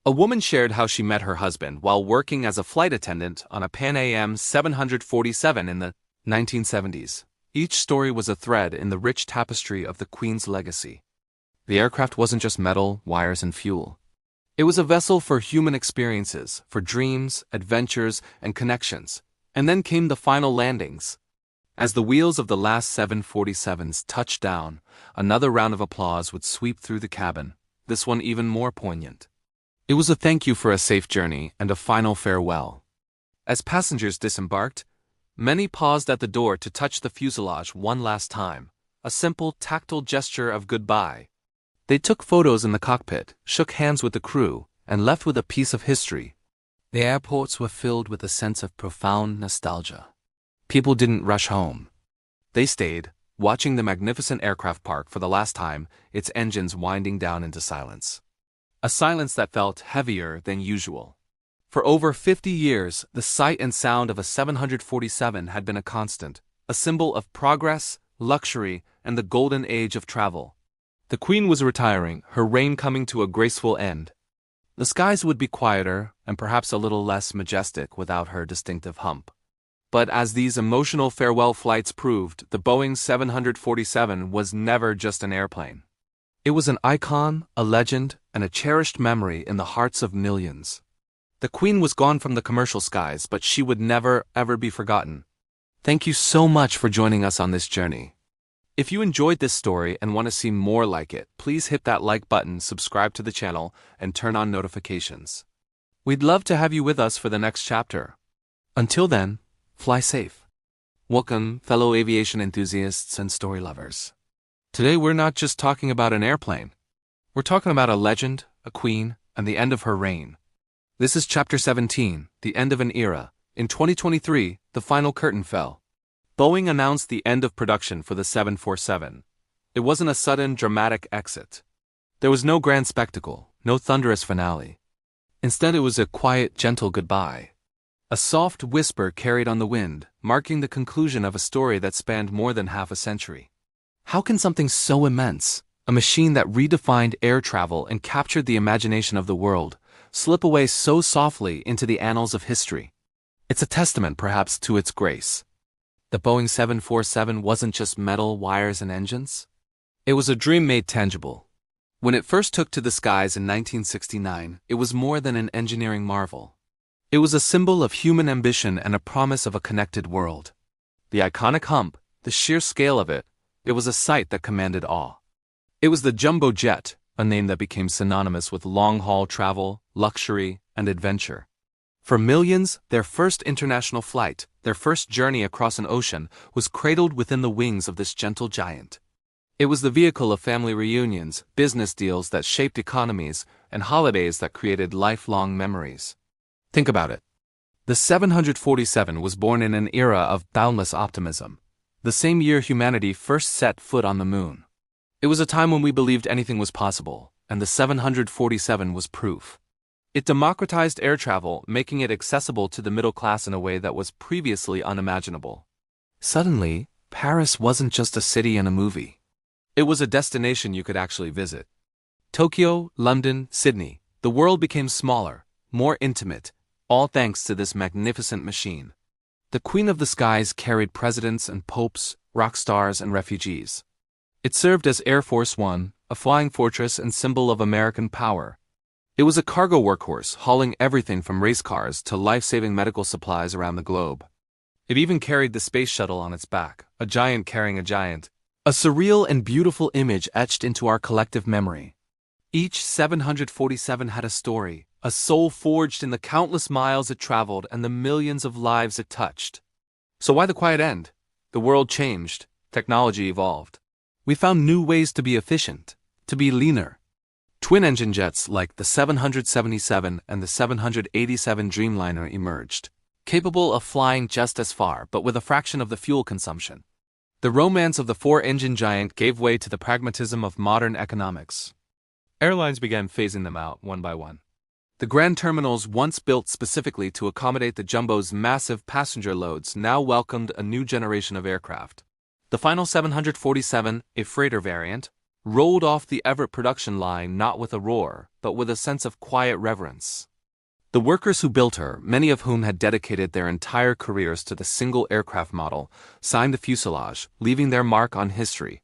A woman shared how she met her husband while working as a flight attendant on a Pan Am 747 in the 1970s. Each story was a thread in the rich tapestry of the Queen's legacy. The aircraft wasn't just metal, wires, and fuel. It was a vessel for human experiences, for dreams, adventures, and connections. And then came the final landings. As the wheels of the last 747s touched down, another round of applause would sweep through the cabin, this one even more poignant. It was a thank you for a safe journey and a final farewell. As passengers disembarked, many paused at the door to touch the fuselage one last time, a simple, tactile gesture of goodbye. They took photos in the cockpit, shook hands with the crew, and left with a piece of history. The airports were filled with a sense of profound nostalgia. People didn't rush home. They stayed, watching the magnificent aircraft park for the last time, its engines winding down into silence. A silence that felt heavier than usual. For over 50 years, the sight and sound of a 747 had been a constant, a symbol of progress, luxury, and the golden age of travel. The Queen was retiring, her reign coming to a graceful end. The skies would be quieter and perhaps a little less majestic without her distinctive hump. But as these emotional farewell flights proved, the Boeing 747 was never just an airplane. It was an icon, a legend, and a cherished memory in the hearts of millions. The Queen was gone from the commercial skies, but she would never, ever be forgotten. Thank you so much for joining us on this journey. If you enjoyed this story and want to see more like it, please hit that like button, subscribe to the channel, and turn on notifications. We'd love to have you with us for the next chapter. Until then, fly safe. Welcome, fellow aviation enthusiasts and story lovers. Today we're not just talking about an airplane. We're talking about a legend, a queen, and the end of her reign. This is Chapter 17, the end of an era. In 2023, the final curtain fell. Boeing announced the end of production for the 747. It wasn't a sudden, dramatic exit. There was no grand spectacle, no thunderous finale. Instead, it was a quiet, gentle goodbye. A soft whisper carried on the wind, marking the conclusion of a story that spanned more than half a century. How can something so immense, a machine that redefined air travel and captured the imagination of the world, slip away so softly into the annals of history? It's a testament, perhaps, to its grace. The Boeing 747 wasn't just metal, wires, and engines. It was a dream made tangible. When it first took to the skies in 1969, it was more than an engineering marvel. It was a symbol of human ambition and a promise of a connected world. The iconic hump, the sheer scale of it, it was a sight that commanded awe. It was the jumbo jet, a name that became synonymous with long-haul travel, luxury, and adventure. For millions, their first international flight, their first journey across an ocean, was cradled within the wings of this gentle giant. It was the vehicle of family reunions, business deals that shaped economies, and holidays that created lifelong memories. Think about it. The 747 was born in an era of boundless optimism, the same year humanity first set foot on the moon. It was a time when we believed anything was possible, and the 747 was proof. It democratized air travel, making it accessible to the middle class in a way that was previously unimaginable. Suddenly, Paris wasn't just a city in a movie. It was a destination you could actually visit. Tokyo, London, Sydney, the world became smaller, more intimate, all thanks to this magnificent machine. The Queen of the Skies carried presidents and popes, rock stars, and refugees. It served as Air Force One, a flying fortress and symbol of American power. It was a cargo workhorse, hauling everything from race cars to life-saving medical supplies around the globe. It even carried the space shuttle on its back, a giant carrying a giant, a surreal and beautiful image etched into our collective memory. Each 747 had a story, a soul forged in the countless miles it traveled and the millions of lives it touched. So why the quiet end? The world changed, technology evolved. We found new ways to be efficient, to be leaner. Twin-engine jets like the 777 and the 787 Dreamliner emerged, capable of flying just as far but with a fraction of the fuel consumption. The romance of the four-engine giant gave way to the pragmatism of modern economics. Airlines began phasing them out one by one. The grand terminals once built specifically to accommodate the jumbo's massive passenger loads now welcomed a new generation of aircraft. The final 747, a freighter variant, rolled off the Everett production line not with a roar, but with a sense of quiet reverence. The workers who built her, many of whom had dedicated their entire careers to the single aircraft model, signed the fuselage, leaving their mark on history.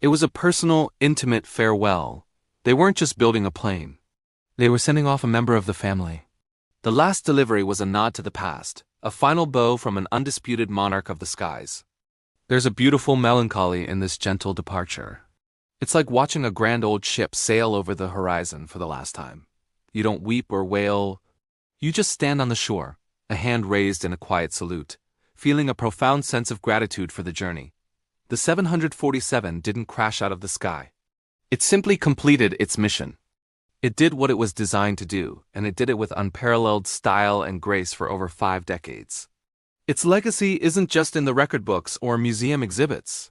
It was a personal, intimate farewell. They weren't just building a plane. They were sending off a member of the family. The last delivery was a nod to the past, a final bow from an undisputed monarch of the skies. There's a beautiful melancholy in this gentle departure. It's like watching a grand old ship sail over the horizon for the last time. You don't weep or wail. You just stand on the shore, a hand raised in a quiet salute, feeling a profound sense of gratitude for the journey. The 747 didn't crash out of the sky. It simply completed its mission. It did what it was designed to do, and it did it with unparalleled style and grace for over 5 decades. Its legacy isn't just in the record books or museum exhibits.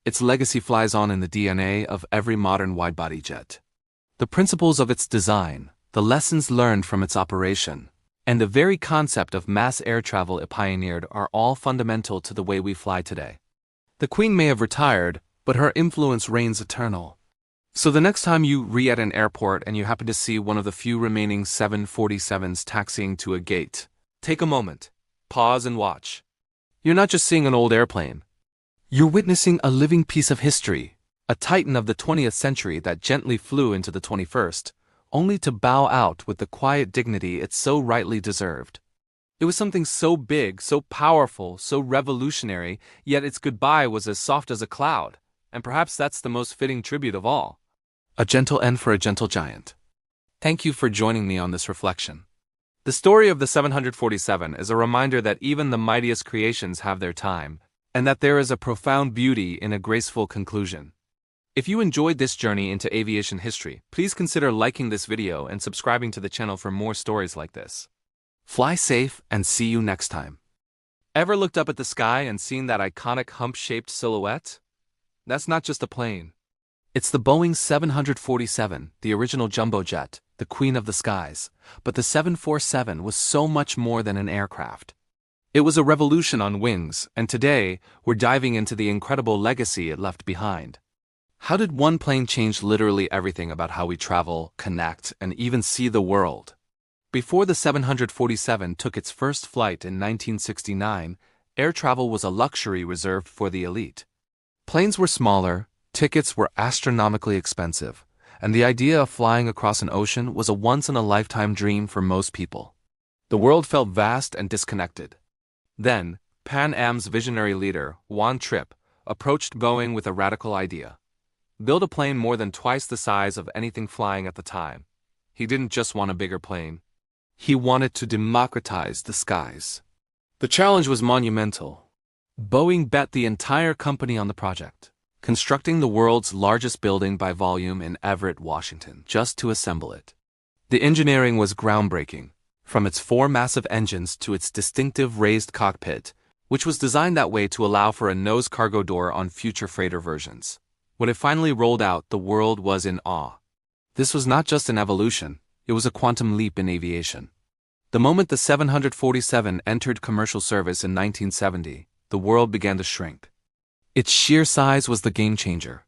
Its legacy flies on in the DNA of every modern wide-body jet. The principles of its design, the lessons learned from its operation, and the very concept of mass air travel it pioneered are all fundamental to the way we fly today. The Queen may have retired, but her influence reigns eternal. So the next time you at an airport and you happen to see one of the few remaining 747s taxiing to a gate, take a moment, pause and watch. You're not just seeing an old airplane. You're witnessing a living piece of history, a titan of the 20th century that gently flew into the 21st, only to bow out with the quiet dignity it so rightly deserved. It was something so big, so powerful, so revolutionary, yet its goodbye was as soft as a cloud, and perhaps that's the most fitting tribute of all. A gentle end for a gentle giant. Thank you for joining me on this reflection. The story of the 747 is a reminder that even the mightiest creations have their time, and that there is a profound beauty in a graceful conclusion. If you enjoyed this journey into aviation history, please consider liking this video and subscribing to the channel for more stories like this. Fly safe and see you next time. Ever looked up at the sky and seen that iconic hump-shaped silhouette? That's not just a plane. It's the Boeing 747, the original jumbo jet, the queen of the skies. But the 747 was so much more than an aircraft. It was a revolution on wings, and today, we're diving into the incredible legacy it left behind. How did one plane change literally everything about how we travel, connect, and even see the world? Before the 747 took its first flight in 1969, air travel was a luxury reserved for the elite. Planes were smaller, tickets were astronomically expensive, and the idea of flying across an ocean was a once-in-a-lifetime dream for most people. The world felt vast and disconnected. Then, Pan Am's visionary leader, Juan Trippe, approached Boeing with a radical idea. Build a plane more than twice the size of anything flying at the time. He didn't just want a bigger plane. He wanted to democratize the skies. The challenge was monumental. Boeing bet the entire company on the project, constructing the world's largest building by volume in Everett, Washington, just to assemble it. The engineering was groundbreaking, from its 4 massive engines to its distinctive raised cockpit, which was designed that way to allow for a nose cargo door on future freighter versions. When it finally rolled out, the world was in awe. This was not just an evolution, it was a quantum leap in aviation. The moment the 747 entered commercial service in 1970, the world began to shrink. Its sheer size was the game changer.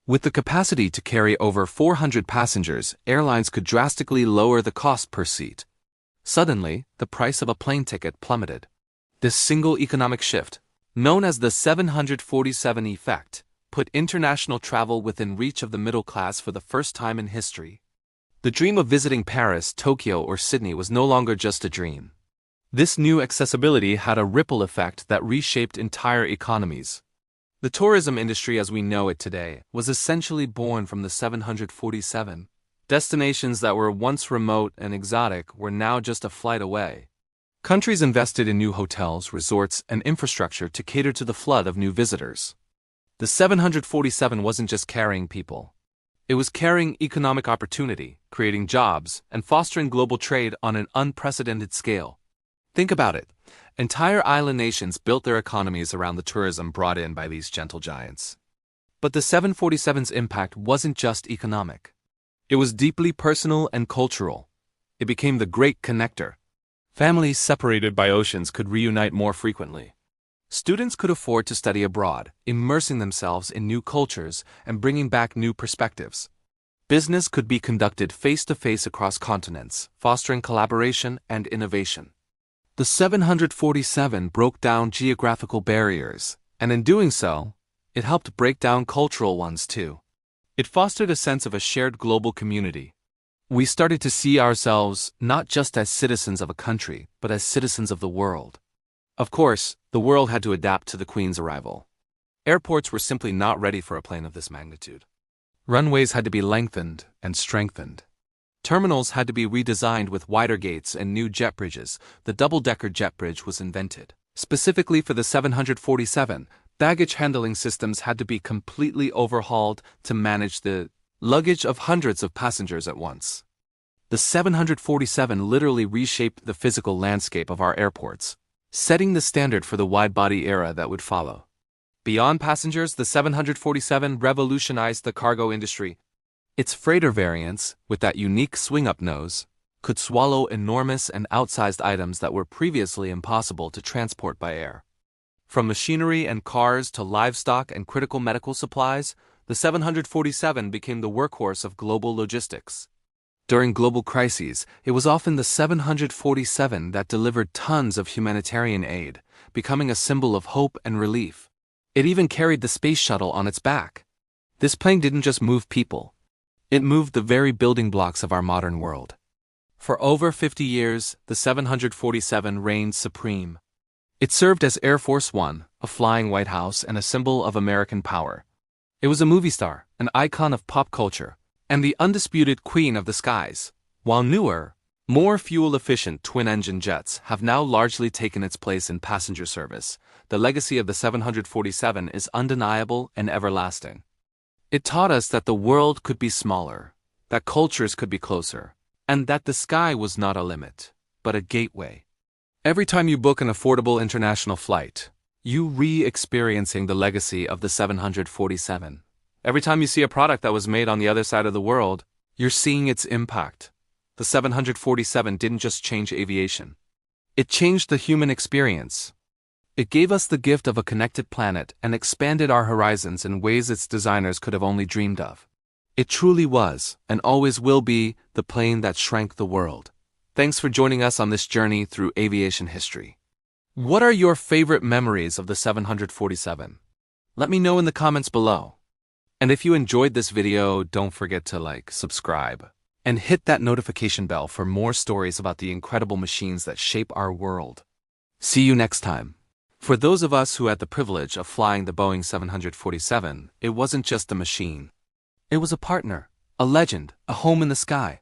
With the capacity to carry over 400 passengers, airlines could drastically lower the cost per seat. Suddenly, the price of a plane ticket plummeted. This single economic shift, known as the 747 effect, put international travel within reach of the middle class for the first time in history. The dream of visiting Paris, Tokyo, or Sydney was no longer just a dream. This new accessibility had a ripple effect that reshaped entire economies. The tourism industry as we know it today was essentially born from the 747. Destinations that were once remote and exotic were now just a flight away. Countries invested in new hotels, resorts, and infrastructure to cater to the flood of new visitors. The 747 wasn't just carrying people. It was carrying economic opportunity, creating jobs, and fostering global trade on an unprecedented scale. Think about it. Entire island nations built their economies around the tourism brought in by these gentle giants. But the 747's impact wasn't just economic. It was deeply personal and cultural. It became the great connector. Families separated by oceans could reunite more frequently. Students could afford to study abroad, immersing themselves in new cultures and bringing back new perspectives. Business could be conducted face-to-face across continents, fostering collaboration and innovation. The 747 broke down geographical barriers, and in doing so, it helped break down cultural ones too. It fostered a sense of a shared global community. We started to see ourselves not just as citizens of a country, but as citizens of the world. Of course, the world had to adapt to the Queen's arrival. Airports were simply not ready for a plane of this magnitude. Runways had to be lengthened and strengthened. Terminals had to be redesigned with wider gates and new jet bridges. The double-decker jet bridge was invented. Specifically for the 747, baggage handling systems had to be completely overhauled to manage the luggage of hundreds of passengers at once. The 747 literally reshaped the physical landscape of our airports, setting the standard for the wide-body era that would follow. Beyond passengers, the 747 revolutionized the cargo industry. Its freighter variants, with that unique swing-up nose, could swallow enormous and outsized items that were previously impossible to transport by air. From machinery and cars to livestock and critical medical supplies, the 747 became the workhorse of global logistics. During global crises, it was often the 747 that delivered tons of humanitarian aid, becoming a symbol of hope and relief. It even carried the space shuttle on its back. This plane didn't just move people. It moved the very building blocks of our modern world. For over 50 years, the 747 reigned supreme. It served as Air Force One, a flying White House, and a symbol of American power. It was a movie star, an icon of pop culture, and the undisputed queen of the skies. While newer, more fuel-efficient twin-engine jets have now largely taken its place in passenger service, the legacy of the 747 is undeniable and everlasting. It taught us that the world could be smaller, that cultures could be closer, and that the sky was not a limit, but a gateway. Every time you book an affordable international flight, you re-experiencing the legacy of the 747. Every time you see a product that was made on the other side of the world, you're seeing its impact. The 747 didn't just change aviation. It changed the human experience. It gave us the gift of a connected planet and expanded our horizons in ways its designers could have only dreamed of. It truly was, and always will be, the plane that shrank the world. Thanks for joining us on this journey through aviation history. What are your favorite memories of the 747? Let me know in the comments below. And if you enjoyed this video, don't forget to subscribe, and hit that notification bell for more stories about the incredible machines that shape our world. See you next time. For those of us who had the privilege of flying the Boeing 747, it wasn't just a machine. It was a partner, a legend, a home in the sky.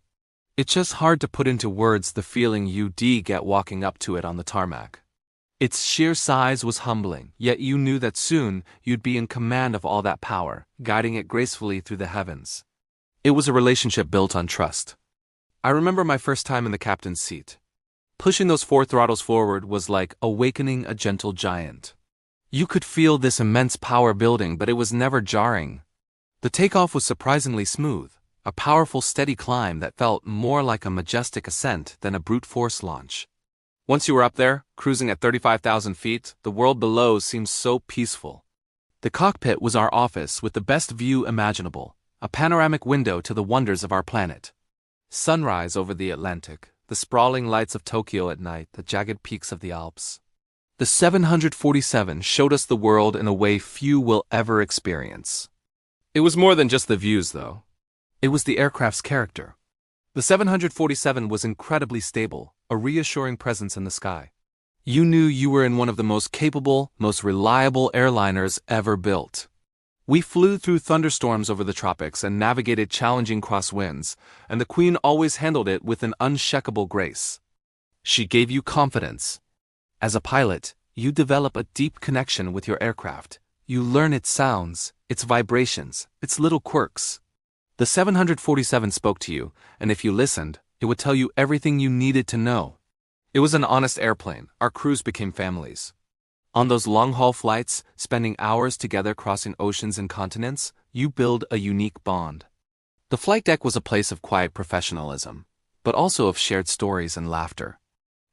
It's just hard to put into words the feeling you get walking up to it on the tarmac. Its sheer size was humbling, yet you knew that soon you'd be in command of all that power, guiding it gracefully through the heavens. It was a relationship built on trust. I remember my first time in the captain's seat. Pushing those 4 throttles forward was like awakening a gentle giant. You could feel this immense power building, but it was never jarring. The takeoff was surprisingly smooth, a powerful steady climb that felt more like a majestic ascent than a brute force launch. Once you were up there, cruising at 35,000 feet, the world below seemed so peaceful. The cockpit was our office with the best view imaginable, a panoramic window to the wonders of our planet. Sunrise over the Atlantic, the sprawling lights of Tokyo at night, the jagged peaks of the Alps. The 747 showed us the world in a way few will ever experience. It was more than just the views, though. It was the aircraft's character. The 747 was incredibly stable, a reassuring presence in the sky. You knew you were in one of the most capable, most reliable airliners ever built. We flew through thunderstorms over the tropics and navigated challenging crosswinds, and the Queen always handled it with an unshakable grace. She gave you confidence. As a pilot, you develop a deep connection with your aircraft. You learn its sounds, its vibrations, its little quirks. The 747 spoke to you, and if you listened, it would tell you everything you needed to know. It was an honest airplane. Our crews became families. On those long-haul flights, spending hours together crossing oceans and continents, you build a unique bond. The flight deck was a place of quiet professionalism, but also of shared stories and laughter.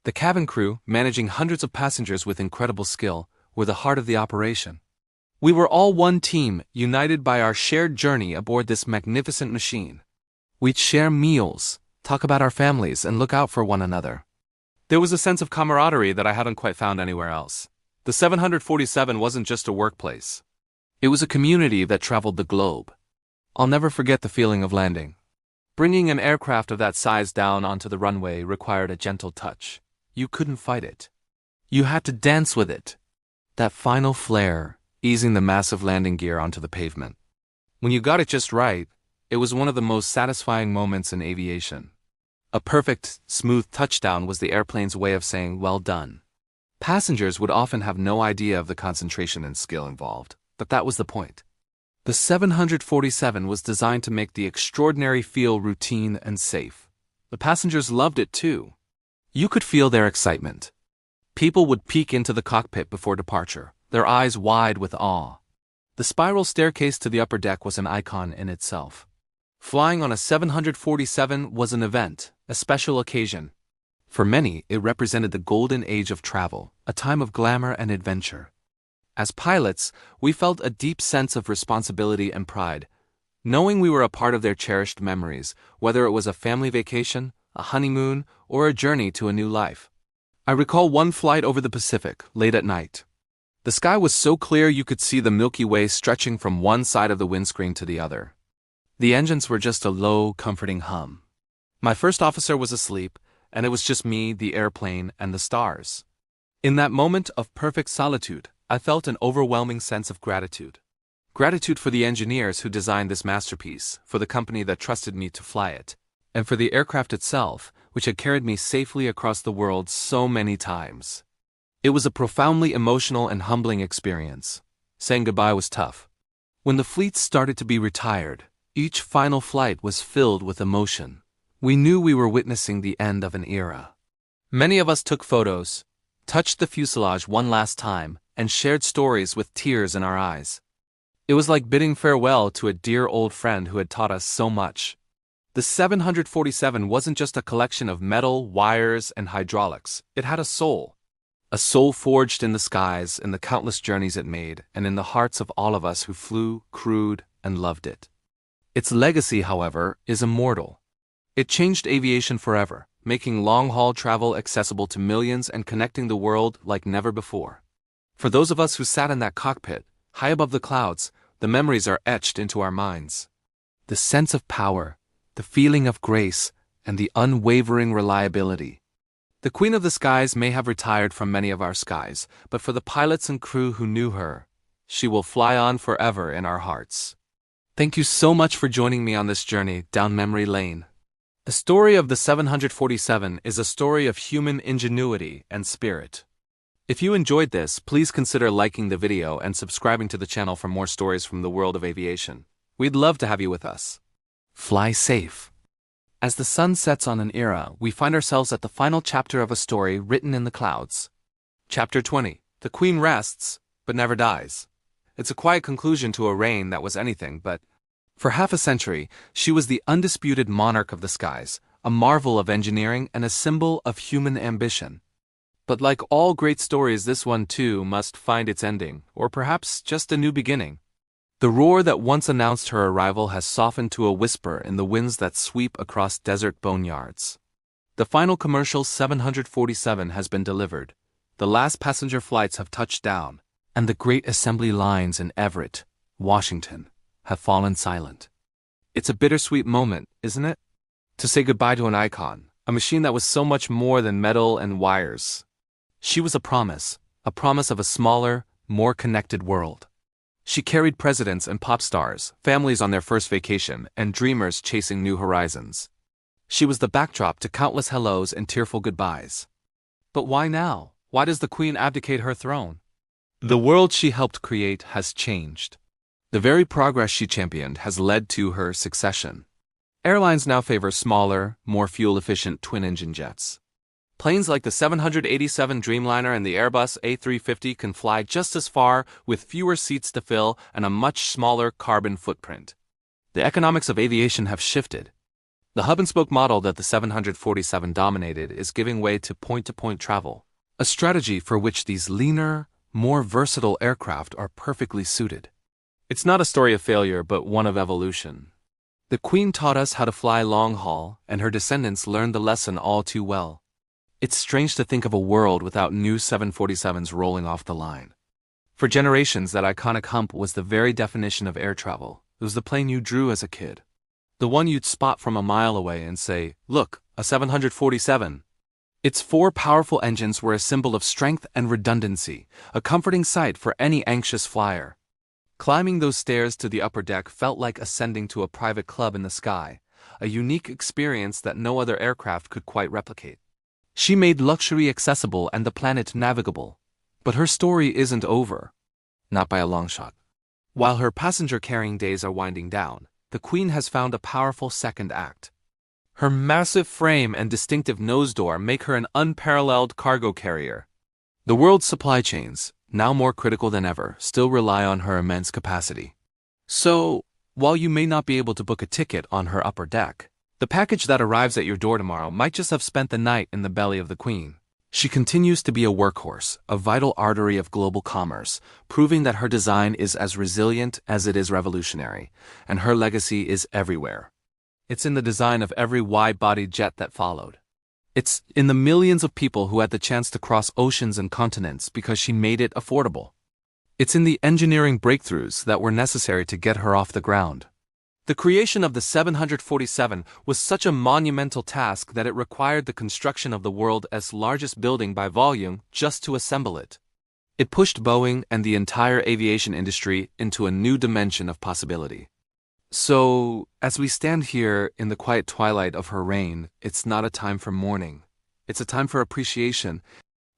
The cabin crew, managing hundreds of passengers with incredible skill, were the heart of the operation. We were all one team, united by our shared journey aboard this magnificent machine. We'd share meals, talk about our families, and look out for one another. There was a sense of camaraderie that I hadn't quite found anywhere else. The 747 wasn't just a workplace. It was a community that traveled the globe. I'll never forget the feeling of landing. Bringing an aircraft of that size down onto the runway required a gentle touch. You couldn't fight it. You had to dance with it. That final flare, easing the massive landing gear onto the pavement. When you got it just right, it was one of the most satisfying moments in aviation. A perfect, smooth touchdown was the airplane's way of saying, "Well done." Passengers would often have no idea of the concentration and skill involved, but that was the point. The 747 was designed to make the extraordinary feel routine and safe. The passengers loved it too. You could feel their excitement. People would peek into the cockpit before departure, their eyes wide with awe. The spiral staircase to the upper deck was an icon in itself. Flying on a 747 was an event, a special occasion. For many, it represented the golden age of travel, a time of glamour and adventure. As pilots, we felt a deep sense of responsibility and pride. knowing we were a part of their cherished memories, whether it was a family vacation, a honeymoon, or a journey to a new life. I recall one flight over the Pacific, late at night. The sky was so clear you could see the Milky Way stretching from one side of the windscreen to the other. The engines were just a low, comforting hum. My first officer was asleep, and it was just me, the airplane, and the stars. In that moment of perfect solitude, I felt an overwhelming sense of gratitude. Gratitude for the engineers who designed this masterpiece, for the company that trusted me to fly it, and for the aircraft itself, which had carried me safely across the world so many times. It was a profoundly emotional and humbling experience. Saying goodbye was tough. When the fleet started to be retired, each final flight was filled with emotion. We knew we were witnessing the end of an era. Many of us took photos, touched the fuselage one last time, and shared stories with tears in our eyes. It was like bidding farewell to a dear old friend who had taught us so much. The 747 wasn't just a collection of metal, wires, and hydraulics. It had a soul. A soul forged in the skies, in the countless journeys it made, and in the hearts of all of us who flew, crewed, and loved it. Its legacy, however, is immortal. It changed aviation forever, making long-haul travel accessible to millions and connecting the world like never before. For those of us who sat in that cockpit, high above the clouds, the memories are etched into our minds. The sense of power, the feeling of grace, and the unwavering reliability. The Queen of the Skies may have retired from many of our skies, but for the pilots and crew who knew her, she will fly on forever in our hearts. Thank you so much for joining me on this journey down memory lane. The story of the 747 is a story of human ingenuity and spirit. If you enjoyed this, please consider liking the video and subscribing to the channel for more stories from the world of aviation. We'd love to have you with us. Fly safe. As the sun sets on an era, we find ourselves at the final chapter of a story written in the clouds. Chapter 20. The Queen rests, but never dies. It's a quiet conclusion to a reign that was anything but. For half a century, she was the undisputed monarch of the skies, a marvel of engineering and a symbol of human ambition. But like all great stories, this one too must find its ending, or perhaps just a new beginning. The roar that once announced her arrival has softened to a whisper in the winds that sweep across desert boneyards. The final commercial 747 has been delivered. The last passenger flights have touched down, and the great assembly lines in Everett, Washington, have fallen silent. It's a bittersweet moment, isn't it? To say goodbye to an icon, a machine that was so much more than metal and wires. She was a promise of a smaller, more connected world. She carried presidents and pop stars, families on their first vacation, and dreamers chasing new horizons. She was the backdrop to countless hellos and tearful goodbyes. But why now? Why does the Queen abdicate her throne? The world she helped create has changed. The very progress she championed has led to her succession. Airlines now favor smaller, more fuel-efficient twin-engine jets. Planes like the 787 Dreamliner and the Airbus A350 can fly just as far with fewer seats to fill and a much smaller carbon footprint. The economics of aviation have shifted. The hub-and-spoke model that the 747 dominated is giving way to point-to-point travel, a strategy for which these leaner, more versatile aircraft are perfectly suited. It's not a story of failure, but one of evolution. The Queen taught us how to fly long-haul, and her descendants learned the lesson all too well. It's strange to think of a world without new 747s rolling off the line. For generations, that iconic hump was the very definition of air travel. It was the plane you drew as a kid. The one you'd spot from a mile away and say, "Look, a 747. Its four powerful engines were a symbol of strength and redundancy, a comforting sight for any anxious flyer. Climbing those stairs to the upper deck felt like ascending to a private club in the sky, a unique experience that no other aircraft could quite replicate. She made luxury accessible and the planet navigable. But her story isn't over. Not by a long shot. While her passenger-carrying days are winding down, the Queen has found a powerful second act. Her massive frame and distinctive nose door make her an unparalleled cargo carrier. The world's supply chains, now more critical than ever, still rely on her immense capacity. So, while you may not be able to book a ticket on her upper deck, the package that arrives at your door tomorrow might just have spent the night in the belly of the Queen. She continues to be a workhorse, a vital artery of global commerce, proving that her design is as resilient as it is revolutionary, and her legacy is everywhere. It's in the design of every wide-bodied jet that followed. It's in the millions of people who had the chance to cross oceans and continents because she made it affordable. It's in the engineering breakthroughs that were necessary to get her off the ground. The creation of the 747 was such a monumental task that it required the construction of the world's largest building by volume just to assemble it. It pushed Boeing and the entire aviation industry into a new dimension of possibility. So, as we stand here in the quiet twilight of her reign, it's not a time for mourning. It's a time for appreciation,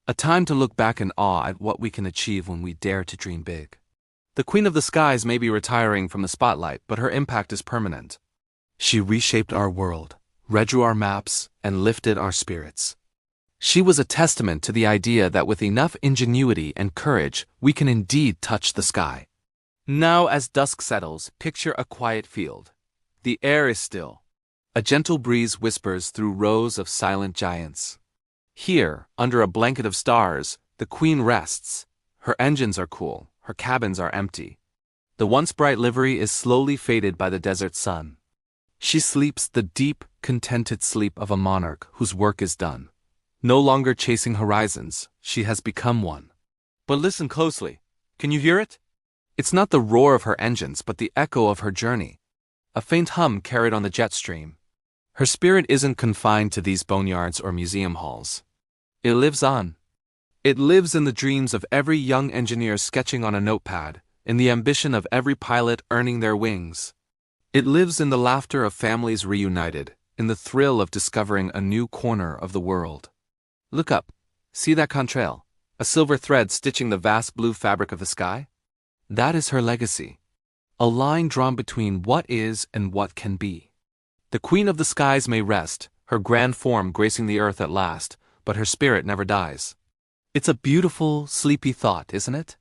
a time to look back in awe at what we can achieve when we dare to dream big. The Queen of the Skies may be retiring from the spotlight, but her impact is permanent. She reshaped our world, redrew our maps, and lifted our spirits. She was a testament to the idea that with enough ingenuity and courage, we can indeed touch the sky. Now, as dusk settles, picture a quiet field. The air is still. A gentle breeze whispers through rows of silent giants. Here, under a blanket of stars, the Queen rests. Her engines are cool. Her cabins are empty. The once bright livery is slowly faded by the desert sun. She sleeps the deep, contented sleep of a monarch whose work is done. No longer chasing horizons, she has become one. But listen closely. Can you hear it? It's not the roar of her engines, but the echo of her journey. A faint hum carried on the jet stream. Her spirit isn't confined to these boneyards or museum halls. It lives on. It lives in the dreams of every young engineer sketching on a notepad, in the ambition of every pilot earning their wings. It lives in the laughter of families reunited, in the thrill of discovering a new corner of the world. Look up. See that contrail? A silver thread stitching the vast blue fabric of the sky? That is her legacy. A line drawn between what is and what can be. The Queen of the Skies may rest, her grand form gracing the earth at last, but her spirit never dies. It's a beautiful, sleepy thought, isn't it?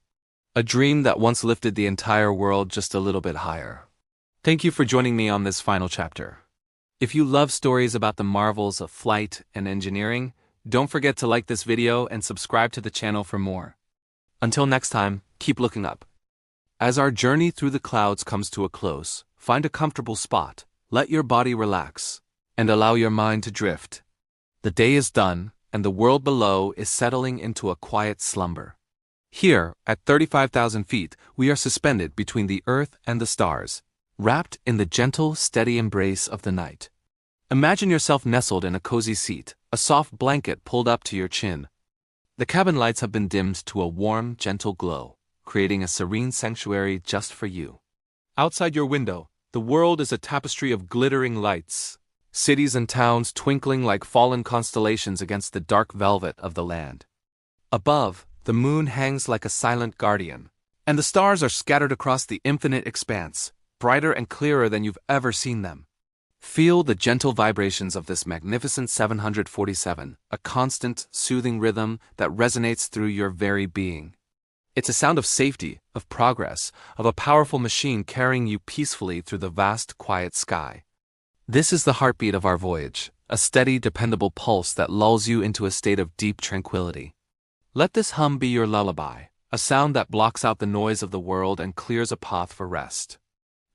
A dream that once lifted the entire world just a little bit higher. Thank you for joining me on this final chapter. If you love stories about the marvels of flight and engineering, don't forget to like this video and subscribe to the channel for more. Until next time, keep looking up. As our journey through the clouds comes to a close, find a comfortable spot, let your body relax, and allow your mind to drift. The day is done, and the world below is settling into a quiet slumber. Here, at 35,000 feet, we are suspended between the earth and the stars, wrapped in the gentle, steady embrace of the night. Imagine yourself nestled in a cozy seat, a soft blanket pulled up to your chin. The cabin lights have been dimmed to a warm, gentle glow, creating a serene sanctuary just for you. Outside your window, the world is a tapestry of glittering lights. Cities and towns twinkling like fallen constellations against the dark velvet of the land. Above, the moon hangs like a silent guardian, and the stars are scattered across the infinite expanse, brighter and clearer than you've ever seen them. Feel the gentle vibrations of this magnificent 747, a constant, soothing rhythm that resonates through your very being. It's a sound of safety, of progress, of a powerful machine carrying you peacefully through the vast, quiet sky. This is the heartbeat of our voyage, a steady, dependable pulse that lulls you into a state of deep tranquility. Let this hum be your lullaby, a sound that blocks out the noise of the world and clears a path for rest.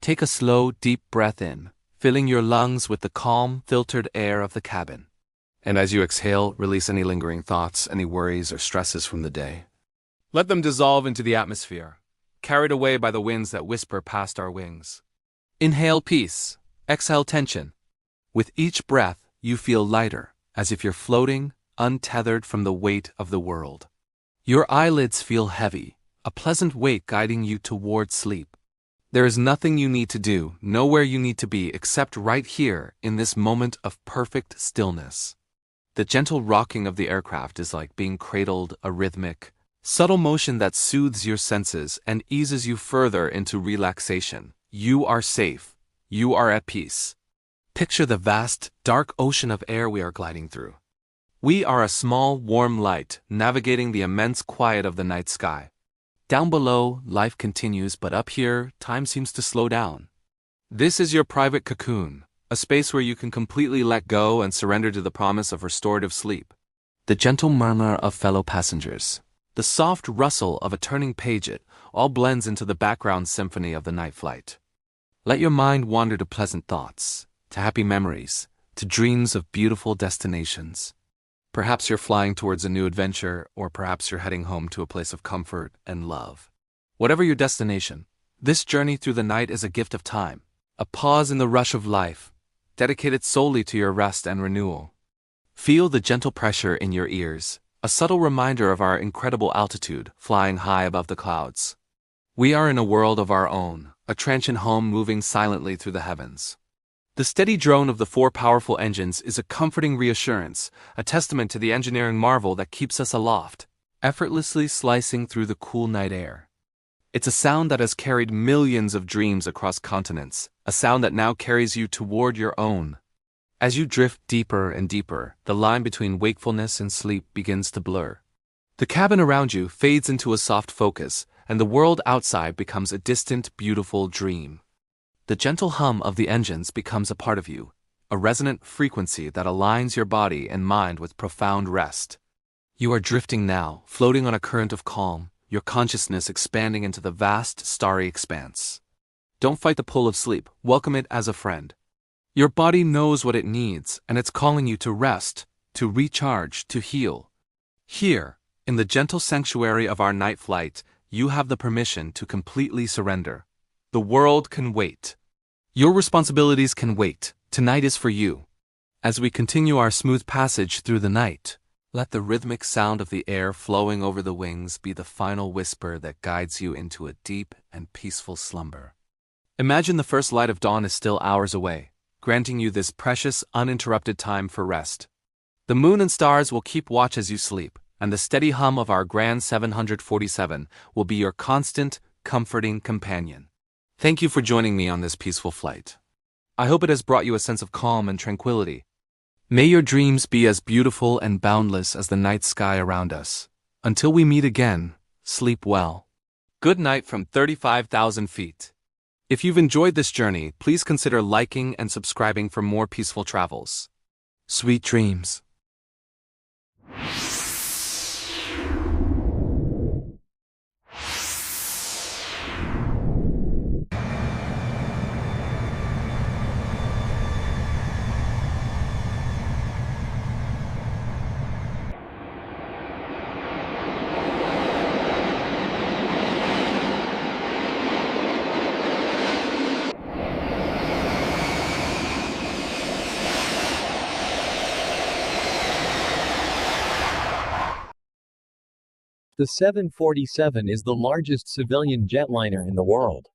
Take a slow, deep breath in, filling your lungs with the calm, filtered air of the cabin. And as you exhale, release any lingering thoughts, any worries or stresses from the day. Let them dissolve into the atmosphere, carried away by the winds that whisper past our wings. Inhale peace. Exhale tension. With each breath, you feel lighter, as if you're floating, untethered from the weight of the world. Your eyelids feel heavy, a pleasant weight guiding you toward sleep. There is nothing you need to do, nowhere you need to be, except right here in this moment of perfect stillness. The gentle rocking of the aircraft is like being cradled, a rhythmic, subtle motion that soothes your senses and eases you further into relaxation. You are safe. You are at peace. Picture the vast, dark ocean of air we are gliding through. We are a small, warm light, navigating the immense quiet of the night sky. Down below, life continues, but up here, time seems to slow down. This is your private cocoon, a space where you can completely let go and surrender to the promise of restorative sleep. the gentle murmur of fellow passengers, the soft rustle of a turning page, it all blends into the background symphony of the night flight. Let your mind wander to pleasant thoughts, to happy memories, to dreams of beautiful destinations. Perhaps you're flying towards a new adventure, or perhaps you're heading home to a place of comfort and love. Whatever your destination, this journey through the night is a gift of time, a pause in the rush of life, dedicated solely to your rest and renewal. Feel the gentle pressure in your ears, a subtle reminder of our incredible altitude, flying high above the clouds. We are in a world of our own, a transient home moving silently through the heavens. The steady drone of the four powerful engines is a comforting reassurance, a testament to the engineering marvel that keeps us aloft, effortlessly slicing through the cool night air. It's a sound that has carried millions of dreams across continents, a sound that now carries you toward your own. As you drift deeper and deeper, the line between wakefulness and sleep begins to blur. The cabin around you fades into a soft focus, and the world outside becomes a distant, beautiful dream. The gentle hum of the engines becomes a part of you, a resonant frequency that aligns your body and mind with profound rest. You are drifting now, floating on a current of calm, your consciousness expanding into the vast, starry expanse. Don't fight the pull of sleep, welcome it as a friend. Your body knows what it needs, and it's calling you to rest, to recharge, to heal. Here, in the gentle sanctuary of our night flight, you have the permission to completely surrender. The world can wait. Your responsibilities can wait. Tonight is for you. As we continue our smooth passage through the night, let the rhythmic sound of the air flowing over the wings be the final whisper that guides you into a deep and peaceful slumber. Imagine the first light of dawn is still hours away, granting you this precious, uninterrupted time for rest. The moon and stars will keep watch as you sleep, and the steady hum of our Grand 747 will be your constant, comforting companion. Thank you for joining me on this peaceful flight. I hope it has brought you a sense of calm and tranquility. May your dreams be as beautiful and boundless as the night sky around us. Until we meet again, sleep well. Good night from 35,000 feet. If you've enjoyed this journey, please consider liking and subscribing for more peaceful travels. Sweet dreams. The 747 is the largest civilian jetliner in the world.